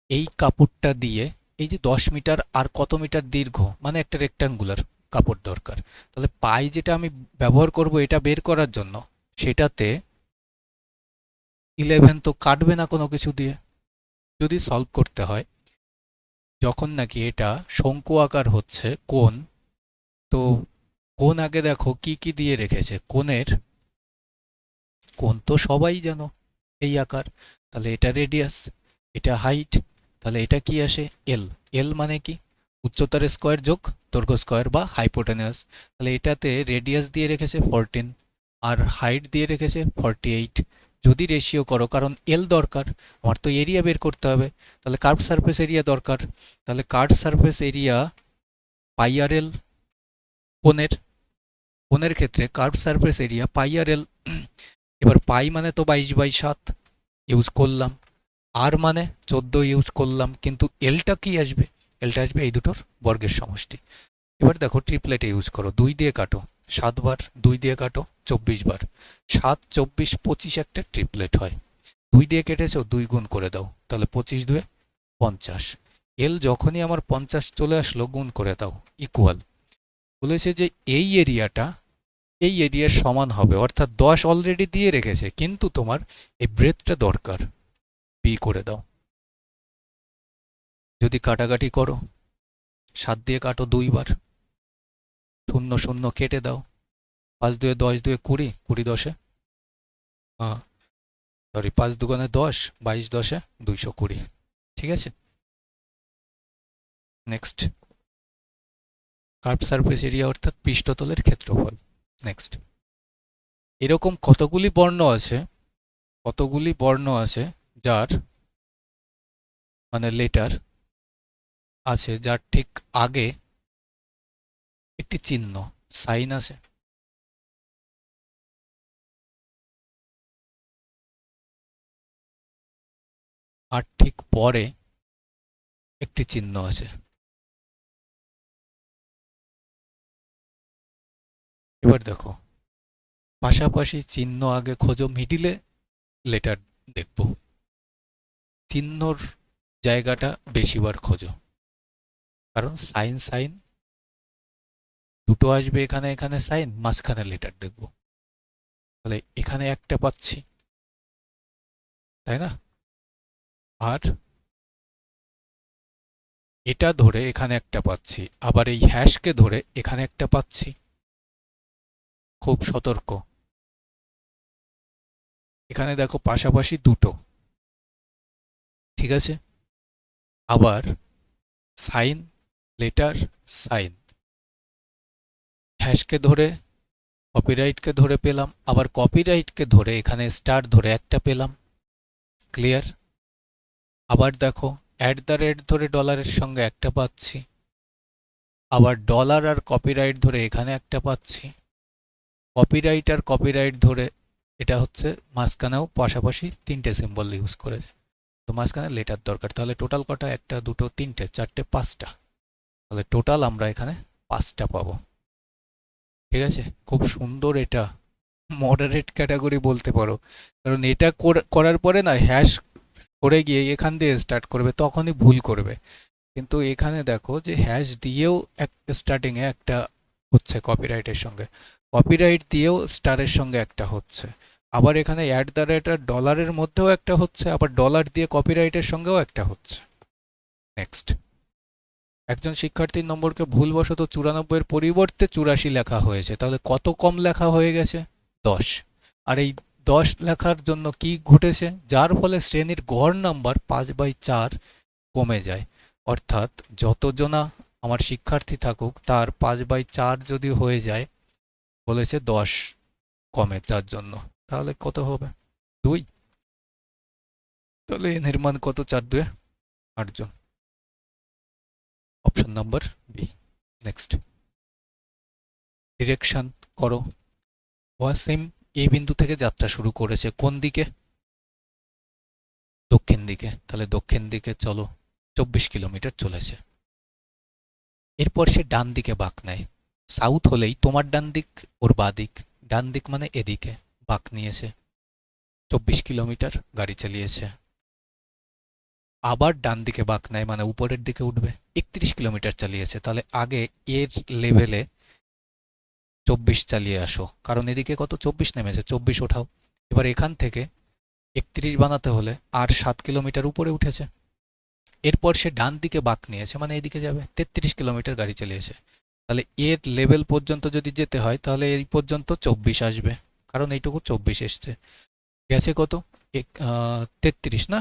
এই কাপড়টা দিয়ে এই যে 10 মিটার আর কত মিটার দীর্ঘ, মানে একটা রেক্ট্যাঙ্গুলার কাপড় দরকার। তাহলে পাই যেটা আমি ব্যবহার করব এটা বের করার জন্য, সেটাতে 11 তো কাটবে না কোনো কিছু দিয়ে। যদি সলভ করতে হয়, যখন নাকি এটা শঙ্কু আকার হচ্ছে কোণ, তো কোণ আগে দেখো কি কি দিয়ে রেখেছে। কোণ তো সবাই জানো এই আকার, তাহলে এটা রেডিয়াস, এটা হাইট, তাহলে এটা কি আসে? এল। এল মানে কি? উচ্চতার স্কোয়ার যোগ দৈর্ঘ্য স্কোয়ার বা হাইপোটেনাস। তাহলে এটাতে রেডিয়াস দিয়ে রেখেছে 14 আর হাইট দিয়ে রেখেছে 48। যদি রেশিও করো, কারণ এল দরকার, আমার তো এরিয়া বের করতে হবে, তাহলে কার্ভ সারফেস এরিয়া দরকার। তাহলে কার্ভ সারফেস এরিয়া পাই আর এল। কোণের কোণের ক্ষেত্রে কার্ভ সারফেস এরিয়া পাই আর এল। এবার পাই মানে তো 22/7 ইউজ করলাম, আর মানে 14 ইউজ করলাম, কিন্তু এলটা কি আসবে? এলটা আসবে এই দুটোর বর্গের সমষ্টি। এবার দেখো ট্রিপলেটে ইউজ করো, 2 দিয়ে কাটো 7 বার, 2 দিয়ে কাটো 24 বার, 7 24 25 একটা ট্রিপলেট হয়। 2 দিয়ে কেটেছো, 2 গুণ করে দাও, তাহলে 25 2 50। এল যখনই আমার 50 চলে আসলো, গুণ করে দাও, ইকুয়াল। বলেছে যে এই এরিয়ার সমান হবে, অর্থাৎ 10 অলরেডি দিয়ে রেখেছে, কিন্তু তোমার এই ব্রেথটা দরকার, বি করে দাও। যদি কাটাকাটি করো, 7 দিয়ে কাটো 2 বার, 0 0 কেটে দাও, 5 2 10 2 20, 20 10 সরি 5 2 10, 22 10 220। ঠিক আছে, নেক্সট। কার্ভ সারফেস এরিয়া অর্থাৎ পৃষ্ঠতলের ক্ষেত্রফল। নেক্সট। এরকম কতগুলি বর্ণ আছে যার মানে লেটার আছে যার ঠিক আগে একটি চিহ্ন, সাইন আছে। আর ঠিক পরে একটি চিহ্ন আছে। এবার দেখো, পাশাপাশি চিহ্ন আগে খোঁজো, মিডিলে লেটার দেখব। চিহ্নর জায়গাটা বেশিবার খোঁজো, কারণ সাইন সাইন দুটো আসবে, এখানে এখানে সাইন, মাঝখানে লেটার দেখব। তাহলে এখানে একটা পাচ্ছি, তাই না? আর এটা ধরে এখানে একটা পাচ্ছি, আবার এই হ্যাশকে ধরে এখানে একটা পাচ্ছি। খুব সতর্ক, এখানে দেখো পাশাপাশি দুটো, ঠিক আছে? আবার সাইন লেটার সাইন, হ্যাশকে ধরে কপিরাইটকে ধরে পেলাম, আবার কপিরাইটকে ধরে এখানে স্টার ধরে একটা পেলাম। ক্লিয়ার? আবার দেখো @ ধরে ডলারের সঙ্গে একটা পাচ্ছি, আবার ডলার আর কপিরাইট ধরে এখানে একটা পাচ্ছি, কপিরাইট আর কপিরাইট ধরে এটা হচ্ছে মাঝখানেও পাশাপাশি তিনটে সিম্বল ইউজ করেছে। তো মাঝখানে লেটার দরকার, তাহলে টোটাল কটা? একটা, দুটো, তিনটে, চারটে, পাঁচটা। তাহলে টোটাল আমরা এখানে পাঁচটা পাবো। ঠিক আছে, খুব সুন্দর। এটা মডারেট ক্যাটাগরি বলতে পারো, কারণ এটা করার পরে না হ্যাশ করে গিয়ে এখান দিয়ে স্টার্ট করবে, তখনই ভুল করবে। কিন্তু এখানে দেখো যে হ্যাশ দিয়েও স্টার্টিংয়ে একটা হচ্ছে কপিরাইটের সঙ্গে, কপিরাইট দিয়েও স্টারের সঙ্গে একটা হচ্ছে, আবার এখানে @ আর ডলারের মধ্যেও একটা হচ্ছে, আবার ডলার দিয়ে কপিরাইটের সঙ্গেও একটা হচ্ছে। নেক্সট, একজন শিক্ষার্থীর নম্বরকে ভুলবশত 94-এর পরিবর্তে 84 লেখা হয়েছে, তাহলে কত কম লেখা হয়ে গেছে? 10। আর এই 10 লেখার জন্য কি ঘটেছে? যার ফলে শ্রেণীর গড় নাম্বার 5/4 কমে যায়। অর্থাৎ যতজনা আমার শিক্ষার্থী থাকুক তার 5/4 যদি হয়ে যায়, বলেছে 10 কমে যার জন্য, তাহলে কত হবে? 2। তাহলে এর মান কত? 4×2 = 8 জন। Option number B. Next, direction করো। ওয়াসিম এ বিন্দু থেকে যাত্রা শুরু করেছে কোন দিকে? দক্ষিণ দিকে। তাহলে দক্ষিণ দিকে চলো, 24 কিলোমিটার চলেছে। এরপর সে ডান দিকে বাঁক নেয়। সাউথ হলেই তোমার ডান দিক ওর বাঁ দিক, ডান দিক মানে এদিকে বাঁক নিয়েছে, 24 কিলোমিটার গাড়ি চালিয়েছে। আবার ডান দিকে বাঁক নেয় মানে উপরের দিকে উঠবে, 31 কিলোমিটার চালিয়েছে। তাহলে আগে এর লেভেলে 24 চালিয়ে আসো, কারণ এদিকে কত? 24 নেমেছে, 24 ওঠাও। এবার এখান থেকে 31 বানাতে হলে আর 7 কিলোমিটার উপরে উঠেছে। এরপর সে ডান দিকে বাঁক নিয়েছে মানে এদিকে যাবে, 33 কিলোমিটার গাড়ি চালিয়েছে। তাহলে এর লেভেল পর্যন্ত যদি যেতে হয় তাহলে এই পর্যন্ত 24 আসবে, কারণ এইটুকু 24 এসছে। গেছে কত? 33 না?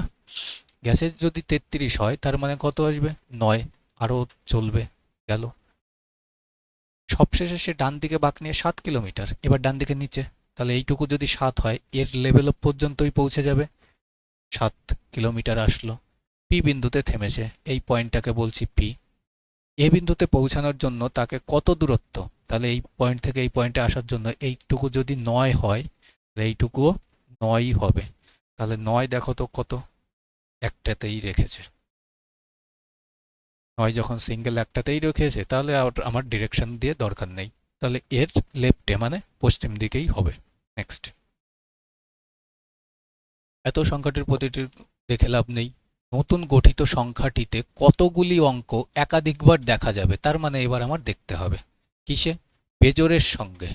গ্যাসে যদি 33 হয় তার মানে কত আসবে? 9। আরও চলবে, গেল। সবশেষে সে ডান দিকে বাঁক নিয়ে 7 কিলোমিটার, এবার ডান দিকে নিচে, তাহলে এইটুকু যদি 7 হয় এর লেভেল পর্যন্তই পৌঁছে যাবে, 7 কিলোমিটার আসলো। পি বিন্দুতে থেমেছে, এই পয়েন্টটাকে বলছি পি। এ বিন্দুতে পৌঁছানোর জন্য তাকে কত দূরত্ব? তাহলে এই পয়েন্ট থেকে এই পয়েন্টে আসার জন্য এইটুকু যদি 9 হয় তাহলে এইটুকুও 9ই হবে। তাহলে 9 দেখো তো কত? একটাতেই রেখেছে। 9 যখন সিঙ্গেল একটাতেই রেখেছে তাহলে আমার ডিরেকশন দিয়ে দরকার নেই, তাহলে এর লেফটে মানে পশ্চিম দিকেই হবে। নেক্সট, এত সংখ্যাটির প্রতিটি দেখে লাভ নেই। নতুন গঠিত সংখ্যাটিতে কতগুলি অঙ্ক একাধিকবার দেখা যাবে, তার মানে এবার আমার দেখতে হবে কিসে? বেজোড়ের সঙ্গে।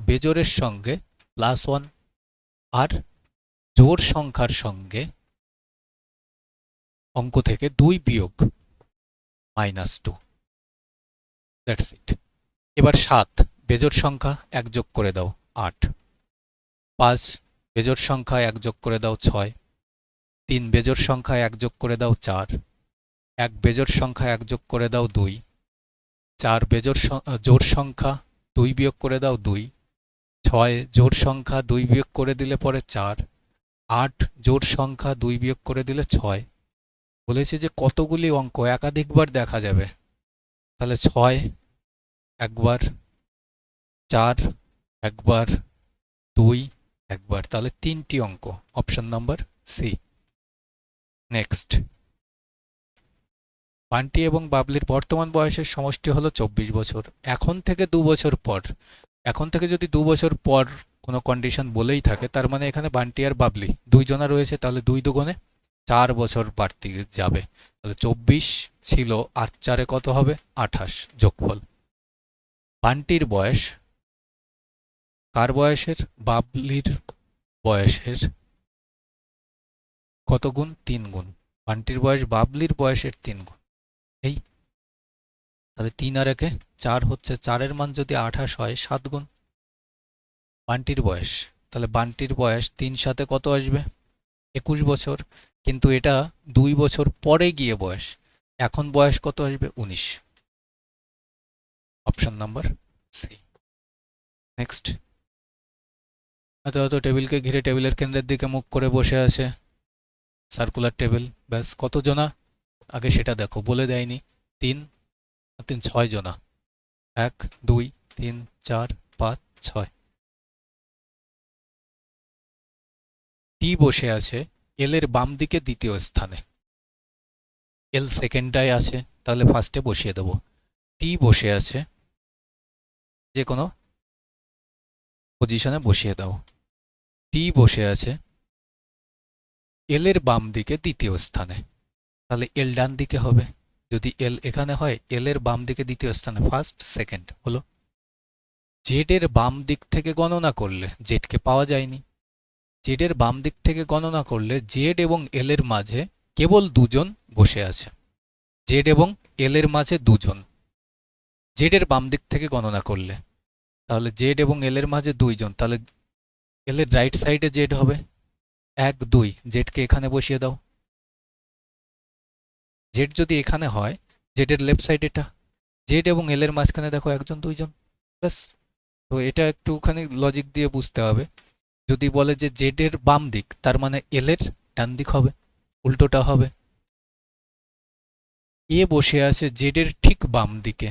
বেজোড়ের সঙ্গে +1 আর জোড় সংখ্যার সঙ্গে অঙ্ক থেকে 2 বিয়োগ -2। That's it. এবার 7 বেজোড় সংখ্যা, 1 যোগ করে দাও 8। 5 বেজোড় সংখ্যা, 1 যোগ করে দাও 6। 3 বেজোড় সংখ্যা, 1 যোগ করে দাও 4। 1 বেজোড় সংখ্যা, 1 যোগ করে দাও 2। 4 জোড় সংখ্যা, 2 বিয়োগ করে দাও 2। 6 জোড় সংখ্যা, 2 বিয়োগ করে দিলে পরে 4। 8 জোড় সংখ্যা, 2 বিয়োগ করে দিলে 6। বলেছে যে কতগুলি অঙ্ক একাধিকবার দেখা যাবে, তাহলে 6 একবার, 4 একবার, 2 একবার, তাহলে 3টি অঙ্ক। Option number C. Next, Bunty এবং বাবলির বর্তমান বয়সের সমষ্টি হলো 24 বছর। এখন থেকে 2 বছর পর, এখন থেকে যদি 2 বছর পর কোনো কন্ডিশন বলেই থাকে তার মানে এখানে বান্টি আর বাবলি দুইজনা রয়েছে, তাহলে 2 দুগুণে 4 বছর বাড়তি যাবে। তাহলে 24 ছিল আর 4-এ কত হবে? 28 যোগফল। বান্টির বয়স কার বয়সের? বাবলির বয়সের কত গুণ? 3 গুণ। বান্টির বয়স বাবলির বয়সের 3 গুণ। এই তাহলে 3 আর 1-এ 4 হচ্ছে, 4-এর মান যদি 28 হয় 7 গুণ বান্টির বয়স, তাহলে বান্টির বয়স 3 সাথে কত আসবে? 21 বছর। কিন্তু এটা 2 বছর পরে গিয়ে বয়স, এখন বয়স কত আসবে? 19। Option number C. নেক্সট, হয়তো টেবিলকে ঘিরে টেবিলের কেন্দ্রের দিকে মুখ করে বসে আছে। সার্কুলার টেবিল, ব্যাস। কত জনা আগে সেটা দেখো, বলে দেয়নি। 3 3 6 জনা, 1 2 3 4 5 6। টি বসে আছে এল এর বাম দিকে দ্বিতীয় স্থানে, এল সেকেন্ডটায় আছে, তাহলে ফার্স্টে বসিয়ে দেবো। টি বসে আছে, যে কোনো পজিশনে বসিয়ে দাও। টি বসে আছে এল এর বাম দিকে দ্বিতীয় স্থানে, তাহলে এল ডান দিকে হবে। যদি এল এখানে হয়, এল এর বাম দিকে দ্বিতীয় স্থানে, ফার্স্ট সেকেন্ড হলো। জেড এর বাম দিক থেকে গণনা করলে, জেডকে পাওয়া যায়নি, জেড এর বাম দিক থেকে গণনা করলে জেড এবং এল এর মাঝে কেবল দুজন বসে আছে, জেড এবং এল এর মাঝে দুজন, জেড এর বাম দিক থেকে গণনা করলে, তাহলে জেড এবং এল এর মাঝে দুইজন, তাহলে এল এর রাইট সাইডে জেড হবে 1 2, জেডকে এখানে বসিয়ে দাও। জেড যদি এখানে হয়, জেড এর লেফট সাইড এটা, জেড এবং এল এর মাঝখানে দেখো একজন দুইজন, ব্যাস। তো এটা একটুখানি লজিক দিয়ে বুঝতে হবে। যদি বলে যে জেড এর বাম দিক, তার মানে এল এর ডান দিক হবে, উল্টোটা হবে। এ বসে আছে জেড এর ঠিক বাম দিকে,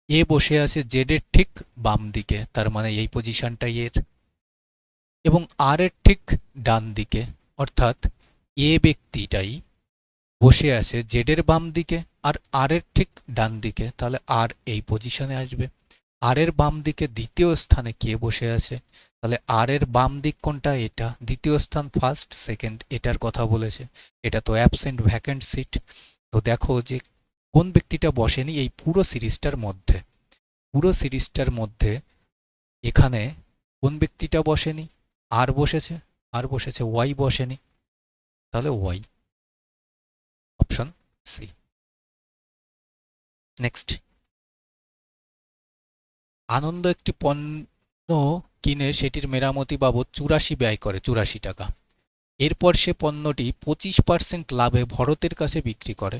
এ বসে আছে জেড এর ঠিক বাম দিকে, তার মানে এই পজিশনটাই এর। এবং আর এর ঠিক ডান দিকে, অর্থাৎ এ ব্যক্তিটাই বসে আছে জেড এর বাম দিকে আর আর এর ঠিক ডান দিকে, তাহলে আর এই পজিশনে আসবে। আর এর বাম দিকে দ্বিতীয় স্থানে কে বসে আছে, তাহলে আর এর বাম দিক কোনটা, এটা। দ্বিতীয় স্থান ফার্স্ট সেকেন্ড, এটার কথা বলেছে। এটা তো অ্যাবসেন্ট ভ্যাকেন্ট সিট। তো দেখো যে কোন ব্যক্তিটা বসেনি এই পুরো সিরিজটার মধ্যে, পুরো সিরিজটার মধ্যে এখানে কোন ব্যক্তিটা বসেনি, আর বসেছে, আর বসেছে, ওয়াই বসেনি, তাহলে ওয়াই, অপশন সি। নেক্সট, আনন্দ একটি পণ্য কিনে সেটির মেরামতি বাবদ 84 ব্যয় করে, 84 টাকা। এরপর সে পণ্যটি 25% লাভে ভরতের কাছে বিক্রি করে।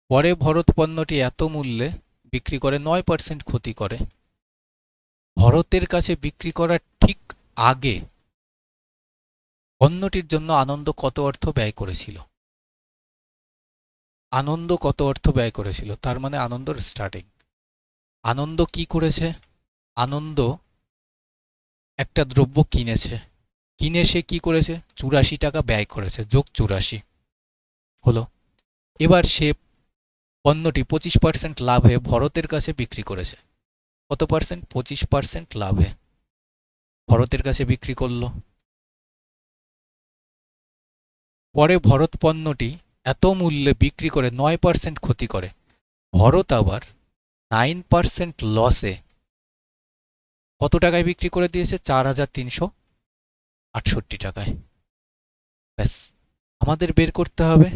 পরে ভরত পণ্যটি এত মূল্যে বিক্রি করে 9% ক্ষতি করে। ভরতের কাছে বিক্রি করার ঠিক আগে পণ্যটির জন্য আনন্দ কত অর্থ ব্যয় করেছিল? আনন্দ কত অর্থ ব্যয় করেছিল, তার মানে আনন্দর স্টার্টিং। আনন্দ কি করেছে? আনন্দ একটা দ্রব্য কিনেছে, কিনে সে কি করেছে? 84 টাকা ব্যয় করেছে, যোগ 84 হলো। এবার সে পণ্যটি 25% লাভে ভরতের কাছে বিক্রি করেছে। কত পার্সেন্ট? 25% লাভে ভরতের কাছে বিক্রি করলো। পরে ভরত পণ্যটি এত মূল্যে বিক্রি করে 9% ক্ষতি করে। ভরত আবার 9% লসে কত টাকায় বিক্রি করে দিয়েছে? 4368 টাকায়। ব্যাস, আমাদের বের করতে হবে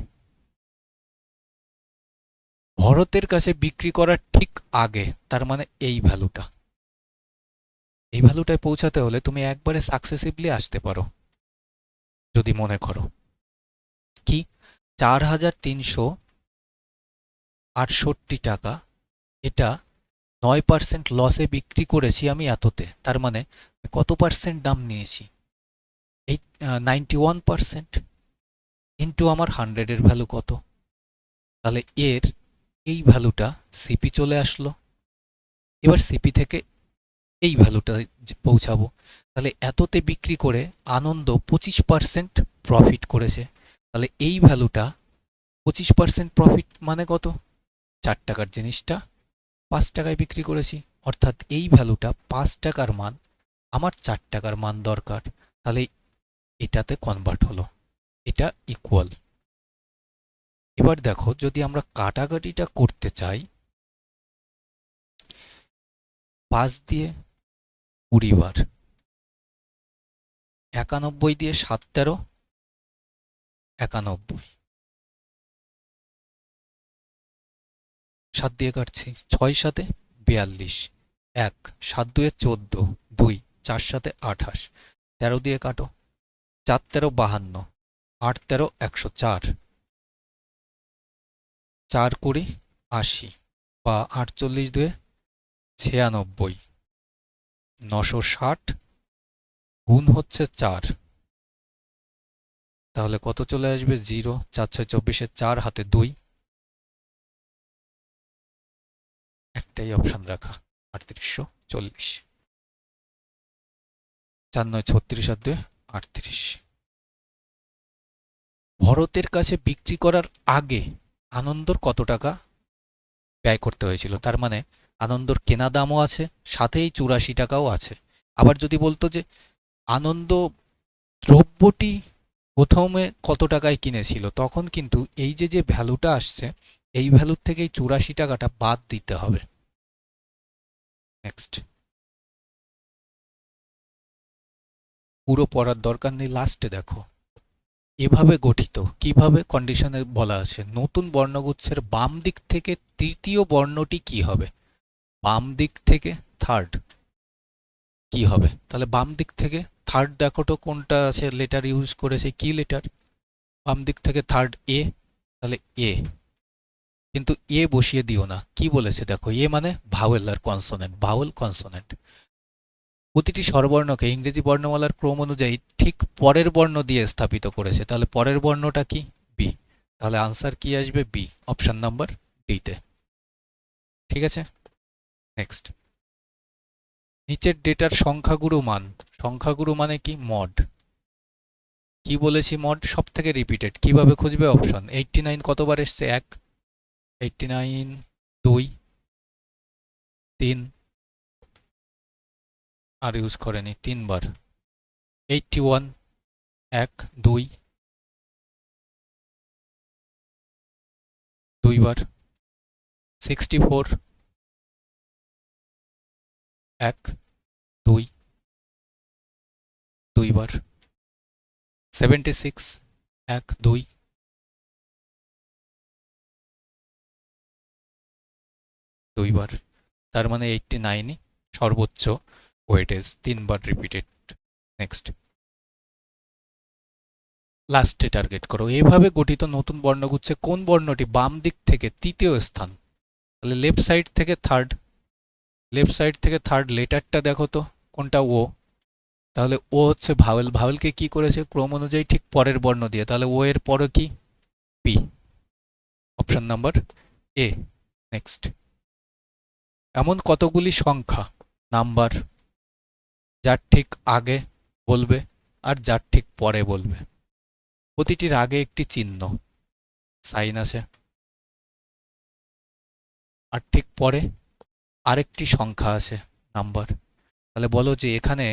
ভরতের কাছে বিক্রি করার ঠিক আগে, তার মানে এই ভ্যালুটা। এই ভ্যালুটায় পৌঁছাতে হলে তুমি একবারে সাকসেসিভলি আসতে পারো, যদি মনে করো কি 4368 টাকা, এটা 9% লসে বিক্রি করেছি আমি এততে, তার মানে কত পার্সেন্ট দাম নিয়েছি? এই 91% ইন্টু আমার 100 এর ভ্যালু কত, তাহলে এর এই ভ্যালুটা সিপি চলে আসলো। এবার সিপি থেকে এই ভ্যালুটা পৌঁছাবো, তাহলে এততে বিক্রি করে আনন্দ 25% প্রফিট করেছে। তাহলে এই ভ্যালুটা 25% প্রফিট মানে কত? 4 টাকার জিনিসটা 5 টাকায় বিক্রি করেছি, অর্থাৎ এই ভ্যালুটা 5 টাকার মান, আমার 4 টাকার মান দরকার, তাহলে এটাতে কনভার্ট হলো, এটা ইকুয়াল। এবার দেখো যদি আমরা কাটাকাটিটা করতে চাই, 5 দিয়ে 20 বার, 91 দিয়ে 7 13 91, 7 দিয়ে কাটছি, 6 7 42, 1 7 2 14, 2 4 7 28, 13 দিয়ে কাটো, 4 13 52, 8 13 104, 4 20 80 বা 48 2 96, 960 গুণ হচ্ছে 4, তাহলে কত চলে আসবে? 0, 4 6 24, 4 হাতে 2, একটাই অপশন রাখা 3840। 4 9 36 আর 2 38। ভরতের কাছে বিক্রি করার আগে আনন্দর কত টাকা ব্যয় করতে হয়েছিল? তার মানে আনন্দর কেনা দামও আছে, সাথেই 84 টাকাও আছে। আবার যদি বলতো যে আনন্দ দ্রব্যটি প্রথমে কত টাকায় কিনেছিল, তখন কিন্তু এই যে ভ্যালুটা আসছে, এই ভ্যালুর থেকেই 84 টাকাটা বাদ দিতে হবে। নেক্সট, পুরো পড়ার দরকার নেই, লাস্টে দেখো এভাবে গঠিত। কিভাবে? কন্ডিশনে বলা আছে নতুন বর্ণগুচ্ছের বাম দিক থেকে তৃতীয় বর্ণটি কি হবে? বাম দিক থেকে থার্ড কি হবে? তাহলে বাম দিক থেকে থার্ড দেখো তো কোনটা আছে, লেটার ইউজ করেছে, কি লেটার? বাম দিক থেকে থার্ড এ, তাহলে এ। কিন্তু এ বসিয়ে দিও না, কি বলেছে দেখো, এ মানে ভাওয়েল আর কনসোনেন্ট, ভাওয়েল কনসোনেন্ট। প্রতিটি স্বরবর্ণকে ইংরেজি বর্ণমালার ক্রম অনুযায়ী ঠিক পরের বর্ণ দিয়ে স্থাপিত করেছে। তাহলে পরের বর্ণটা কি? বি। তাহলে আনসার কি আসবে? বি, অপশন নাম্বার ডিতে। ঠিক আছে, নেক্সট। নিচের ডেটার সংখ্যাগুরু মান, সংখ্যাগুরু মানে কি? মড। কি বলেছি? মড সব থেকে রিপিটেড। কিভাবে খুঁজবে? অপশন। 89 কতবার এসছে? 1, 89 2, 3, আর ইউজ করেনি 3 বার। 81 1 2 2 বার। 64 1 2 2 বার। 76 1 2 2 বার। তার মানে 89ই সর্বোচ্চ ওয়েটেজ, 3 বার রিপিটেড। নেক্সট, লাস্টে টার্গেট করো। এভাবে গঠিত নতুন বর্ণগুচ্ছে কোন বর্ণটি বাম দিক থেকে তৃতীয় স্থান? তাহলে লেফট সাইড থেকে থার্ড, লেফট সাইড থেকে থার্ড লেটারটা দেখো তো কোনটা? ও। তাহলে ও হচ্ছে ভাওয়েল, ভাওয়েলকে কি করেছে? ক্রম অনুযায়ী ঠিক পরের বর্ণ দিয়ে, তাহলে ও এর পরে কি? পি, অপশন নাম্বার এ। নেক্সট, এমন কতগুলি সংখ্যা, নাম্বার, যার ঠিক আগে বলবে আর যার ঠিক পরে বলবে। প্রতিটির আগে একটি চিহ্ন, সাইন আছে, আর ঠিক পরে আরেকটি সংখ্যা আছে, নাম্বার। তাহলে বলো যে এখানে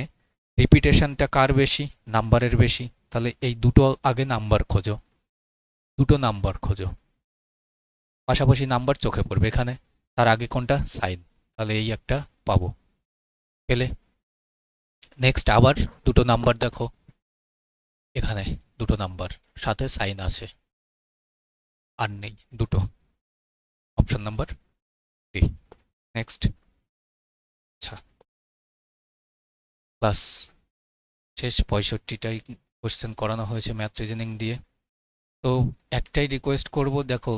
রিপিটেশনটা কার বেশি? নাম্বারের বেশি। তাহলে এই দুটো আগে নাম্বার খোঁজো, দুটো নাম্বার খোঁজো, পাশাপাশি নাম্বার চোখে পড়বে এখানে, তার আগে কোনটা? সাইন। তাহলে এই একটা পাবো, পেলে? নেক্সট, আবার দুটো নাম্বার দেখো, এখানে দুটো নাম্বার, সাথে সাইন আছে, আর নেই দুটো, অপশন নাম্বার ডি। নেক্সট, আচ্ছা, ক্লাস শেষ, 65টাই কোশ্চেন করানো হয়েছে ম্যাথ রিজনিং দিয়ে। তো একটাই রিকোয়েস্ট করব, দেখো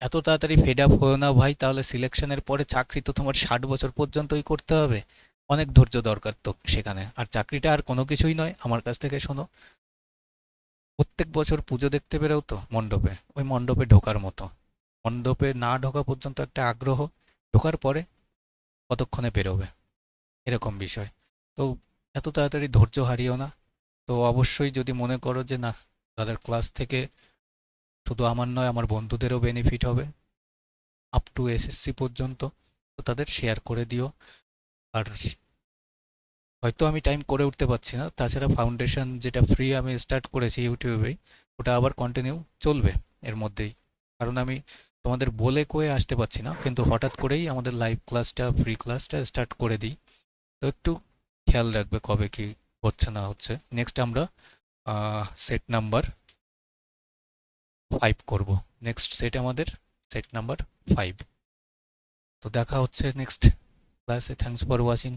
এত তাড়াতাড়ি ফেড আপ হয়েও না ভাই, তাহলে সিলেকশনের পরে চাকরি তো তোমার 60 বছর পর্যন্তই করতে হবে। অনেক ধৈর্য দরকার তো সেখানে। আর চাকরিটা আর কোনো কিছুই নয়, আমার কাছ থেকে শোনো, প্রত্যেক বছর পুজো দেখতে বেরোও তো মণ্ডপে, ওই মণ্ডপে ঢোকার মতো। মণ্ডপে না ঢোকা পর্যন্ত একটা আগ্রহ, ঢোকার পরে কতক্ষণে বেরোবে, এরকম বিষয়। তো এত তাড়াতাড়ি ধৈর্য হারিও না। তো অবশ্যই যদি মনে করো যে না, তাদের ক্লাস থেকে শুধু আমার নয় আমার বন্ধুদেরও বেনিফিট হবে আপ টু এসএসসি পর্যন্ত, তো তাদের শেয়ার করে দিও। আর হয়তো আমি টাইম করে উঠতে পারছি না, তাছাড়া ফাউন্ডেশন যেটা ফ্রি আমি স্টার্ট করেছি ইউটিউবেই, ওটা আবার কন্টিনিউ চলবে এর মধ্যেই। কারণ আমি তোমাদের বলে কয়ে আসতে পারছি না, কিন্তু হঠাৎ করেই আমাদের লাইভ ক্লাসটা, ফ্রি ক্লাসটা স্টার্ট করে দিই। তো একটু খেয়াল রাখবে কবে কি হচ্ছে না হচ্ছে। নেক্সট আমরা সেট নাম্বার 5 করব। নেক্সট সেট আমাদের সেট নাম্বার 5। তো দেখা হচ্ছে নেক্সট ক্লাসে। Thanks for watching.